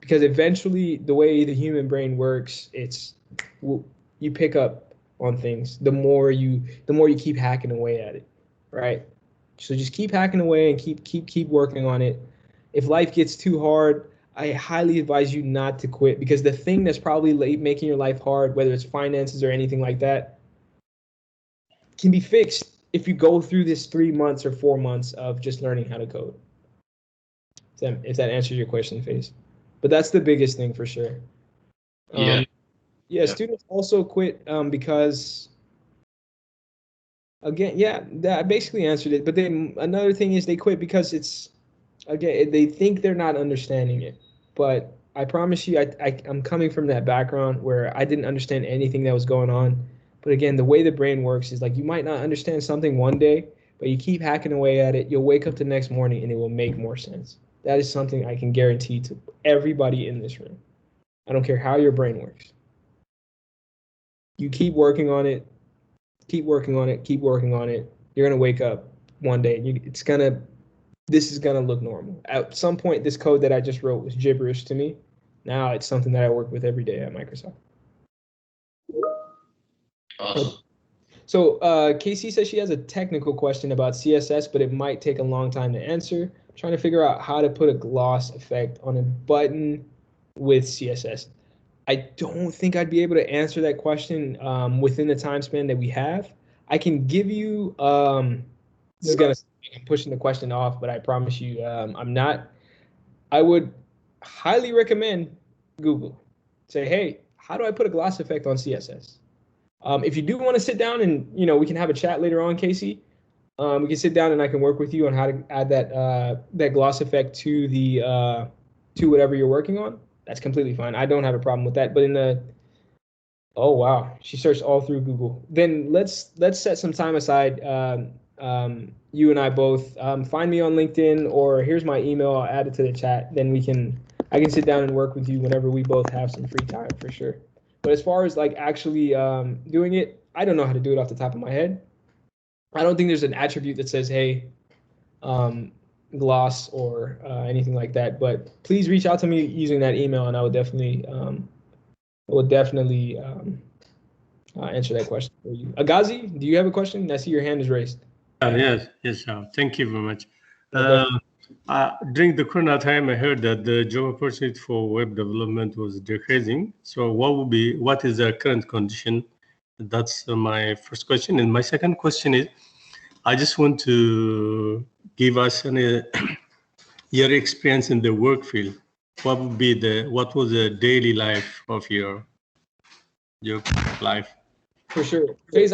Because eventually, the way the human brain works, you pick up on things the more you keep hacking away at it, right? So just keep hacking away and keep working on it. If life gets too hard, I highly advise you not to quit, because the thing that's probably making your life hard, whether it's finances or anything like that, can be fixed if you go through this 3 months or 4 months of just learning how to code. If that answers your question, FaZe. But that's the biggest thing for sure. Students also quit because, again, that basically answered it. But then another thing is they quit because they think they're not understanding it. But I promise you, I'm coming from that background where I didn't understand anything that was going on. But again, the way the brain works is like you might not understand something one day, but you keep hacking away at it. You'll wake up the next morning and it will make more sense. That is something I can guarantee to everybody in this room. I don't care how your brain works. You keep working on it, keep working on it, keep working on it. You're gonna wake up one day and this is gonna look normal. At some point, this code that I just wrote was gibberish to me. Now it's something that I work with every day at Microsoft. Awesome. So Casey says she has a technical question about CSS, but it might take a long time to answer. I'm trying to figure out how to put a gloss effect on a button with CSS. I don't think I'd be able to answer that question within the time span that we have. I can give you, I'm pushing the question off, but I promise you I'm not. I would highly recommend Google. Say, hey, how do I put a gloss effect on CSS? If you do want to sit down and, we can have a chat later on, Casey. We can sit down and I can work with you on how to add that gloss effect to to whatever you're working on. That's completely fine. I don't have a problem with that. But oh wow, she searched all through Google. Then let's set some time aside. You and I both find me on LinkedIn, or here's my email. I'll add it to the chat. Then I can sit down and work with you whenever we both have some free time for sure. But as far as like actually doing it, I don't know how to do it off the top of my head. I don't think there's an attribute that says, hey, gloss or anything like that. But please reach out to me using that email, and I would definitely answer that question for you. Agazi, do you have a question? I see your hand is raised. Yes. Thank you very much. During the Corona time, I heard that the job opportunity for web development was decreasing. So what is the current condition? That's my first question. And my second question is, I just want to give us your experience in the work field. What was the daily life of your life? For sure. Faze,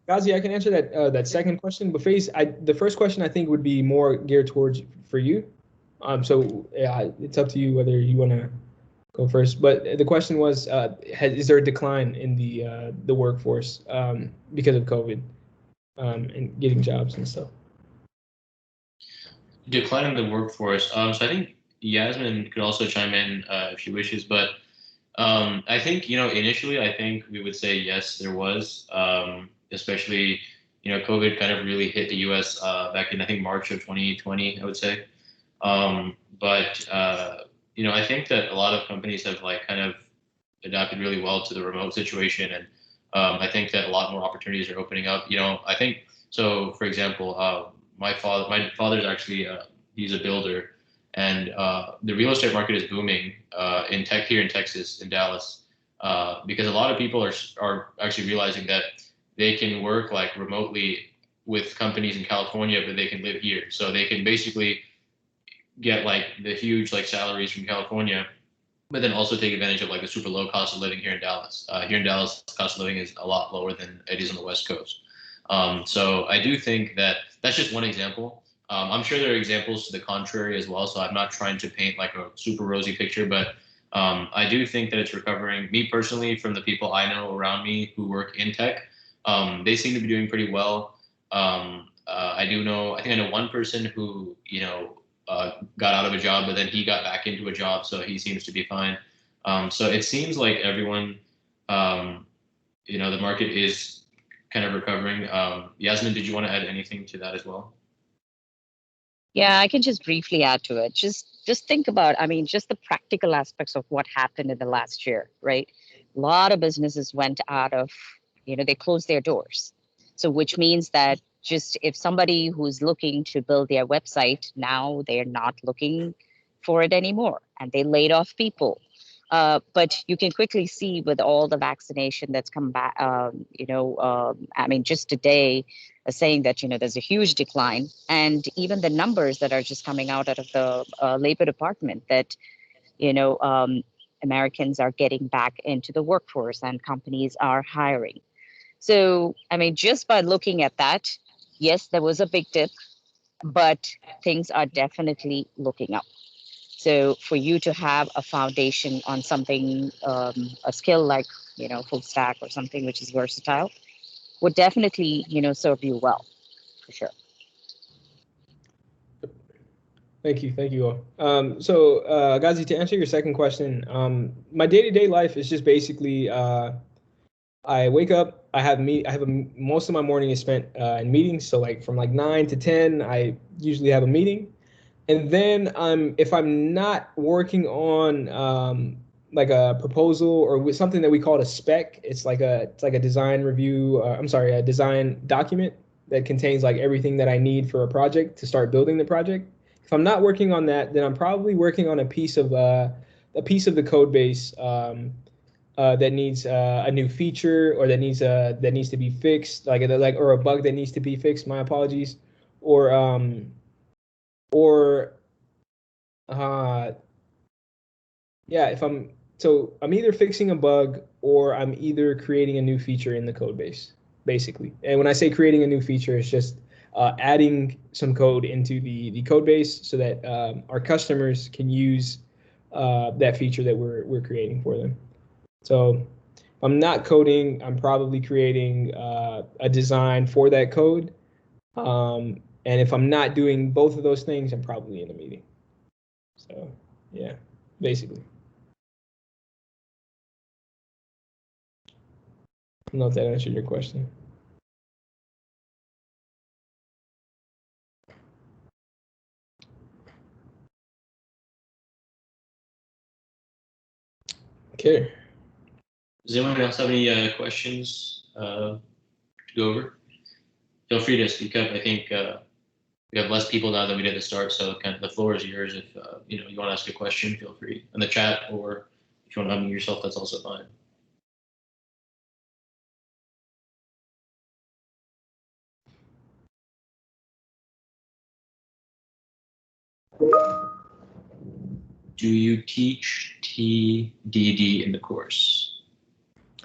Ghazi, I can answer that second question, but Faze, the first question I think would be more geared towards for you. So yeah, it's up to you whether you want to go first. But the question was, is there a decline in the workforce because of COVID and getting jobs and stuff? Decline in the workforce. So I think Yasmin could also chime in if she wishes, but I think, initially, I think we would say yes, there was, especially, COVID kind of really hit the US back in, I think, March of 2020, I would say. But I think that a lot of companies have kind of adapted really well to the remote situation. And I think that a lot more opportunities are opening up. I think, so for example, my father's actually, he's a builder. And the real estate market is booming in tech here in Texas, in Dallas, because a lot of people are actually realizing that they can work remotely with companies in California, but they can live here. So they can basically get the huge salaries from California, but then also take advantage of the super low cost of living here in Dallas. Here in Dallas, the cost of living is a lot lower than it is on the West Coast. So I do think that that's just one example. I'm sure there are examples to the contrary as well, so I'm not trying to paint a super rosy picture, but I do think that it's recovering. Me personally, from the people I know around me who work in tech, they seem to be doing pretty well. I think I know one person who, got out of a job, but then he got back into a job, so he seems to be fine. So it seems like everyone, the market is kind of recovering. Yasmin, did you want to add anything to that as well? Yeah, I can just briefly add to it. Just think about, just the practical aspects of what happened in the last year, right? A lot of businesses went out of, they closed their doors. So which means that just if somebody who's looking to build their website, now they're not looking for it anymore and they laid off people. But you can quickly see with all the vaccination that's come back, just today, saying that, there's a huge decline. And even the numbers that are just coming out of the Labor Department that, Americans are getting back into the workforce and companies are hiring. So, just by looking at that, yes, there was a big dip, but things are definitely looking up. So for you to have a foundation on something, a skill like, full stack or something which is versatile would definitely, serve you well, for sure. Thank you all. So Ghazi, to answer your second question, my day-to-day life is just basically I wake up, most of my morning is spent in meetings. So like from like 9 to 10, I usually have a meeting. And then if I'm not working on like a proposal or with something that we call a spec, it's like a design review, a design document that contains like everything that I need for a project to start building the project. If I'm not working on that, then I'm probably working on a piece of the code base that needs a new feature, or that needs to be fixed, or a bug that needs to be fixed. My apologies, or yeah, I'm either fixing a bug or I'm either creating a new feature in the code base, basically. And when I say creating a new feature, it's just adding some code into the code base so that our customers can use that feature that we're creating for them. So if I'm not coding, I'm probably creating a design for that code. And if I'm not doing both of those things, I'm probably in a meeting. So yeah, basically. I don't know if that answered your question. Okay. Does anyone else have any questions to go over? Feel free to speak up. I think we have less people now than we did at the start, so kind of the floor is yours. If you want to ask a question, feel free in the chat, or if you want to unmute yourself, that's also fine. Do you teach TDD in the course?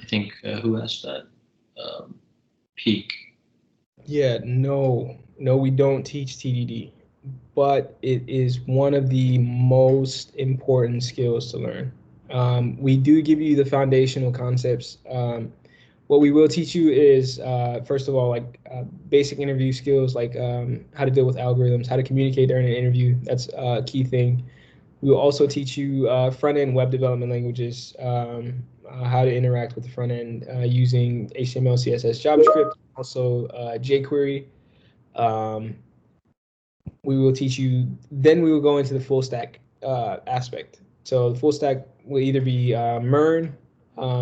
I think who asked that? Peak. Yeah, no, we don't teach TDD, but it is one of the most important skills to learn. We do give you the foundational concepts. What we will teach you is, first of all, like basic interview skills, like how to deal with algorithms, how to communicate during an interview. That's a key thing. We will also teach you front-end web development languages, how to interact with the front end using HTML, CSS, JavaScript, also jQuery. We will teach you, then we will go into the full stack aspect. So the full stack will either be MERN,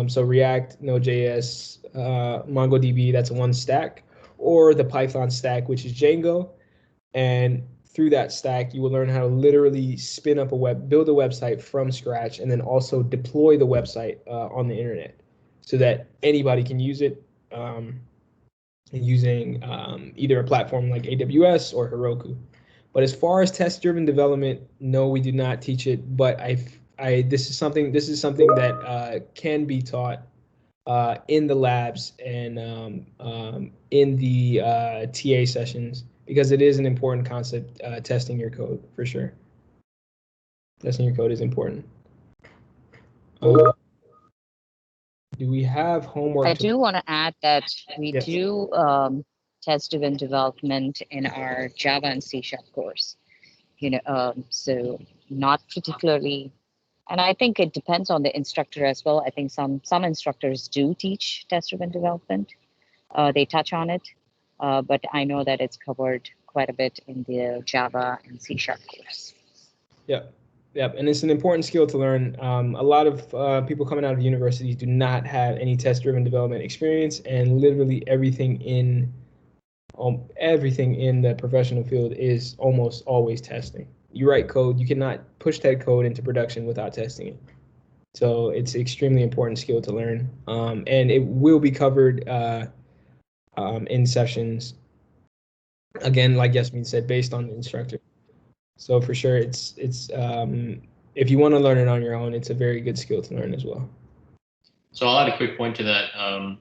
so React, Node.js, MongoDB, that's one stack, or the Python stack, which is Django. And through that stack, you will learn how to literally spin up build a website from scratch, and then also deploy the website on the internet so that anybody can use it using either a platform like AWS or Heroku. But as far as test-driven development, no, we do not teach it. But this is something that can be taught in the labs and in the TA sessions, because it is an important concept. Testing your code, for sure. Testing your code is important. Do we have homework? I do want to add that we do test-driven development in our Java and C# course. So not particularly, and I think it depends on the instructor as well. I think some instructors do teach test-driven development. They touch on it, but I know that it's covered quite a bit in the Java and C# course. Yep, and it's an important skill to learn. A lot of people coming out of universities do not have any test-driven development experience, and literally everything in the professional field is almost always testing. You write code, you cannot push that code into production without testing it. So it's an extremely important skill to learn, and it will be covered in sessions. Again, like Yasmin said, based on the instructor. So for sure, it's if you want to learn it on your own, it's a very good skill to learn as well. So I'll add a quick point to that.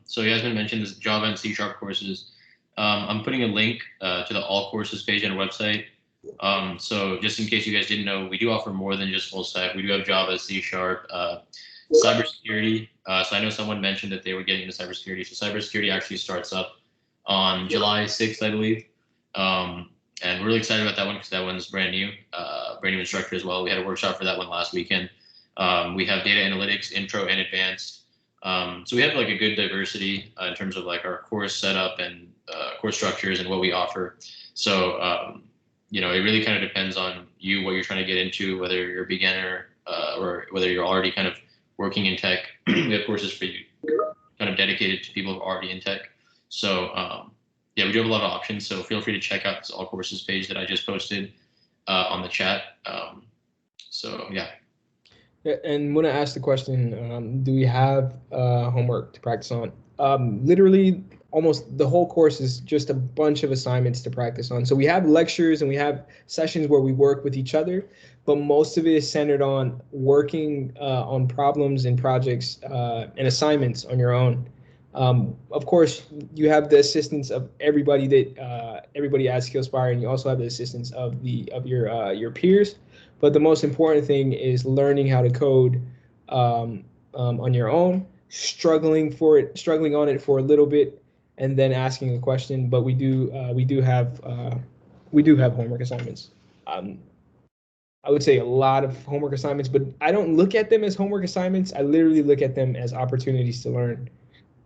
So Yasmin mentioned this Java and C# courses. I'm putting a link to the all courses page on our website. So just in case you guys didn't know, we do offer more than just full stack. We do have Java, C#, cybersecurity. So I know someone mentioned that they were getting into cybersecurity. So cybersecurity actually starts up on July 6th, I believe. And we're really excited about that one because that one's brand new instructor as well. We had a workshop for that one last weekend. We have data analytics, intro and advanced. So we have like a good diversity in terms of like our course setup and course structures and what we offer. So, you know, it really kind of depends on you, what you're trying to get into, whether you're a beginner or whether you're already kind of working in tech. We have courses for you kind of dedicated to people who are already in tech. So, yeah, we do have a lot of options. So feel free to check out this all courses page that I just posted on the chat. So, yeah. Yeah, and when I asked the question, do we have homework to practice on? Literally, almost the whole course is just a bunch of assignments to practice on. So we have lectures and we have sessions where we work with each other, but most of it is centered on working on problems and projects and assignments on your own. Of course, you have the assistance of everybody that everybody at Skillspire, and you also have the assistance of your peers. But the most important thing is learning how to code on your own, struggling on it for a little bit, and then asking a question. But we do have homework assignments. I would say a lot of homework assignments, but I don't look at them as homework assignments. I literally look at them as opportunities to learn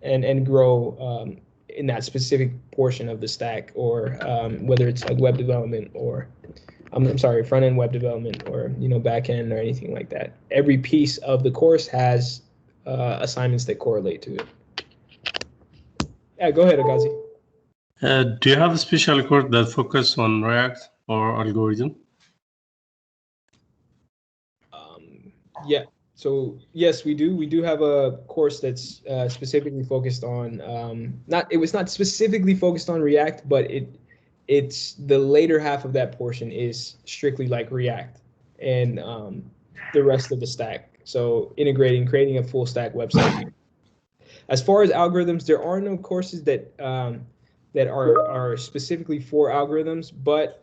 and grow in that specific portion of the stack, or whether it's like web development or I'm sorry, front-end web development, or back-end or anything like that. Every piece of the course has assignments that correlate to it. Yeah, go ahead, Agazi. Do you have a special course that focus on React or algorithm? Yeah. So yes, we do. We do have a course that's specifically focused on it was not specifically focused on React, but it's the later half of that portion is strictly like React and the rest of the stack. So creating a full stack website. As far as algorithms, there are no courses that are specifically for algorithms, but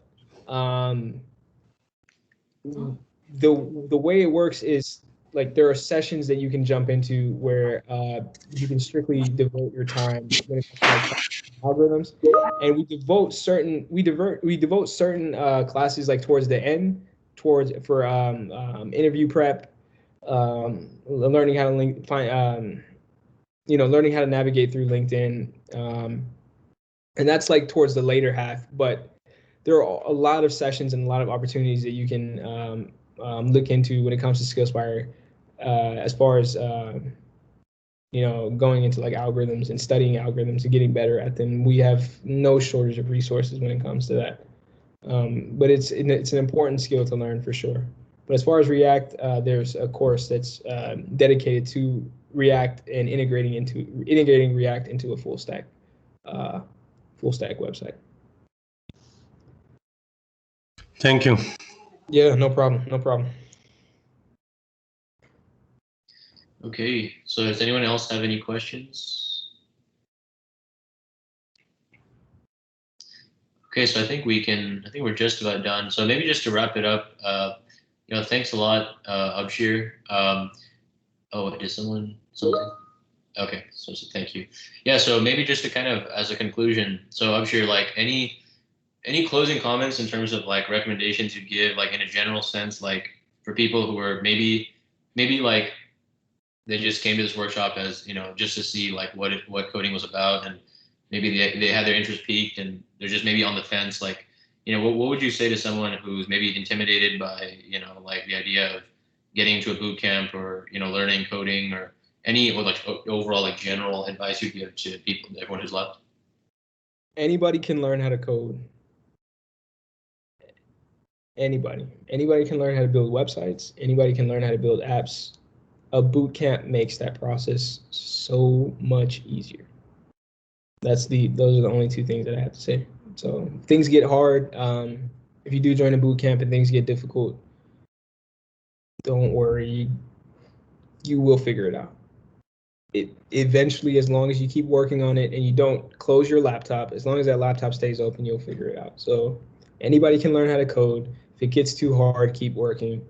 the way it works is like there are sessions that you can jump into where you can strictly devote your time when it comes to algorithms, and we devote certain classes like towards the end for interview prep, learning how to learning how to navigate through LinkedIn, and that's like towards the later half. But there are a lot of sessions and a lot of opportunities that you can look into when it comes to Skillspire, as far as going into like algorithms and studying algorithms and getting better at them. We have no shortage of resources when it comes to that. But it's an important skill to learn for sure. But as far as React, there's a course that's dedicated to React and integrating React into a full stack website. Thank you. Yeah, no problem. No problem. Okay, so does anyone else have any questions? Okay, so I think we're just about done. So maybe just to wrap it up, thanks a lot, Abshir. Did someone something? Okay, so thank you. Yeah, so maybe just to kind of as a conclusion, so Abshir, like any closing comments in terms of like recommendations you give, like in a general sense, like for people who are maybe like they just came to this workshop as just to see like what coding was about, and maybe they had their interest piqued and they're just maybe on the fence, like what would you say to someone who's maybe intimidated by like the idea of getting into a boot camp or learning coding, or like overall like general advice you'd give to everyone who's left? Anybody can learn how to code. Anybody can learn how to build websites. Anybody can learn how to build apps. A boot camp makes that process so much easier. Those are the only two things that I have to say. So if things get hard, if you do join a boot camp and things get difficult, don't worry, you will figure it out. It eventually, as long as you keep working on it and you don't close your laptop, as long as that laptop stays open, you'll figure it out. So anybody can learn how to code. If it gets too hard, keep working.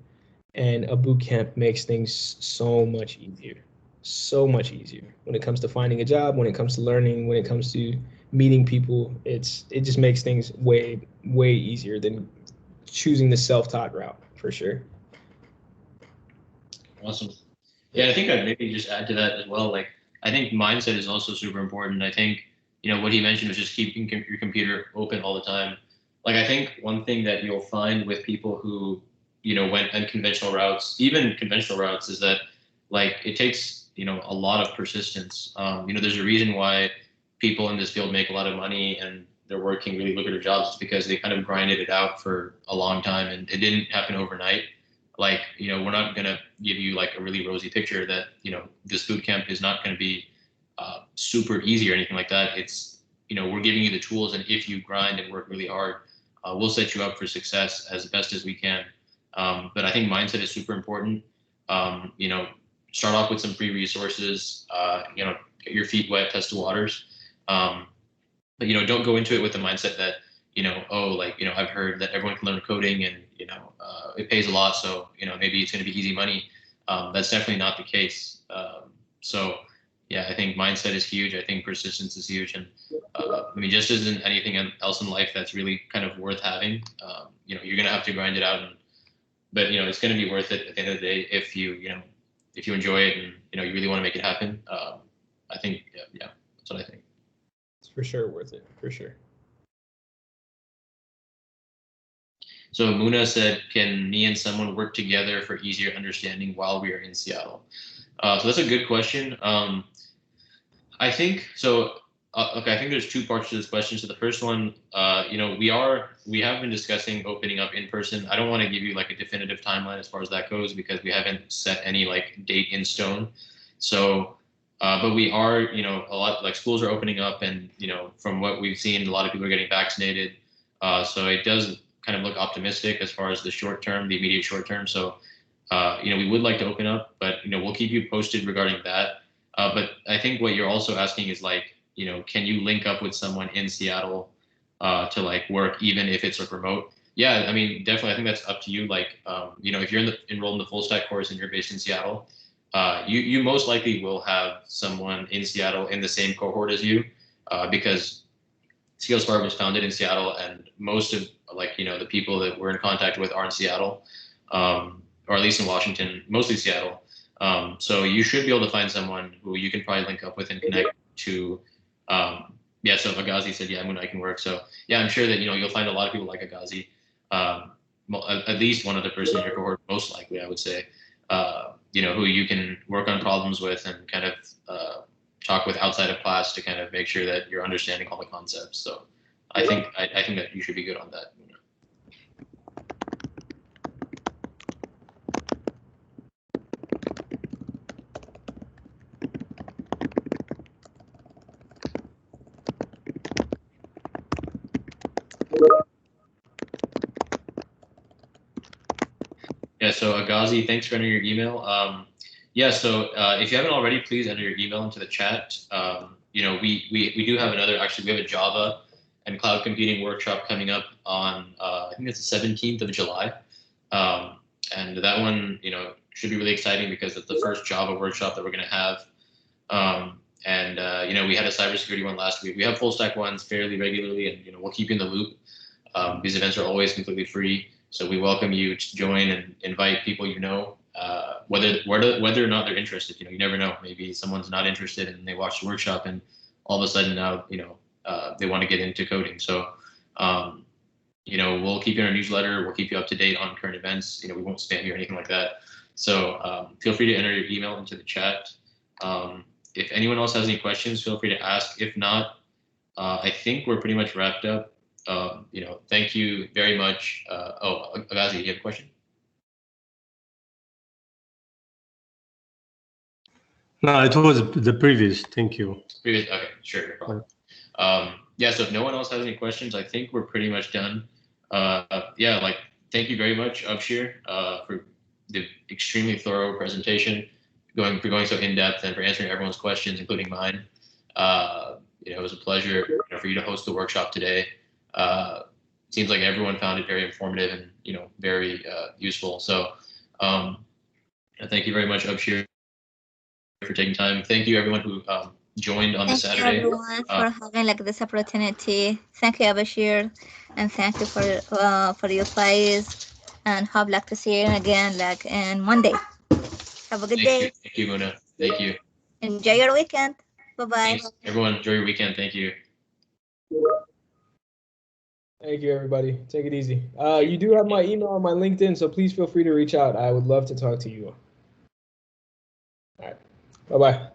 And a boot camp makes things so much easier when it comes to finding a job, when it comes to learning, when it comes to meeting people, it just makes things way easier than choosing the self-taught route for sure. Awesome. Yeah, I think I'd maybe just add to that as well. Like, I think mindset is also super important. I think, what he mentioned was just keeping your computer open all the time. Like, I think one thing that you'll find with people who, went unconventional routes, even conventional routes, is that, like, it takes, a lot of persistence. There's a reason why people in this field make a lot of money and they're working really lucrative jobs. It's because they kind of grinded it out for a long time, and it didn't happen overnight. Like, we're not going to give you like a really rosy picture that, this boot camp is not going to be super easy or anything like that. It's, we're giving you the tools, and if you grind and work really hard, we'll set you up for success as best as we can. But I think mindset is super important. Start off with some free resources, get your feet wet, test the waters. But, don't go into it with the mindset that, I've heard that everyone can learn coding and, it pays a lot. So, maybe it's going to be easy money. That's definitely not the case. So yeah, I think mindset is huge. I think persistence is huge. And just as in anything else in life that's really kind of worth having, you're going to have to grind it out. But it's going to be worth it at the end of the day if you enjoy it and, you really want to make it happen. I think, yeah, that's what I think. It's for sure worth it, for sure. So Muna said, can me and someone work together for easier understanding while we are in Seattle? So that's a good question. I think so. Okay, I think there's two parts to this question. So the first one, we have been discussing opening up in person. I don't want to give you like a definitive timeline as far as that goes because we haven't set any like date in stone. So, but we are, a lot like schools are opening up, and from what we've seen, a lot of people are getting vaccinated. So it does kind of look optimistic as far as the immediate short term. So, we would like to open up, but we'll keep you posted regarding that. But I think what you're also asking is like, can you link up with someone in Seattle to like work even if it's like remote? Yeah, I mean, definitely. I think that's up to you. Like, if you're enrolled in the full stack course and you're based in Seattle, you most likely will have someone in Seattle in the same cohort as you, because Skillspire was founded in Seattle, and most of the people that we're in contact with are in Seattle, or at least in Washington, mostly Seattle. So you should be able to find someone who you can probably link up with and connect to. So Agazi said, yeah, I can work. So yeah, I'm sure that, you'll find a lot of people like Agazi, at least one other person in your cohort, most likely, I would say, who you can work on problems with and kind of talk with outside of class to kind of make sure that you're understanding all the concepts. So I think that you should be good on that. Yeah, so Agazi, thanks for entering your email. So if you haven't already, please enter your email into the chat. We do have we have a Java and cloud computing workshop coming up on, I think it's the 17th of July. And that one, should be really exciting because it's the first Java workshop that we're going to have. We had a cybersecurity one last week. We have full stack ones fairly regularly, and, we'll keep you in the loop. These events are always completely free. So we welcome you to join and invite people whether or not they're interested. You never know. Maybe someone's not interested and they watch the workshop and all of a sudden now, they want to get into coding. So, we'll keep you in our newsletter. We'll keep you up to date on current events. We won't spam you or anything like that. So feel free to enter your email into the chat. If anyone else has any questions, feel free to ask. If not, I think we're pretty much wrapped up. Thank you very much. Agazi, do you have a question? No, it was the previous. Thank you. Okay, sure, no problem. So if no one else has any questions, I think we're pretty much done. Thank you very much, Abshir, for the extremely thorough presentation, for going so in depth and for answering everyone's questions, including mine. It was a pleasure for you to host the workshop today. Seems like everyone found it very informative and very useful. So thank you very much, Abshir, for taking time. Thank you everyone who joined on the Thank you Saturday. everyone for having like this opportunity. Thank you, Abashir, and thank you for your plays. And hope like to see you again like in Monday. Have a good day. Thank you, Mona. Thank you. Enjoy your weekend. Bye bye. Thanks. Everyone, enjoy your weekend. Thank you. Thank you, everybody. Take it easy. You do have my email on my LinkedIn, so please feel free to reach out. I would love to talk to you. All right. Bye-bye.